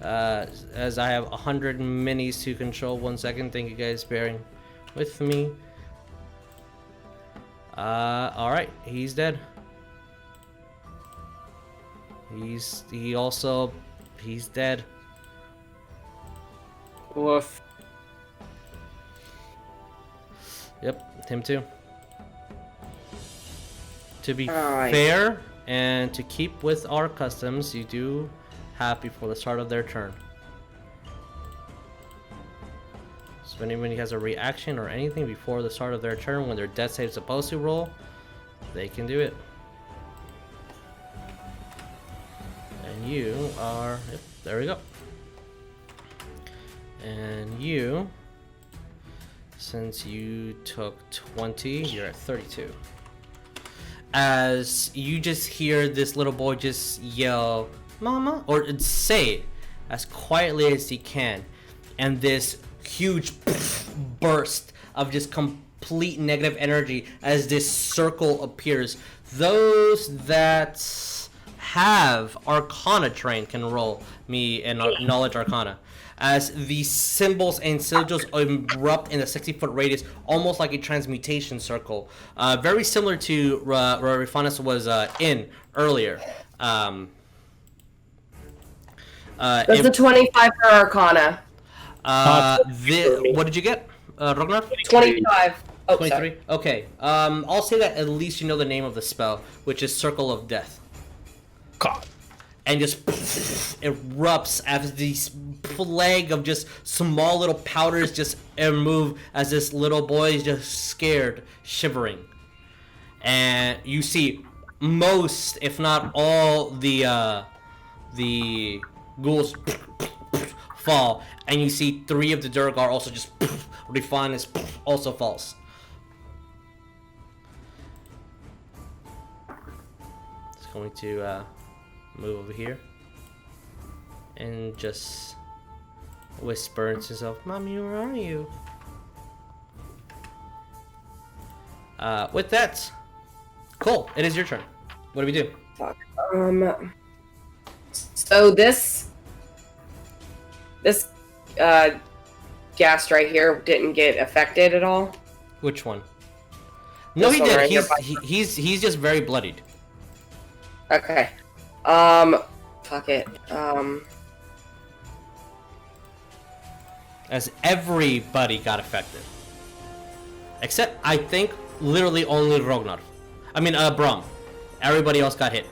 As I have 100 minis to control. 1 second. Thank you guys bearing with me. All right. He's dead. He's dead. Woof. Yep, him too. To be fair and to keep with our customs, you do have before the start of their turn. So if anybody has a reaction or anything before the start of their turn when their death save is supposed to roll, they can do it. And you are... Yep, there we go. And you... Since you took 20, you're at 32. As you just hear this little boy just yell, "Mama," or say it as quietly as he can, and this huge burst of just complete negative energy as this circle appears. Those that have Arcana train can roll me in Knowledge Arcana. As these symbols and sigils erupt in a 60-foot radius, almost like a transmutation circle. Very similar to where Rifanis was in earlier. That's a 25 for Arcana. What did you get, Rognarv? 25. Oh, 23? sorry. Okay. I'll say that at least you know the name of the spell, which is Circle of Death. God. And just erupts as these plague of just small little powders just move as this little boy is just scared, shivering. And you see most, if not all, the ghouls fall. And you see 3 of the Durgar also just Rifanis also falls. It's going to move over here and just whisper to himself, "Mommy, where are you?" With that, Cole, it is your turn. What do we do? Fuck. So this ghast right here didn't get affected at all. Which one? No, he did. He's just very bloodied. Okay. Fuck it. As everybody got affected. Except, I think, literally only Rognarv. I mean, Braum. Everybody else got hit.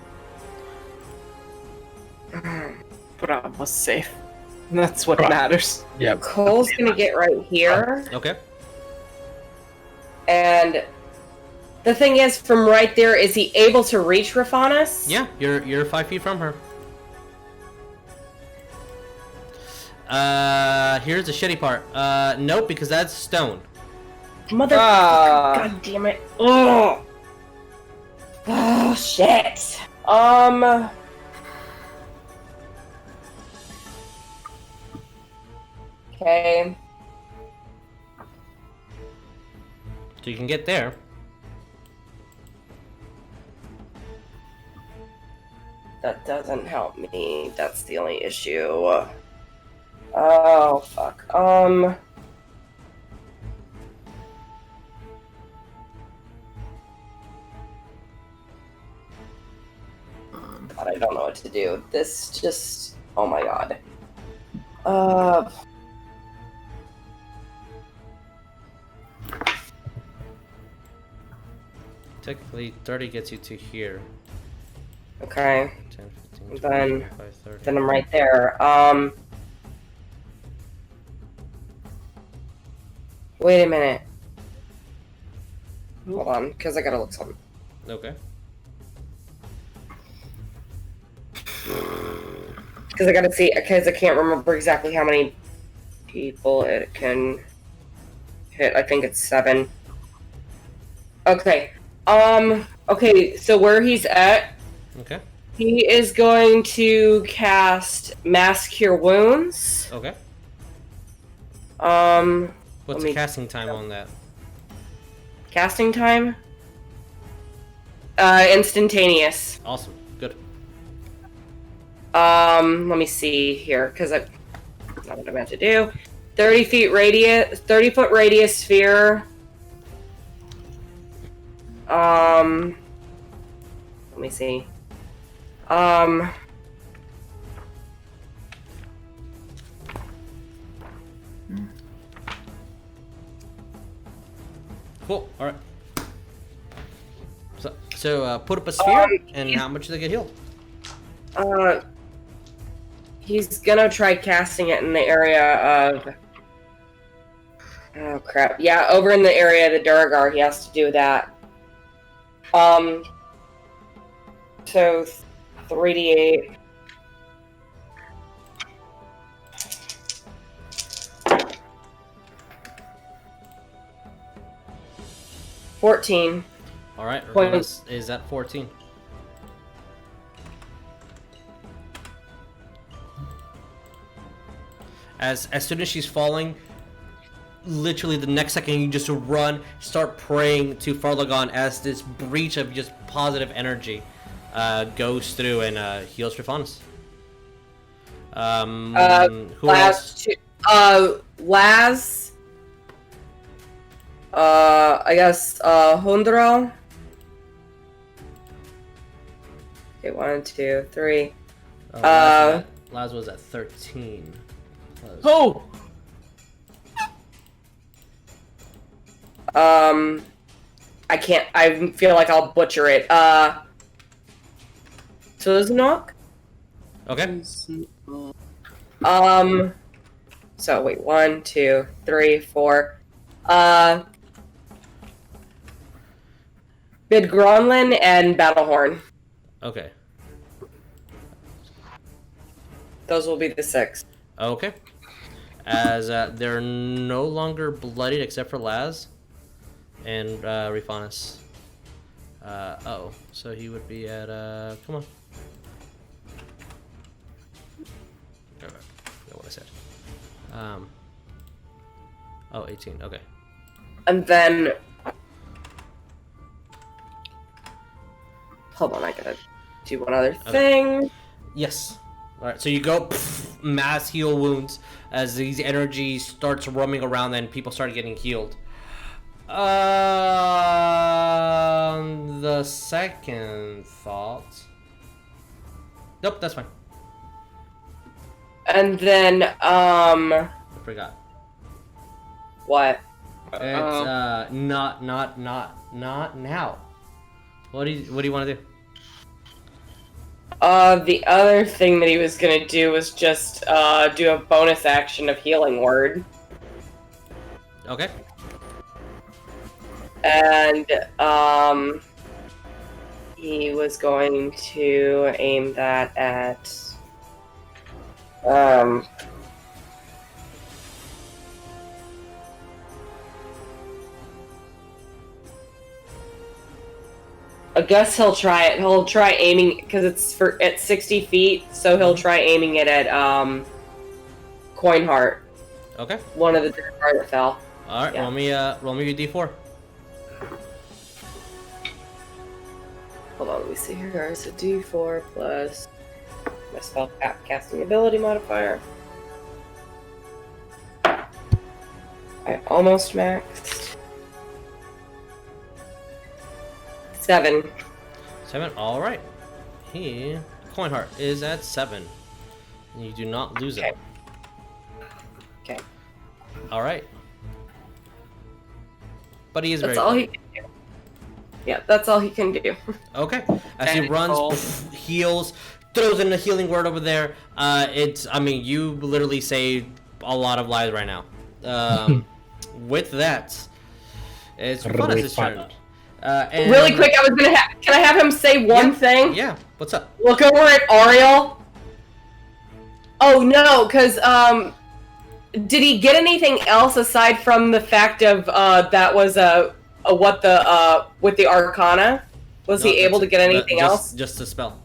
Braum was safe. That's what matters. Yeah. Cole's gonna get right here. Okay. And the thing is, from right there, is he able to reach Rifanis? Yeah, you're 5 feet from her. Here's the shitty part. Nope, because that's stone. Motherfucker! God damn it! Oh! Oh shit! Okay. So you can get there. That doesn't help me. That's the only issue. Oh, fuck. God, I don't know what to do. This just... Oh my god. Technically, 30 gets you to here. Okay. 10, 15, 20, 25, 30. Then I'm right there. Wait a minute. Hold on, because I gotta look something. Okay. Because I gotta see, because I can't remember exactly how many people it can hit. I think it's 7. Okay. Okay, so where he's at, Okay. He is going to cast Mass Cure Wounds. Okay. What's the casting time on that? Casting time? Instantaneous. Awesome. Good. Let me see here, because that's not what I meant to do. 30 foot radius sphere. Let me see. Cool. All right. So put up a sphere, and how much do they get healed? He's gonna try casting it in the area of. Oh crap! Yeah, over in the area of the Duragar, he has to do that. So 3d8. $14. All right. Points. Is that 14? As soon as she's falling, literally the next second you just run, start praying to Farlagon as this breach of just positive energy goes through and heals Trifonus. Who else? Laz. I guess Hundra. Okay, 1, 2, 3. Laz was at 13. Oh! I can't. I feel like I'll butcher it. Tuznok? Okay. So wait, 1, 2, 3, 4. Bidgronlin and Battlehorn. Okay. Those will be the 6. Okay. As they're no longer bloodied except for Laz and Rifanis. So he would be at come on. I forgot what I said. 18. Okay. And then hold on, I gotta do one other thing. Yes. All right. So you go mass heal wounds as these energy starts roaming around, and people start getting healed. The second thought. Nope, that's fine. And then I forgot. What? It's not now. What do you want to do? The other thing that he was gonna do was just do a bonus action of Healing Word. Okay. And he was going to aim that at I guess he'll try it. He'll try aiming because it's at 60 feet, so he'll try aiming it at Coinheart. Okay. One of the Dwarf that fell. All right. Yeah. Roll me your d4. Hold on, let me see here. It's a D4 plus my spell casting ability modifier. I almost maxed. 7. 7. All right. Coinheart is at 7. And you do not lose it. Okay. All right. But he is That's very. all he can do. Yeah, that's all he can do. Okay. As he runs, heals, throws in a healing word over there. You literally saved a lot of lives right now. With that, it's Rifanis' turn. And really quick, I was gonna can I have him say one thing? Yeah. What's up? Look over at Ariell. Oh no, because did he get anything else aside from the fact of that was with the Arcana? Was he able to get anything else? Just a spell.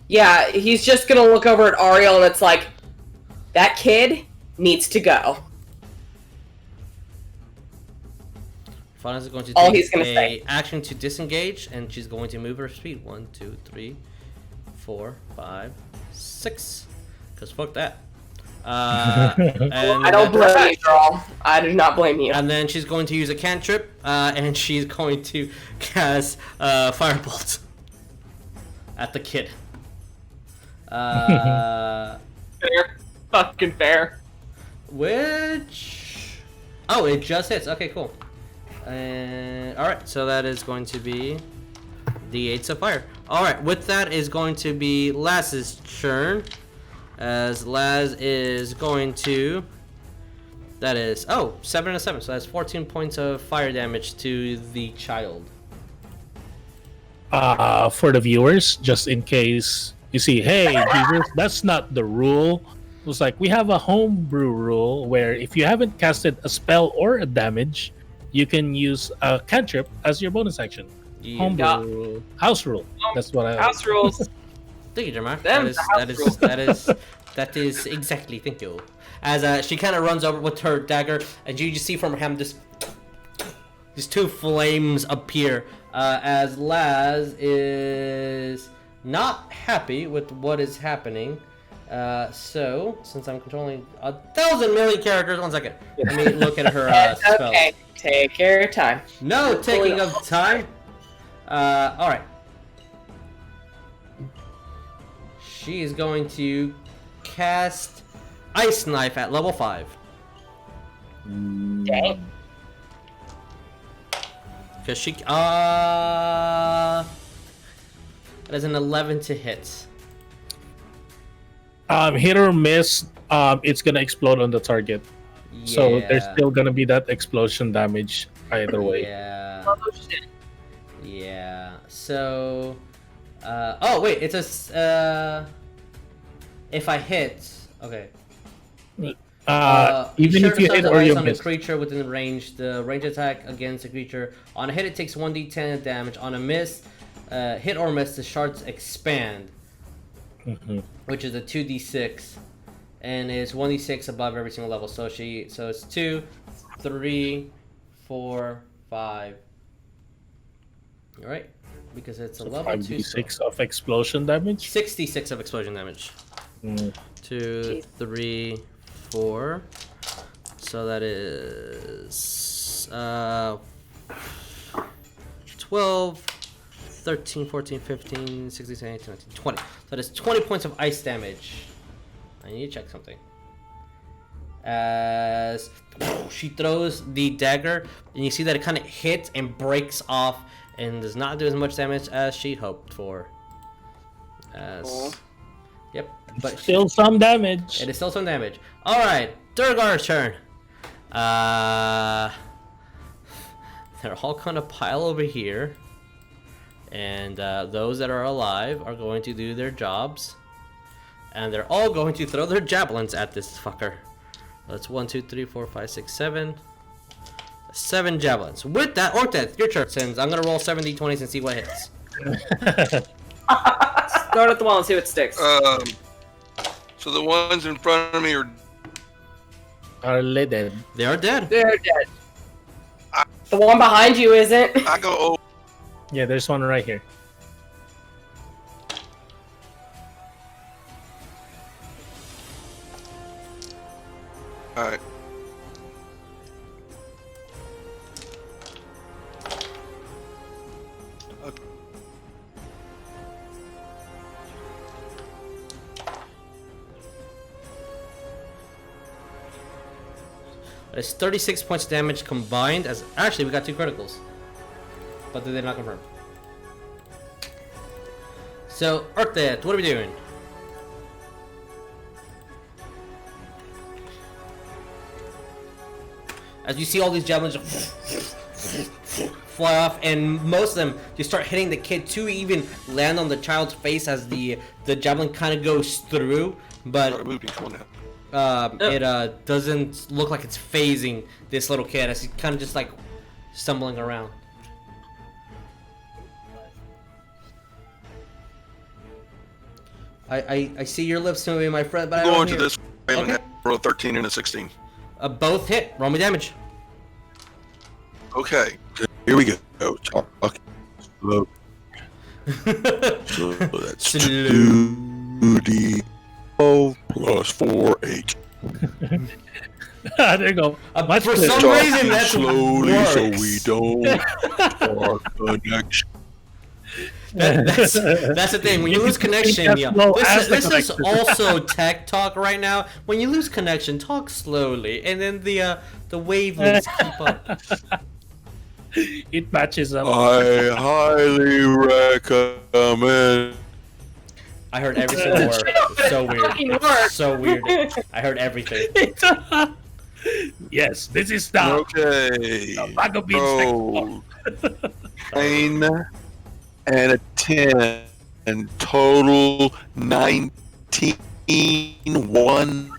Yeah, he's just gonna look over at Ariell and it's like, that kid needs to go. Fauna is going to All take he's gonna say. action to disengage, and she's going to move her speed. 1, 2, 3, 4, 5, 6. Because fuck that. And I don't blame you, girl. I do not blame you. And then she's going to use a cantrip, and she's going to cast Firebolt at the kid. Fair. Fucking fair. Which... Oh, it just hits. Okay, cool. Alright, so that is going to be D8s of fire. Alright, with that is going to be Laz's turn. As Laz is going to... That is... Oh, 7 and a 7. So that's 14 points of fire damage to the child. For the viewers, just in case you see, hey, Jesus, that's not the rule. It was like, we have a homebrew rule where if you haven't casted a spell or a damage, you can use a cantrip as your bonus action. Yeah. Homebrew rule. House rule. That's what I... House rules. Thank you, Jeremiah. Them That is exactly. Thank you. As she kind of runs over with her dagger, and you just see from her hand these two flames appear. As Laz is not happy with what is happening. So since I'm controlling 1,000 million characters, 1 second. Let me look at her spells. Okay, take your time. No taking of time. All right. She is going to cast Ice Knife at level 5. Dang. Because she... that is an 11 to hit. Hit or miss, it's gonna explode on the target. Yeah. So there's still gonna be that explosion damage either way. Yeah. Oh, shit. Yeah. So... oh, wait. It's a... if I hit... Okay. Even if you hit or you on miss. a creature within range, the range attack against a creature on a hit it takes 1d10 of damage. On a miss, hit or miss, the shards expand, which is a 2d6, and is 1d6 above every single level. So it's 2, 3, 4, 5. All right, because it's a level 2. 5d6 of explosion damage. 66 of explosion damage. 2, 3, 4. So that is 12, 13, 14, 15, 16, 17, 18, 19, 20. So that is 20 points of ice damage. I need to check something. As she throws the dagger, and you see that it kind of hits and breaks off and does not do as much damage as she hoped for. Yep, but Still some damage. it is still some damage. All right, Durgar's turn. They're all gonna pile over here, and those that are alive are going to do their jobs, and they're all going to throw their javelins at this fucker. That's 1, 2, 3, 4, 5, 6, 7. 7 javelins. With that, Orcdeath, your turn. Since I'm gonna roll 7d20s and see what hits. Throw it at the wall and see what sticks. So the ones in front of me are dead. They are dead. They're dead. The one behind you isn't. I go over. Yeah, there's one right here. All right. It's 36 points of damage combined. As actually, we got 2 criticals, but they're not confirmed. So, Orcdeath, what are we doing? As you see all these javelins fly off, and most of them just start hitting the kid to even land on the child's face as the javelin kind of goes through, but it doesn't look like it's phasing this little kid as he's kind of just like stumbling around. I see your lips moving, my friend, but I Go don't into hear. this. Okay. Roll a 13 and a 16. Both hit. Roll me damage. Okay. Here we go. Talk slow. So that's 2d12 plus 4, 8. There you go. For some Talk reason, that's slowly works. so we don't start connection. That's the thing. When you lose connection, yeah. This is also tech talk right now. When you lose connection, talk slowly, and then the wavelengths keep up. It matches up. I highly recommend. I heard every single word. So fucking weird. work. So weird. I heard everything. Yes, this is now. Okay. Vagabonds. 9 and a 10, and total 19. 1.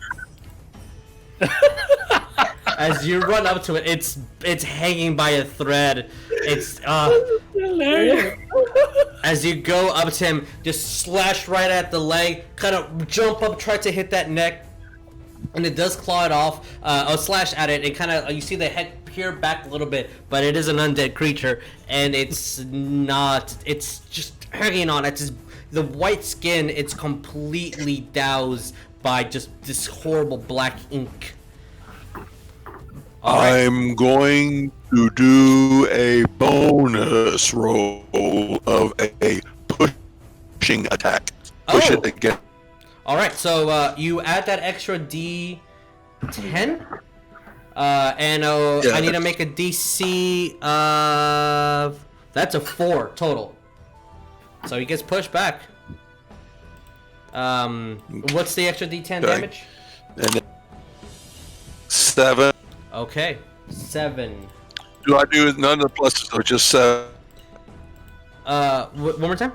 As you run up to it, it's hanging by a thread. It's as you go up to him, just slash right at the leg, kind of jump up, try to hit that neck, and it does claw it off. Or slash at it, and kind of you see the head peer back a little bit, but it is an undead creature, and it's not. It's just hanging on. It's just, the white skin. It's completely doused by just this horrible black ink. I'm going to do a bonus roll of a pushing attack. Push it again. Alright, so you add that extra D10. And I need to make a DC of... That's a 4 total. So he gets pushed back. What's the extra D10 damage? And 7. Okay, 7. Do I do none of the pluses or just 7? One more time?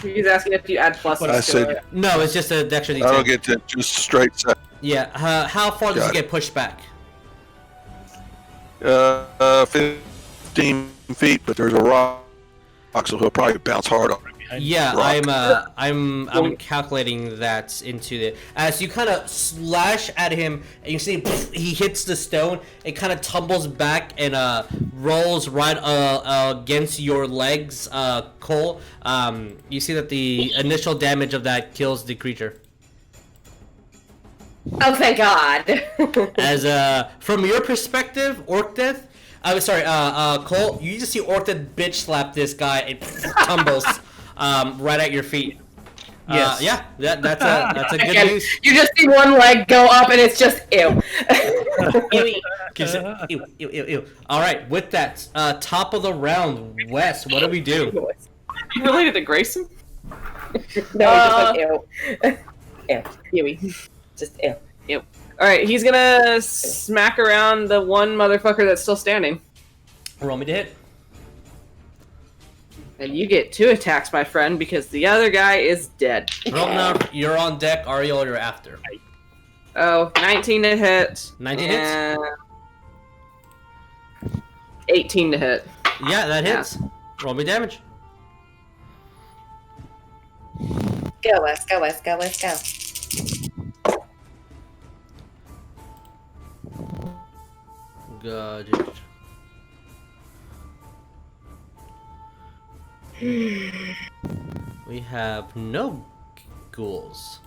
He's asking if you add pluses I to said- it. No, it's just the extra D10. I don't get to just straight 7. Yeah, how far does Got he it. get pushed back? 15 feet, but there's a rock, so he'll probably bounce hard on it. Yeah, rock. I'm calculating that into the as you kind of slash at him and you see he hits the stone. It kind of tumbles back and rolls right against your legs, Cole. You see that the initial damage of that kills the creature. Oh, thank God. As from your perspective, Orcdeath. I'm sorry, Cole. You just see Orcdeath bitch slap this guy. It tumbles. Right at your feet. Yes. Yeah, that's a good Again, news. you just see one leg go up and it's just ew. Ew. All right, with that, top of the round, Wes, what do we do? You related to Grayson? No, just like ew. Ew. Huey. Just ew. Yep. Alright, he's gonna smack around the one motherfucker that's still standing. Roll me to hit. And you get 2 attacks, my friend, because the other guy is dead. Rognarv, you're on deck. Ariell, you're after. Oh, 19 to hit. 19 hits? 18 to hit. Yeah, that hits. Roll me damage. Go, Wes, go, Wes, go, Wes, go. Got it. We have no ghouls.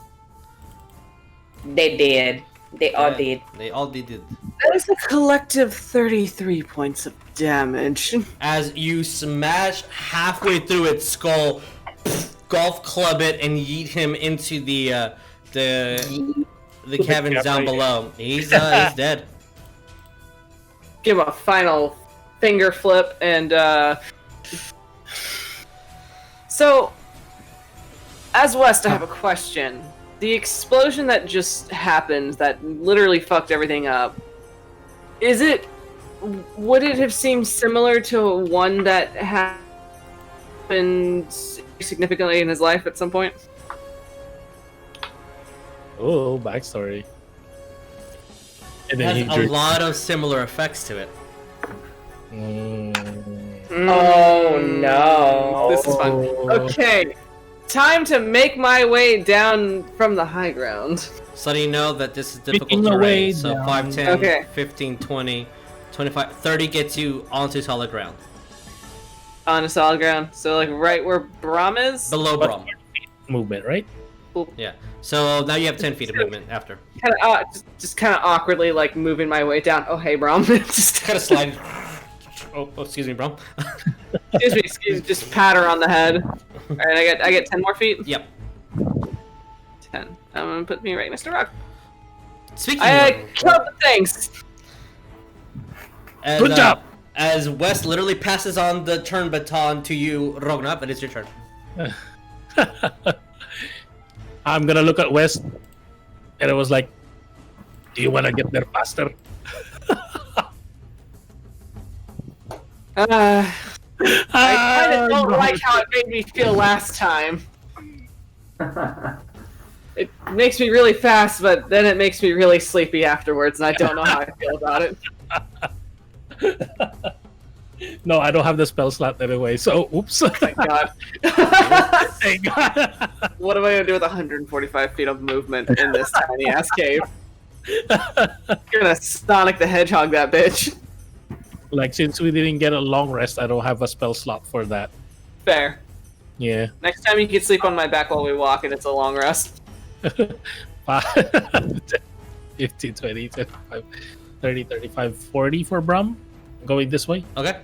They did. They all did. They all did. That is a collective 33 points of damage. As you smash halfway through its skull, golf club it, and yeet him into the caverns down below. He's dead. Give him a final finger flip and So, as West, I have a question. The explosion that just happened, that literally fucked everything up, would it have seemed similar to one that happened significantly in his life at some point? Oh, backstory. And It then has a lot of similar effects to it. Oh no. This is fun. Okay. time to make my way down from the high ground. So you know that this is difficult Making our way terrain. So down. 5, 10, Okay. 15, 20, 25, 30 gets you onto solid ground. On a solid ground. So, like, right where Braum is? Below Brom. Movement, right? Yeah. So now you have 10 feet of movement after. Kind of, just kind of awkwardly, like, moving my way down. Oh, hey, Braum. Just Kind of slide. Oh, excuse me, Brom. excuse me, just pat her on the head. Alright, I get 10 more feet? Yep. 10. I'm gonna put me right next to Rock. Speaking I of... killed the things! And, Good job! As Wes literally passes on the turn baton to you, Rognarv, it is your turn. I'm gonna look at West, and it was like, "Do you want to get there faster?" I kind of don't like how it made me feel last time. It makes me really fast, but then it makes me really sleepy afterwards, and I don't know how I feel about it. No, I don't have the spell slot anyway, so oops. Thank God. Thank God. What am I gonna do with 145 feet of movement in this tiny ass cave? Gonna Sonic the Hedgehog that bitch. Like, since we didn't get a long rest, I don't have a spell slot for that. Fair. Yeah. Next time you can sleep on my back while we walk, and it's a long rest. 15, 20, 25, 30, 35, 40 for Brum. Going this way. Okay.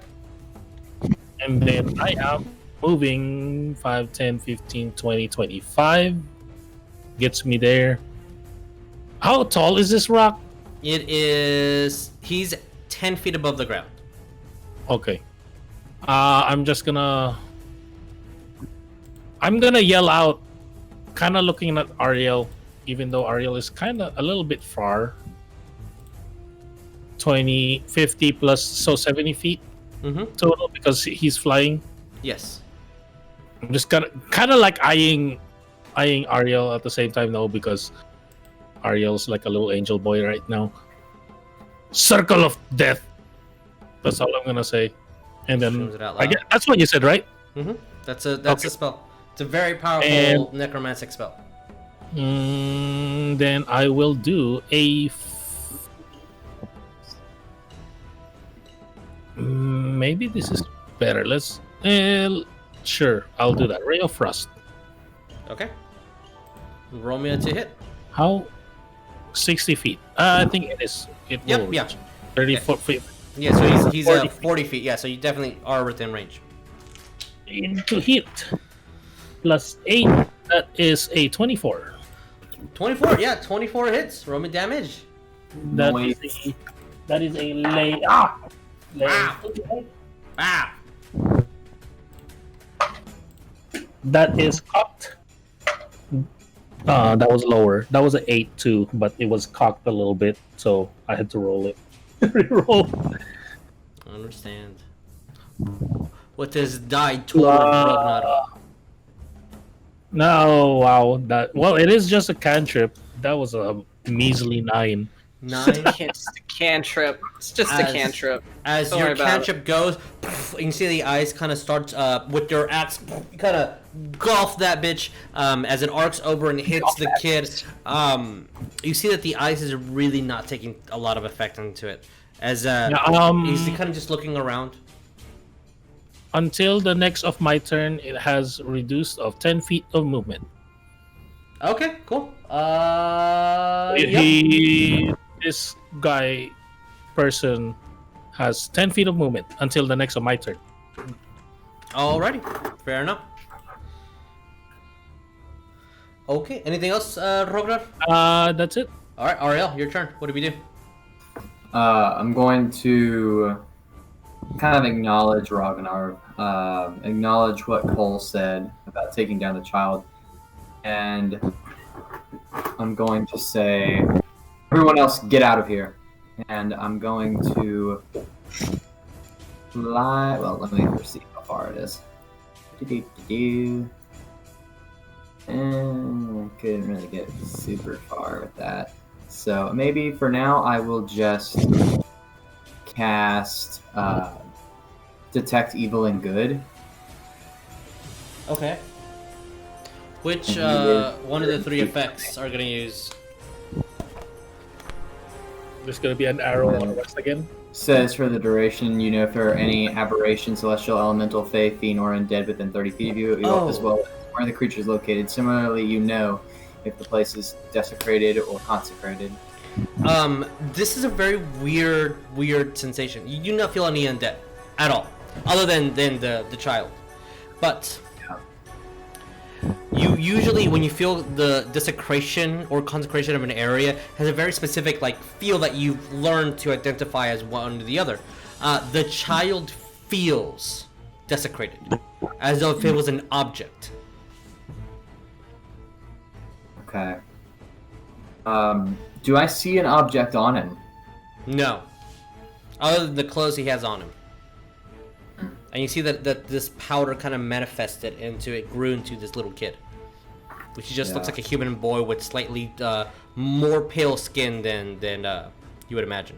And then I am moving 5, 10, 15, 20, 25. Gets me there. How tall is this rock? It is... He's 10 feet above the ground. Okay. I'm gonna yell out, kind of looking at Ariell, even though Ariell is kind of a little bit far. 20, 50 plus, so 70 feet total because he's flying. Yes. I'm just kind of like eyeing Ariell at the same time though, because Ariell's like a little angel boy right now. Circle of death. That's all I'm gonna say. And then Screams it out loud. that's what you said, right? That's a Okay. spell. It's a very powerful And- necromantic spell. Then I will do a. Maybe this is better. Let's. Sure, I'll do that. Ray of Frost. Okay. Roll me a to hit. How? 60 feet. I think it is. It Yep, will yeah. reach 34 feet. Yeah, so he's 40 40 feet. Yeah, so you definitely are within range. Into hit. Plus 8. That is a 24. 24, yeah, 24 hits. Roll me damage. That Nice. is a lay. Ah! Lay. Ah! Ah! That is cocked. That was lower. That was an 8 too, but it was cocked a little bit, so I had to roll it. Reroll. I understand. With his die toward Rognarv. No, wow. It is just a cantrip. That was a measly 9. 9. It's a cantrip. It's just a cantrip. As Don't your worry about cantrip goes, you can see the eyes kind of starts with your axe. You kind of golf that bitch as it arcs over and hits the kid. You see that the ice is really not taking a lot of effect into it. As he's kind of just looking around. Until the next of my turn, it has reduced of 10 feet of movement. Okay, cool. Yep. This person has 10 feet of movement until the next of my turn. Alrighty, fair enough. Okay, anything else, Rognarv? That's it. Alright, Ariell, your turn. What do we do? I'm going to kind of acknowledge Rognarv, acknowledge what Cole said about taking down the child, and I'm going to say, everyone else get out of here. And I'm going to fly, well, let me see how far it is. And I couldn't really get super far with that. So maybe for now I will just cast Detect Evil and Good. Okay. Which one of the 3 effects are gonna use? There's gonna be an arrow on West again. Says for the duration, you know if there are any aberrations, celestial, elemental, fae, fiend, or undead within 30 feet of you, as well as where the creature is located. Similarly, you know if the place is desecrated or consecrated. This is a very weird sensation. You do not feel any undead at all, other than the child. But you usually, when you feel the desecration or consecration of an area, has a very specific feel that you've learned to identify as one or the other. The child feels desecrated, as though if it was an object. Okay. Do I see an object on him? No. Other than the clothes he has on him. And you see that this powder kind of manifested it grew into this little kid. Which just looks like a human boy with slightly more pale skin than you would imagine.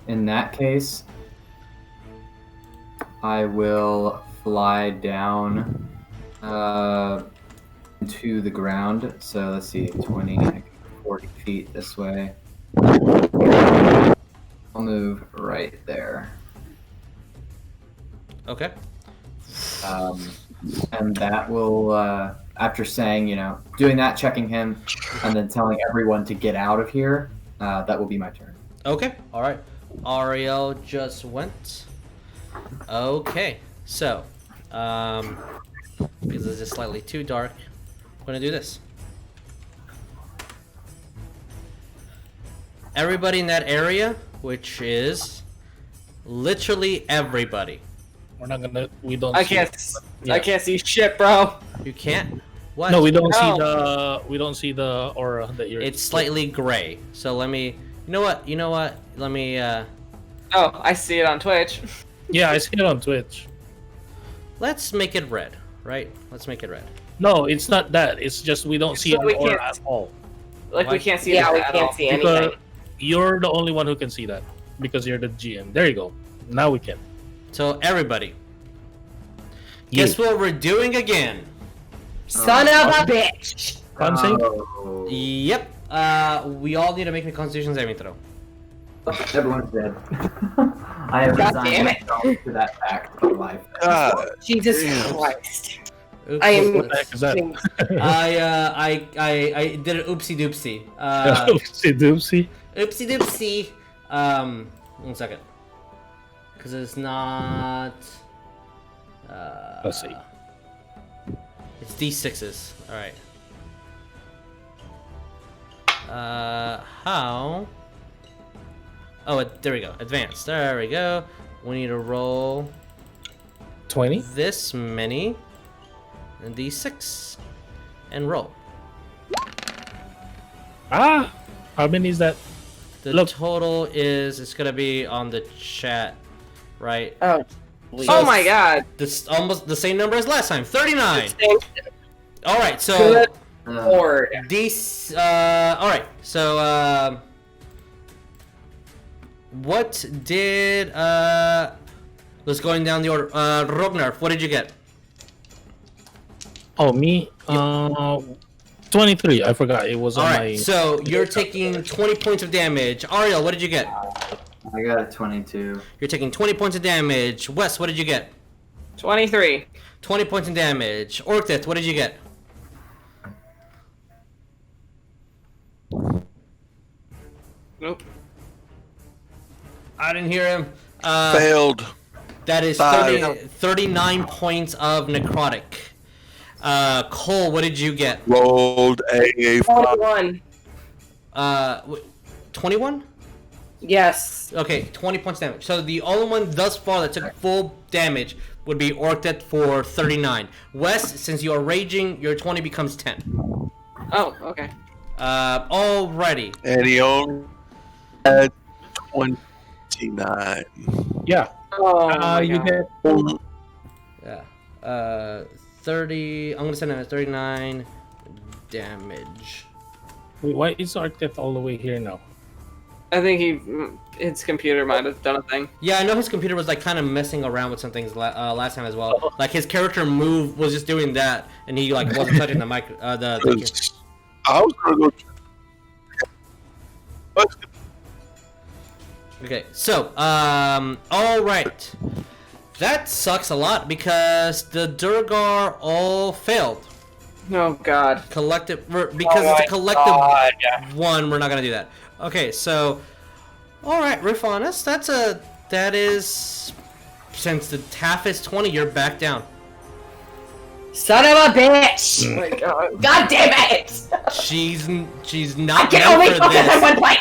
In that case, I will fly down to the ground. So let's see, 20, 40 feet this way. I'll move right there. Okay. And that will, after saying, doing that, checking him, and then telling everyone to get out of here, that will be my turn. Okay, alright. Ariell just went. Okay, so, because it's just slightly too dark, I'm gonna do this. Everybody in that area, which is literally everybody. We're not gonna. We don't. I can't see shit, bro. You can't? What? No, we don't see the. We don't see the aura that you're. It's slightly gray. So let me. You know what? Let me. Oh, I see it on Twitch. Yeah, I see it on Twitch. Let's make it red, right? Let's make it red. No, it's not that. It's just we don't see an aura at all. We can't see. Yeah, we at can't all. see anything. You're the only one who can see that because you're the GM. There you go. Now we can. So everybody, guess what we're doing again? Son of a bitch! Con save? Yep. We all need to make a Constitution saving throw. Everyone's dead. I have resigned myself to that fact of life. Jesus Christ. Oops. I am. What the heck is that? I did an oopsie doopsie. Oopsie doopsie. Oopsie doopsie. 1 second. Because it's not. Let's see. It's D6s. Alright. How? Oh, there we go. Advanced. There we go. We need to roll 20. this many. And D6. And roll. Ah! How many is that? The Look. total is. It's gonna be on the chat, right? Oh. Oh my god. This almost the same number as last time. 39. All right. So. Good lord. These. All right. So. What did let's going down the order. Rognarv, what did you get? Oh, me? 23. I forgot. It was on Alright, my... so you're taking 20 points of damage. Ariell, what did you get? I got a 22. You're taking 20 points of damage. Wes, what did you get? 23. 20 points of damage. Orcdeath, what did you get? Nope. I didn't hear him. Failed. That is 39 points of necrotic. Cole, what did you get? Rolled a 21. 21? Yes. Okay, 20 points damage. So the only one thus far that took full damage would be Orcdeath for 39. Wes, since you are raging, your 20 becomes 10. Oh, okay. Alrighty. And he only had 29. Yeah. Oh, my you God. get... Yeah. 30. I'm gonna send him at 39 damage. Wait, why is Artificer all the way here now? I think his computer might have done a thing. Yeah, I know his computer was like kind of messing around with some things last time as well. Like his character move was just doing that, and he like wasn't touching the mic. I was gonna go. Okay, so all right, that sucks a lot because the Durgar all failed. Oh God. Collective, because it's a collective one. We're not gonna do that. Okay, so all right, riff on us. That is since the TAF is 20, you're back down. Son of a bitch! Oh my God. God damn it! She's I not can meant only for focus on one this. play.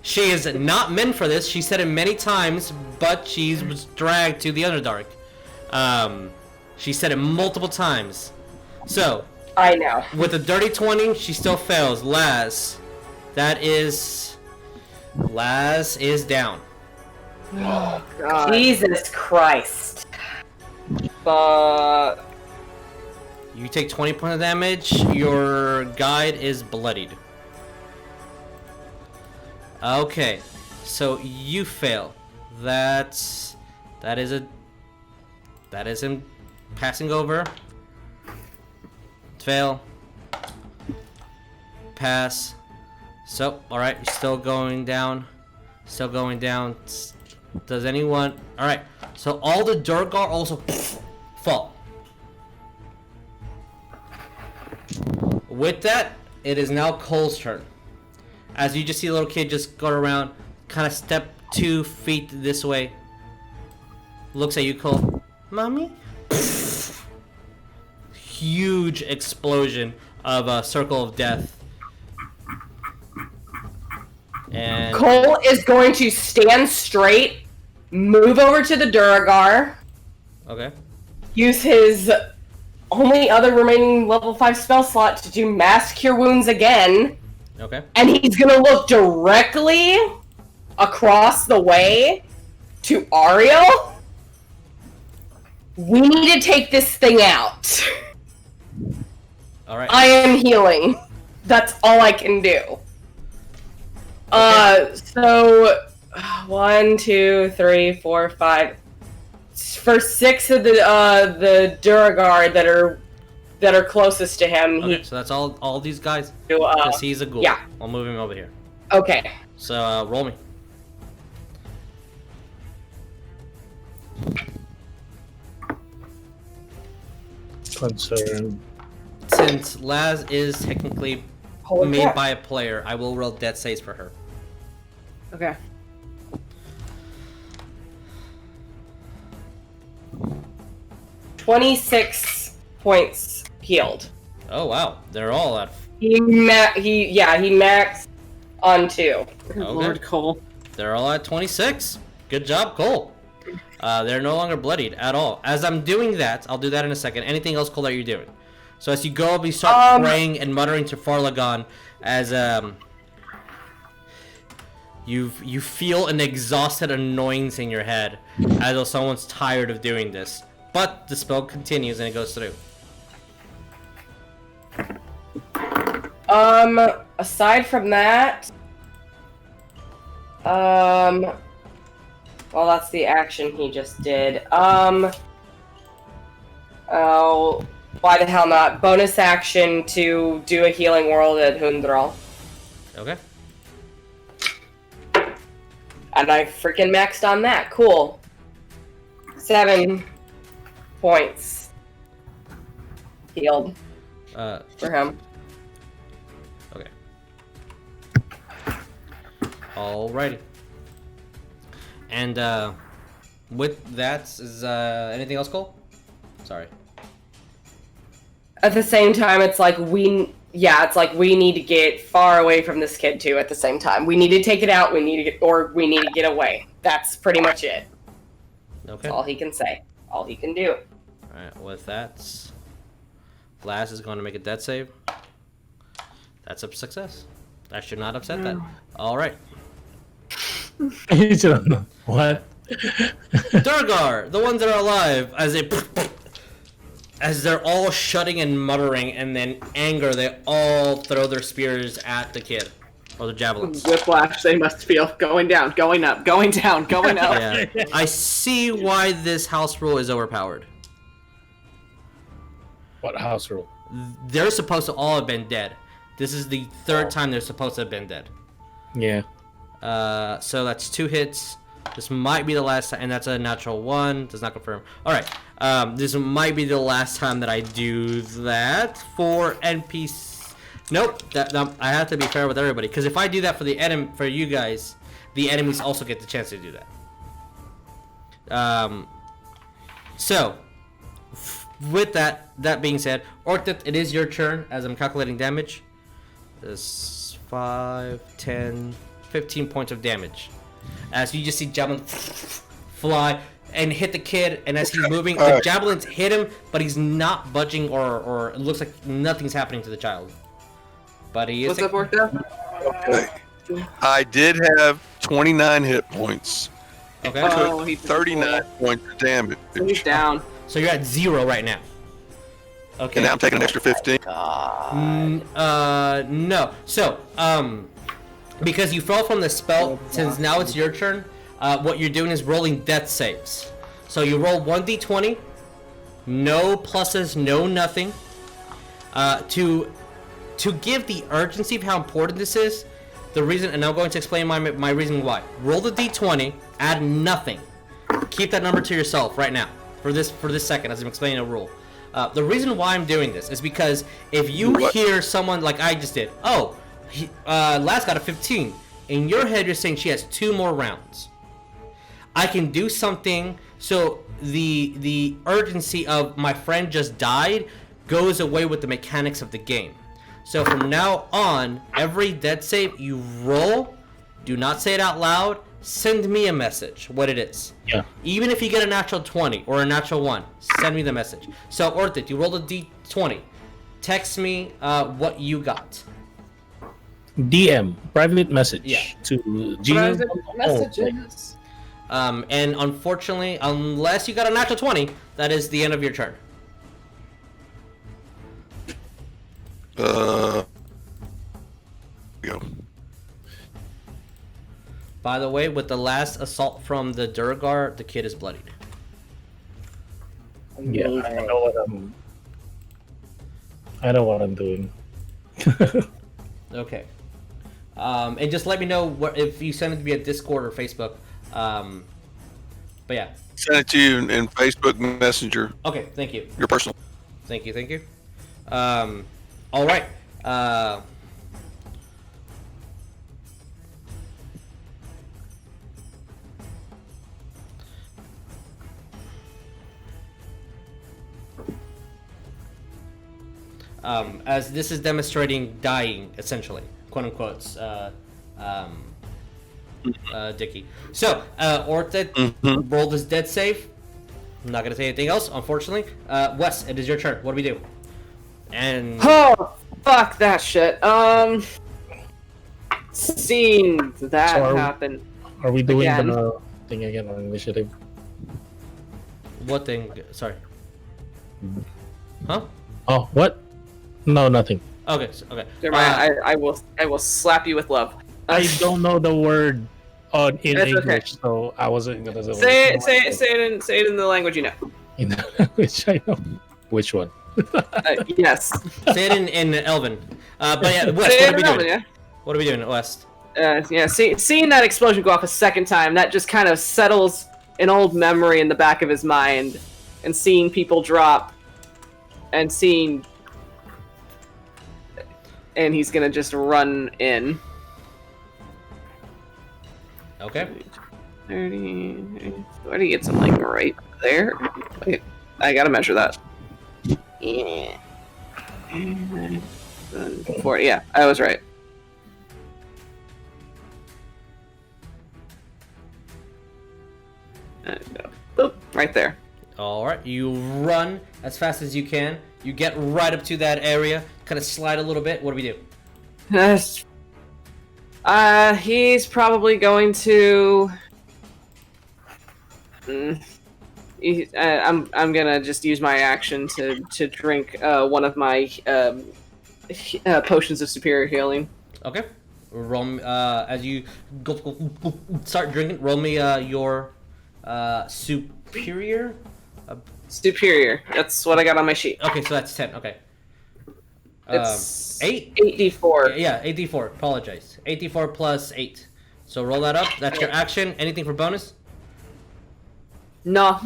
She is not meant for this. She said it many times, but she was dragged to the Underdark. She said it multiple times. So I know. with a dirty 20, she still fails. Laz is down. Oh God. Jesus Christ. But You take 20 points of damage. Your guide is bloodied. Okay, so you fail. That is him passing over. Fail. Pass. So, all right, you're still going down. Still going down. Does anyone? All right. So all the Durgar also fall. With that, it is now Cole's turn. As you just see a little kid just go around, kind of step 2 feet this way. Looks at you, Cole. Mommy? Huge explosion of a circle of death. And Cole is going to stand straight, move over to the Duragar, okay. use his only other remaining level 5 spell slot to do Mass Cure Wounds again, Okay. and he's gonna look directly across the way to Ariell. We need to take this thing out. All right. I am healing. That's all I can do. So 1, 2, 3, 4, 5. For 6 of the Duragar that are closest to him. Okay, so that's all these guys. He, Because he's a ghoul. yeah. I'll move him over here. Okay. So roll me. Concern. Since Laz is technically Holy made crap. by a player, I will roll death saves for her. okay. 26 points healed. Oh wow, they're all at. He maxed on 2. Lord Cole. They're all at 26. Good job, Cole. They're no longer bloodied at all. As I'm doing that, I'll do that in a second. Anything else, Cole, that you're doing? So as you go up, you start praying and muttering to Farlagon as you feel an exhausted annoyance in your head, as though someone's tired of doing this. But the spell continues and it goes through. Aside from that, well, that's the action he just did. Oh, why the hell not? Bonus action to do a healing world at Hundral. Okay. And I freaking maxed on that. Cool. 7 points healed for him. Okay. Alrighty. And with that, is anything else, Cole? Sorry. At the same time, it's like we need to get far away from this kid too. At the same time, we need to take it out. We need to get away. That's pretty much it. Okay. That's all he can say. All he can do. Alright, with that, Laz is going to make a death save. That's a success. I should not upset that. Alright. What? Durgar, the ones that are alive, as they're all shutting and muttering, and then anger, they all throw their spears at the kid. Or the javelins. Whiplash they must feel. Going down, going up, going down, going up. Yeah. I see why this house rule is overpowered. What house rule? They're supposed to all have been dead. This is the third time they're supposed to have been dead. Yeah. So that's 2 hits. This might be the last time, and that's a natural 1. Does not confirm. All right. This might be the last time that I do that for NPC. Nope. I have to be fair with everybody, because if I do that for you guys, the enemies also get the chance to do that. So, with that being said, Orcdeath, it is your turn as I'm calculating damage. This 5, 10, 15 points of damage. As you just see javelin fly and hit the kid, and as he's moving, the javelins hit him, but he's not budging, or it looks like nothing's happening to the child. But he is. What's up, Orcdeath? Okay. I did have 29 hit points. Okay. Oh, Took 39 points of damage. He's down. So you're at 0 right now. Okay. And now I'm taking an extra 15. No. So, because you fell from the spell, since now it's your turn, what you're doing is rolling death saves. So you roll 1d20, no pluses, no nothing, to give the urgency of how important this is. The reason, and I'm going to explain my reason why. Roll the d20, add nothing. Keep that number to yourself right now for this second as I'm explaining a rule. The reason why I'm doing this is because if you hear someone like I just did, Lass got a 15. In your head, you're saying she has 2 more rounds. I can do something so the urgency of my friend just died goes away with the mechanics of the game. So from now on, every death save you roll, do not say it out loud. Send me a message, what it is. Yeah. Even if you get a natural 20 or a natural 1, send me the message. So Orcdeath, you rolled a d20. Text me what you got. DM, private message. Yeah. To Jesus. Private messages. And unfortunately, unless you got a natural 20, that is the end of your turn. Go. By the way, with the last assault from the Durgar, the kid is bloodied. Yeah, I know what I'm doing. Okay. And just let me know if you send it via Discord or Facebook. But yeah. Send it to you in Facebook Messenger. Okay, thank you. Your personal. Thank you. All right. As this is demonstrating dying, essentially, quote unquote, Dickie. So, Orcdeath rolled his dead save. I'm not gonna say anything else, unfortunately. Wes, it is your turn. What do we do? And Oh, fuck that shit. Seeing that happen. Are we doing again. the thing again on initiative? what thing? Sorry. Huh? Oh, what? No, nothing. Okay. Never mind, I will slap you with love. I don't know the word in That's English, okay. so I wasn't gonna say it in the language you know. In the language I know. Which one? Yes. Say it in Elven. But yeah, West, Say what are it we in doing? Elven, yeah. What are we doing, West? Yeah. Seeing that explosion go off a second time, that just kind of settles an old memory in the back of his mind, and seeing people drop, and he's gonna just run in. Okay. 30. Why do you get something right there? Wait, I gotta measure that. Yeah. 40. Yeah, I was right. Boop, right there. All right. You run as fast as you can. You get right up to that area. Kind of slide a little bit. What do we do? He's probably going to. I'm gonna just use my action to drink one of my potions of superior healing. Okay. Roll me, as you start drinking. Roll me your superior. Superior. That's what I got on my sheet. Okay, so that's 10. Okay. It's 8. 8d4. Yeah, 8d4. Apologize. 8d4 plus 8. So roll that up. That's your action. Anything for bonus? No.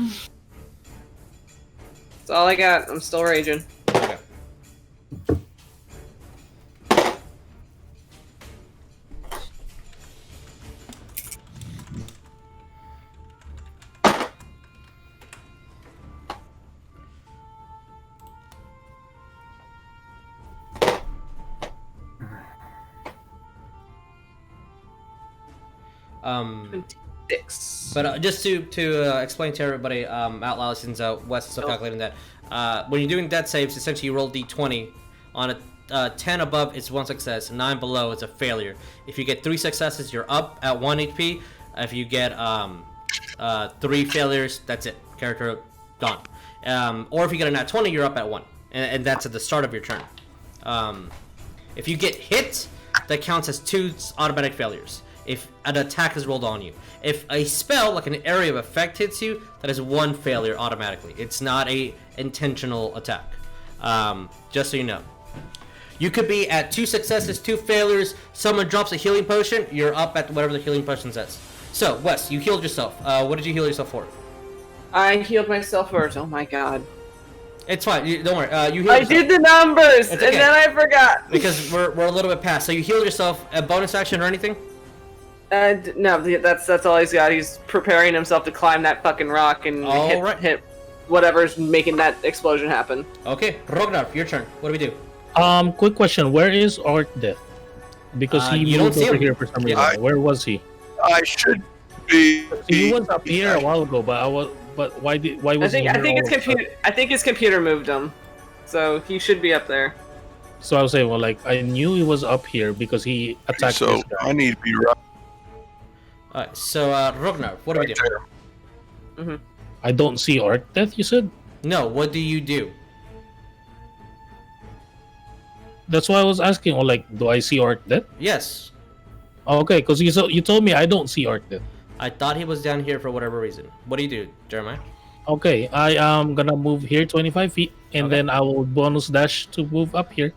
That's all I got. I'm still raging. Okay. But just to explain to everybody out loud, since Wes is still calculating that, when you're doing death saves, essentially you roll d20. On a 10 above, it's 1 success. 9 below, it's a failure. If you get 3 successes, you're up at 1 HP. If you get 3 failures, that's it. Character gone. Or if you get a nat 20, you're up at 1. And that's at the start of your turn. If you get hit, that counts as 2 automatic failures if an attack is rolled on you. If a spell, like an area of effect, hits you, that is 1 failure automatically. It's not a intentional attack. Just so you know. You could be at 2 successes, 2 failures, someone drops a healing potion, you're up at whatever the healing potion says. So, Wes, you healed yourself. What did you heal yourself for? I healed myself first. Oh my god. It's fine. Don't worry. You healed I yourself. did the numbers, okay. and then I forgot. Because we're a little bit past. So you healed yourself. A bonus action or anything? No, that's all he's got. He's preparing himself to climb that fucking rock and hit whatever's making that explosion happen. Okay, Rognarv, your turn. What do we do? Quick question. Where is Orcdeath? Because he moved over here for some reason. Where was he? I should be. He was up here a while ago, but why was he? I think his computer moved him, so he should be up there. So I was saying, well, like I knew he was up here because he attacked. So this guy. I need to be right. Alright, so Rognarv, what do we do? Mm-hmm. I don't see Orcdeath, you said? No, what do you do? That's why I was asking, or like, do I see Orcdeath? Yes. Oh, okay, because you told me I don't see Orcdeath. I thought he was down here for whatever reason. What do you do, Jeremiah? Okay, I am gonna move here 25 feet, and then I will bonus dash to move up here.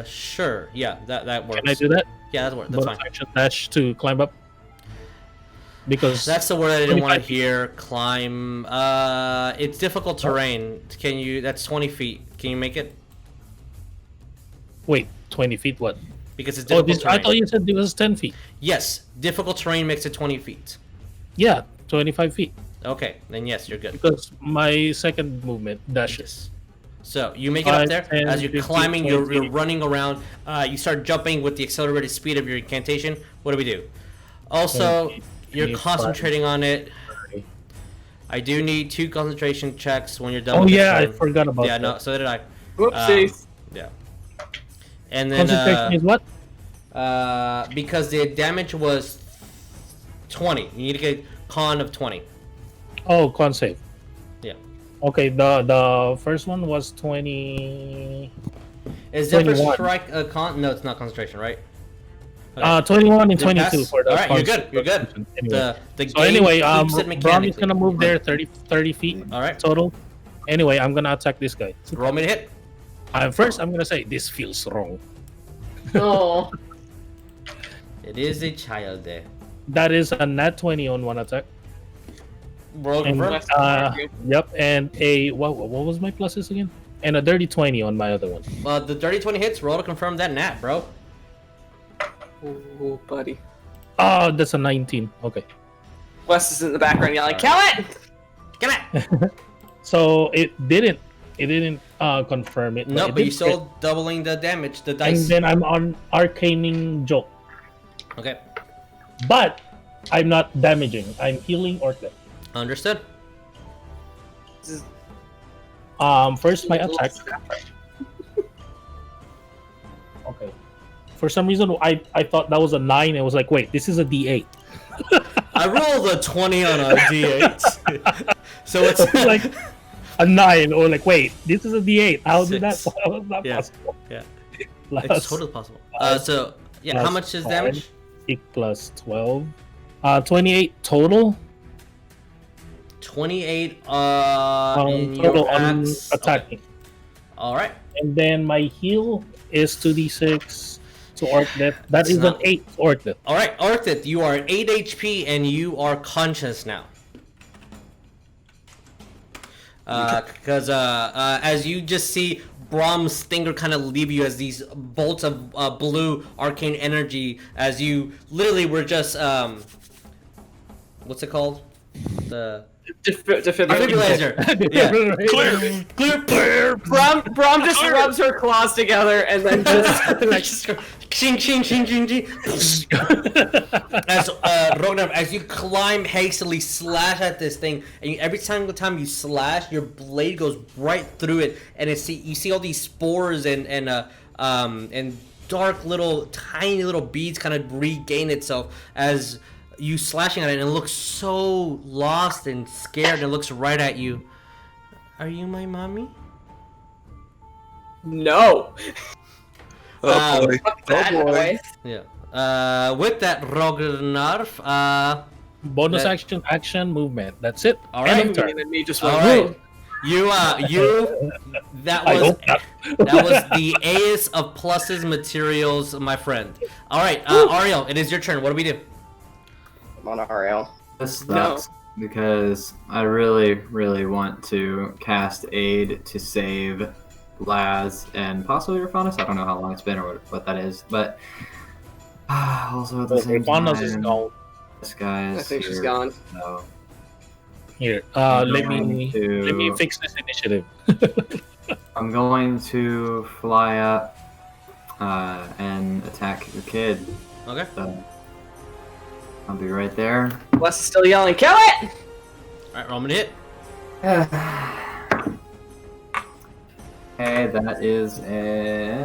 Sure. Yeah, that works. Can I do that? Yeah, that works. That's bonus fine. Action dash to climb up. Because that's the word I didn't want to hear. Climb. It's difficult terrain. Can you? That's 20 feet. Can you make it? Wait, 20 feet? What? Because it's difficult terrain. I thought you said it was 10 feet. Yes, difficult terrain makes it 20 feet. Yeah, 25 feet. Okay, then yes, you're good. Because my second movement dashes. So you make it up there. 10, As you're 15, climbing, 20. you're running around. You start jumping with the accelerated speed of your incantation. What do we do? Also, you're concentrating on it. I do need 2 concentration checks when you're done. Oh yeah, I forgot about that. Yeah, no, so did I. Whoopsies. Yeah. And then concentration is what? Because the damage was 20. You need to get con of 20. Oh, con save. Yeah. Okay, the first one was 20. Is Zephyr Strike a con? No, it's not concentration, right? Okay. 21 and 22 for the. All right, you're good. You're good. Anyway. The so anyway, Brom is mechanically. gonna move there 30 feet. All right. Total. Anyway, I'm gonna attack this guy. Roll me to hit. First, I'm gonna say this feels wrong. Oh. It is a child there. That is a nat 20 on one attack. Roll confirm. Yep, and a what was my pluses again? And a dirty 20 on my other one. The dirty 20 hits. Roll to confirm that nat, bro. Oh, buddy. Oh, that's a 19. Okay. Wes is in the background yelling, "Kill it! Kill it!" So it didn't confirm it. No, but you're still doubling the damage, the dice. And then I'm on arcaning joke. Okay. But I'm not damaging. I'm healing Orcdeath. Understood. First my attack. Okay. For some reason I thought that was a 9. I was like, wait, this is a D8. I rolled a 20 on a D8. So it's like a 9, or like, wait, this is a D8. How did that? How was that possible? Yeah. It's totally possible. So yeah, how much is damage? 8 plus 12. 28 total. 28 in total your on axe. attacking. Okay. All right. And then my heal is 2d6 to Orcdeath. That is an 8 Orcdeath. All right, Orcdeath, you are 8 HP and you are conscious now. Because as you just see Brom's stinger kind of leave you as these bolts of blue arcane energy, as you literally were just what's it called? The defibrillator. Yeah. Clear. Brom just rubs her claws together and then just ching ching ching ching ching. As Rognarv, as you climb hastily, slash at this thing, and every single time you slash, your blade goes right through it, and you see all these spores and dark little tiny little beads kind of regain itself as you slashing at it, and it looks so lost and scared, and it looks right at you. Are you my mommy? No. Oh boy. Yeah. With that, Rognarv, bonus action movement. That's it. All right. End of turn. All right. You that was the ace of pluses materials, my friend. All right, Ariell, it is your turn. What do we do? Come on, Ariell. This sucks because I really, really want to cast Aid to save Laz and possibly Urfanus. I don't know how long it's been or what that is, but also at the same time, is gone. This guy is. I think here, she's gone. So Here, let me fix this initiative. I'm going to fly up and attack the kid. Okay. So I'll be right there. Wes is still yelling, "Kill it!" All right, roll me to hit. Okay, that is a...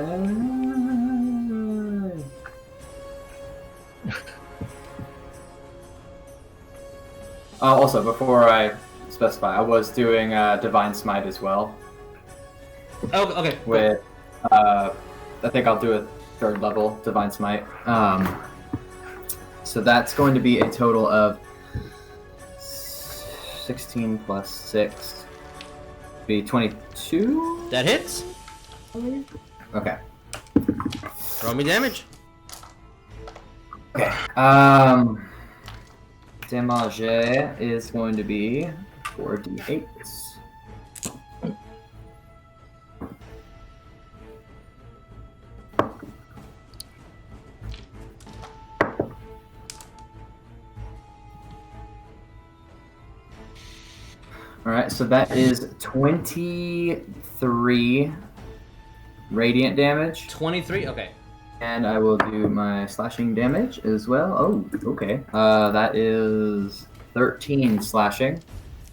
also, before I specify, I was doing Divine Smite as well. Oh, okay. With, I think I'll do a 3rd level Divine Smite. So that's going to be a total of 16 plus 6. Be 22? That hits. Okay. Roll me damage. Okay. Damage is going to be 4d8. Alright, so that is 23 radiant damage. 23? Okay. And I will do my slashing damage as well. Oh, okay. That is 13 slashing.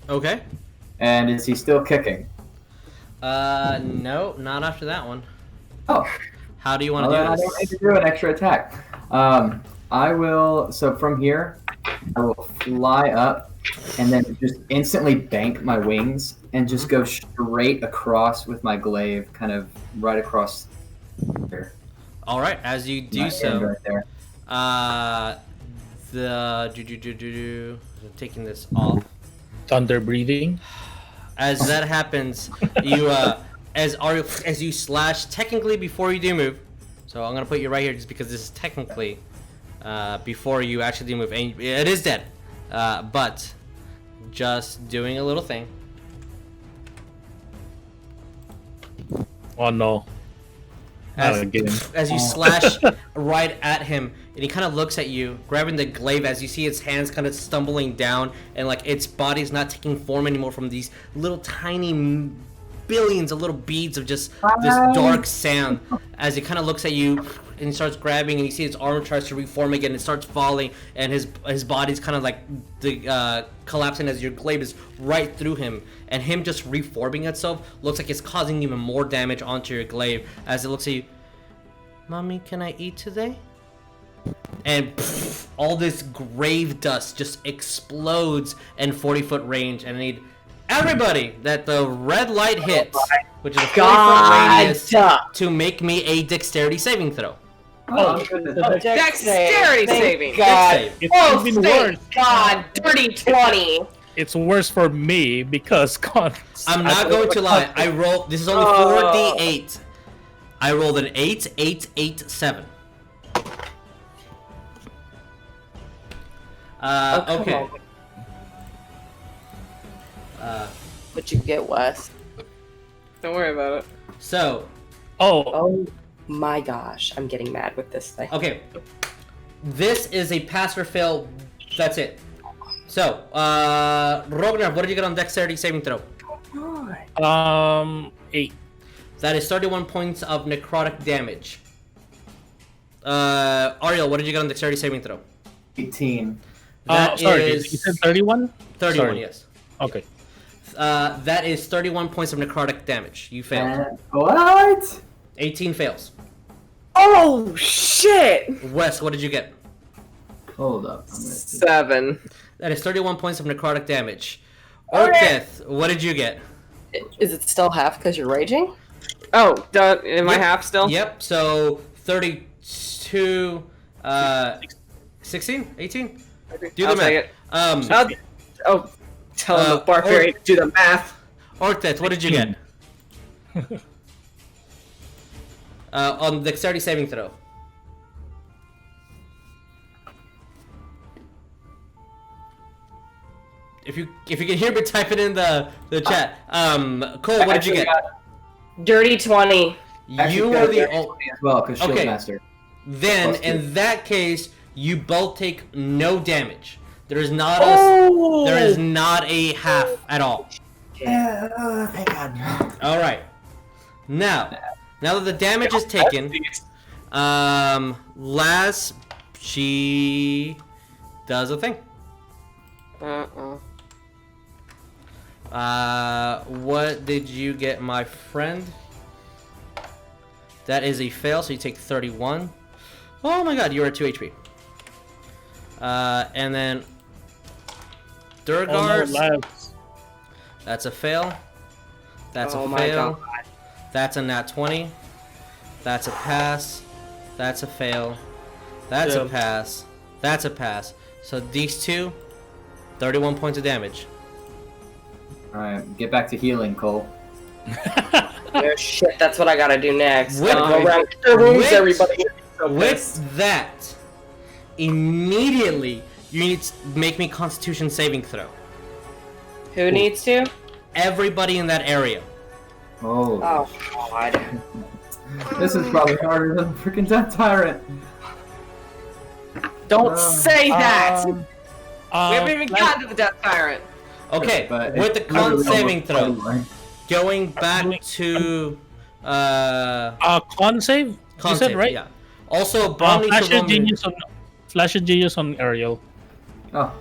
Okay. And is he still kicking? No, not after that one. Oh. How do you want to do I this? don't need to do an extra attack. I will, so from here, I will fly up and then just instantly bank my wings and just go straight across with my glaive, kind of right across here. All right, as you do so, right there. Taking this off. Thunder breathing. As that happens, you as you slash technically before you do move. So I'm gonna put you right here just because this is technically before you actually do move, and it is dead. But just doing a little thing. Oh no. As you slash right at him, and he kind of looks at you, grabbing the glaive as you see its hands kind of stumbling down, and like its body's not taking form anymore from these little tiny billions of little beads of just this dark sand. As it kind of looks at you and he starts grabbing, and you see its arm tries to reform again, it starts falling, and his body's kind of like collapsing as your glaive is right through him, and him just reforming itself looks like it's causing even more damage onto your glaive as it looks at you. Mommy, can I eat today? And all this grave dust just explodes in 40-foot range, and I need everybody that the red light hits, which is a 40-foot radius, to make me a dexterity saving throw. Dexterity saving. God. It's Oh, even thank worse. God. Dirty 20. It's worse for me because I'm not going to lie. I rolled. This is only 4d8. I rolled an 8, 8, 8, 7. Okay. What'd you get, Wes? Don't worry about it. So. Oh my gosh, I'm getting mad with this thing. Okay. This is a pass or fail. That's it. So, Rognarv, what did you get on dexterity saving throw? 8. That is 31 points of necrotic damage. Ariell, what did you get on dexterity saving throw? 18. Sorry, you said 31? 31, Sorry. yes. Okay. That is 31 points of necrotic damage. You failed. What? 18 fails. Oh shit! Wes, what did you get? Hold up. 7. That is 31 points of necrotic damage. Orcdeath, what did you get? Is it still half because you're raging? Oh, am I half still? Yep, so 32, 16, 18? Do the math. Tell the barbarian to do the math. Orcdeath, what did you get? On dexterity saving throw. If you can hear me, type it in the chat. Cole, what did you get? Dirty 20. You are the as well because shield master. Then in that case, you both take no damage. There is not a half at all. Yeah, thank God. All right. Now that the damage is taken, Lass, she does a thing. What did you get, my friend? That is a fail, so you take 31. Oh my God, you're at 2 HP. And then Durgar's. That's a fail. That's a fail. That's a nat 20. That's a pass. That's a fail. That's a pass. That's a pass. So these two, 31 points of damage. Alright, get back to healing, Cole. Oh shit, that's what I gotta do next. With that, immediately you need to make me Constitution saving throw. Who needs to? Everybody in that area. Oh God. This is probably harder than freaking Death Tyrant. Don't say that! We haven't even gotten to the Death Tyrant. Okay, with the con saving throw, going back to con save. Con you said save, right? Yeah. Also, Brom needs to roll me. Flash of Genius on Ariell. Oh.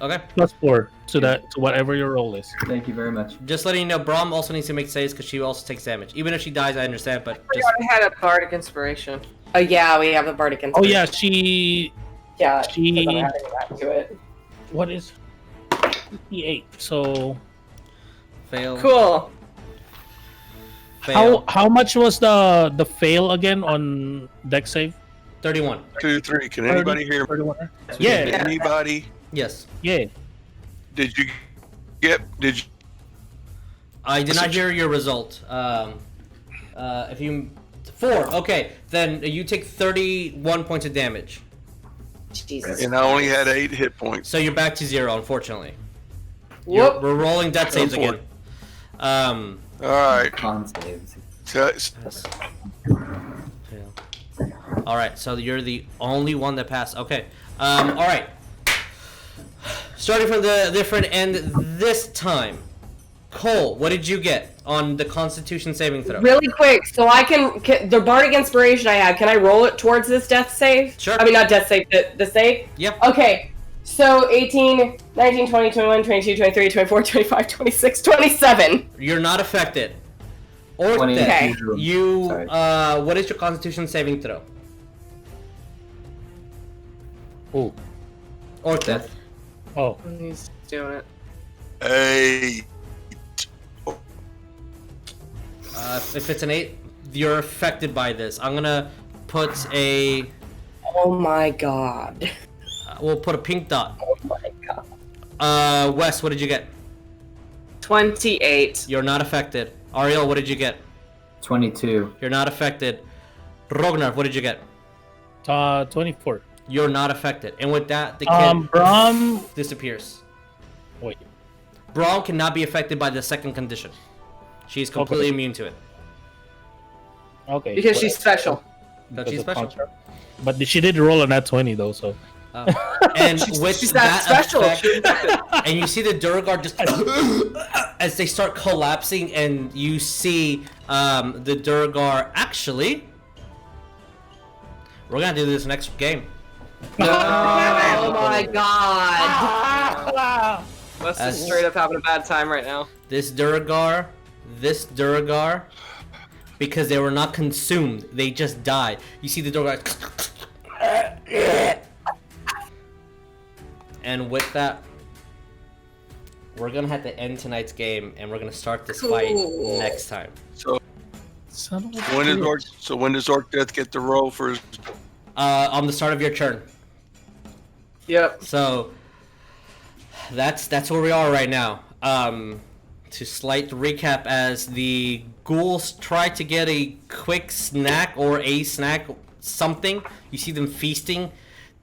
Okay. +4 to whatever your roll is. Thank you very much. Just letting you know, Brom also needs to make saves because she also takes damage. Even if she dies, I understand, but We already had a bardic inspiration. Oh yeah, we have a bardic inspiration. Oh yeah, she. Yeah, she. I'm adding that to it. What is? 58. So. Fail. Cool. Fail. How much was the fail again on dex save? 31. 2, 3. Can anybody hear me? 31. Yeah. Anybody? Yes. Yeah. Did you get? Did you? I did not hear your result. If you 4, okay, then you take 31 points of damage. Jesus. And I only had 8 hit points. So you're back to 0, unfortunately. Whoop. We're rolling death saves again. All right. Con saves. All right, so you're the only one that passed. Okay. All right. Starting from the different end this time. Cole, what did you get on the Constitution saving throw? Really quick, so I can the bardic inspiration I have. Can I roll it towards this death save? Sure. I mean, not death save, the save. Yep. Okay. So 18, 19, 20, 21, 22, 23, 24, 25, 26, 27. You're not affected. Or Okay. you Sorry. what is your Constitution saving throw? Oh. Or death. Oh. He's doing it. A If it's an 8, you're affected by this. I'm gonna put a. Oh my god. We'll put a pink dot. Oh my god. Wes, what did you get? 28. You're not affected. Ariell, what did you get? 22. You're not affected. Rognarv, what did you get? 24. You're not affected. And with that, the kid Braum disappears. Wait. Braum cannot be affected by the second condition. She's completely immune to it. Okay. Because she's special. But she's special. But she did roll on that 20 though, so. And with she's that special. effect, and you see the Durgar just as they start collapsing, and you see the Durgar actually. We're gonna do this next game. No. Oh my god. Wes is straight up having a bad time right now. This Durgar, because they were not consumed, they just died. You see the Durgar. And with that, we're gonna have to end tonight's game, and we're gonna start this fight next time. So when does Orcdeath get the roll for his... On the start of your turn. Yep. So that's where we are right now. To slight recap, as the ghouls try to get a quick snack or a snack, something. You see them feasting.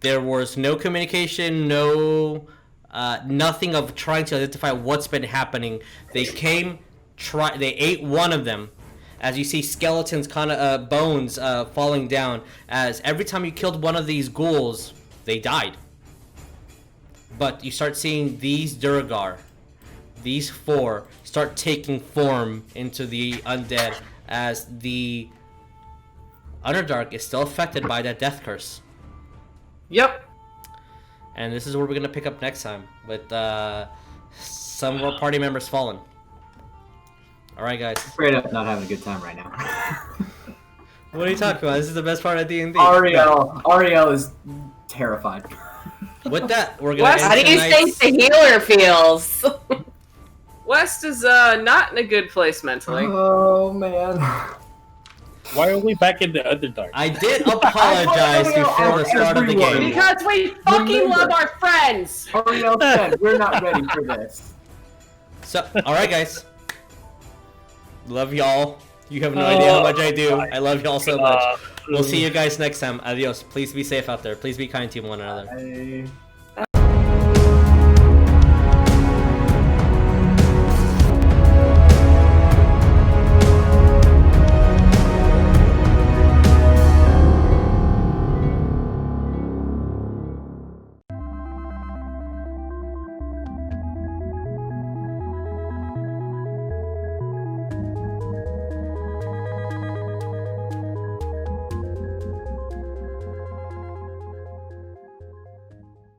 There was no communication, no nothing of trying to identify what's been happening. They came, they ate one of them. As you see skeletons, kind of bones falling down. As every time you killed one of these ghouls, they died. But you start seeing these Durgar, these 4, start taking form into the undead, as the Underdark is still affected by that death curse. Yep. And this is where we're gonna pick up next time, with some of our party members fallen. All right, guys. Straight up not having a good time right now. What are you talking about? This is the best part of D&D. Ariell is terrified. With that, we're gonna. How do you think the healer feels? West is not in a good place mentally. Oh man. Why are we back in the Underdark? I did apologize before the start of the game. Because we fucking love our friends! Ariell said we're not ready for this. So, alright guys. Love y'all. You have no idea how much I do. I love y'all so much. We'll see you guys next time. Adios. Please be safe out there. Please be kind to one another. Bye.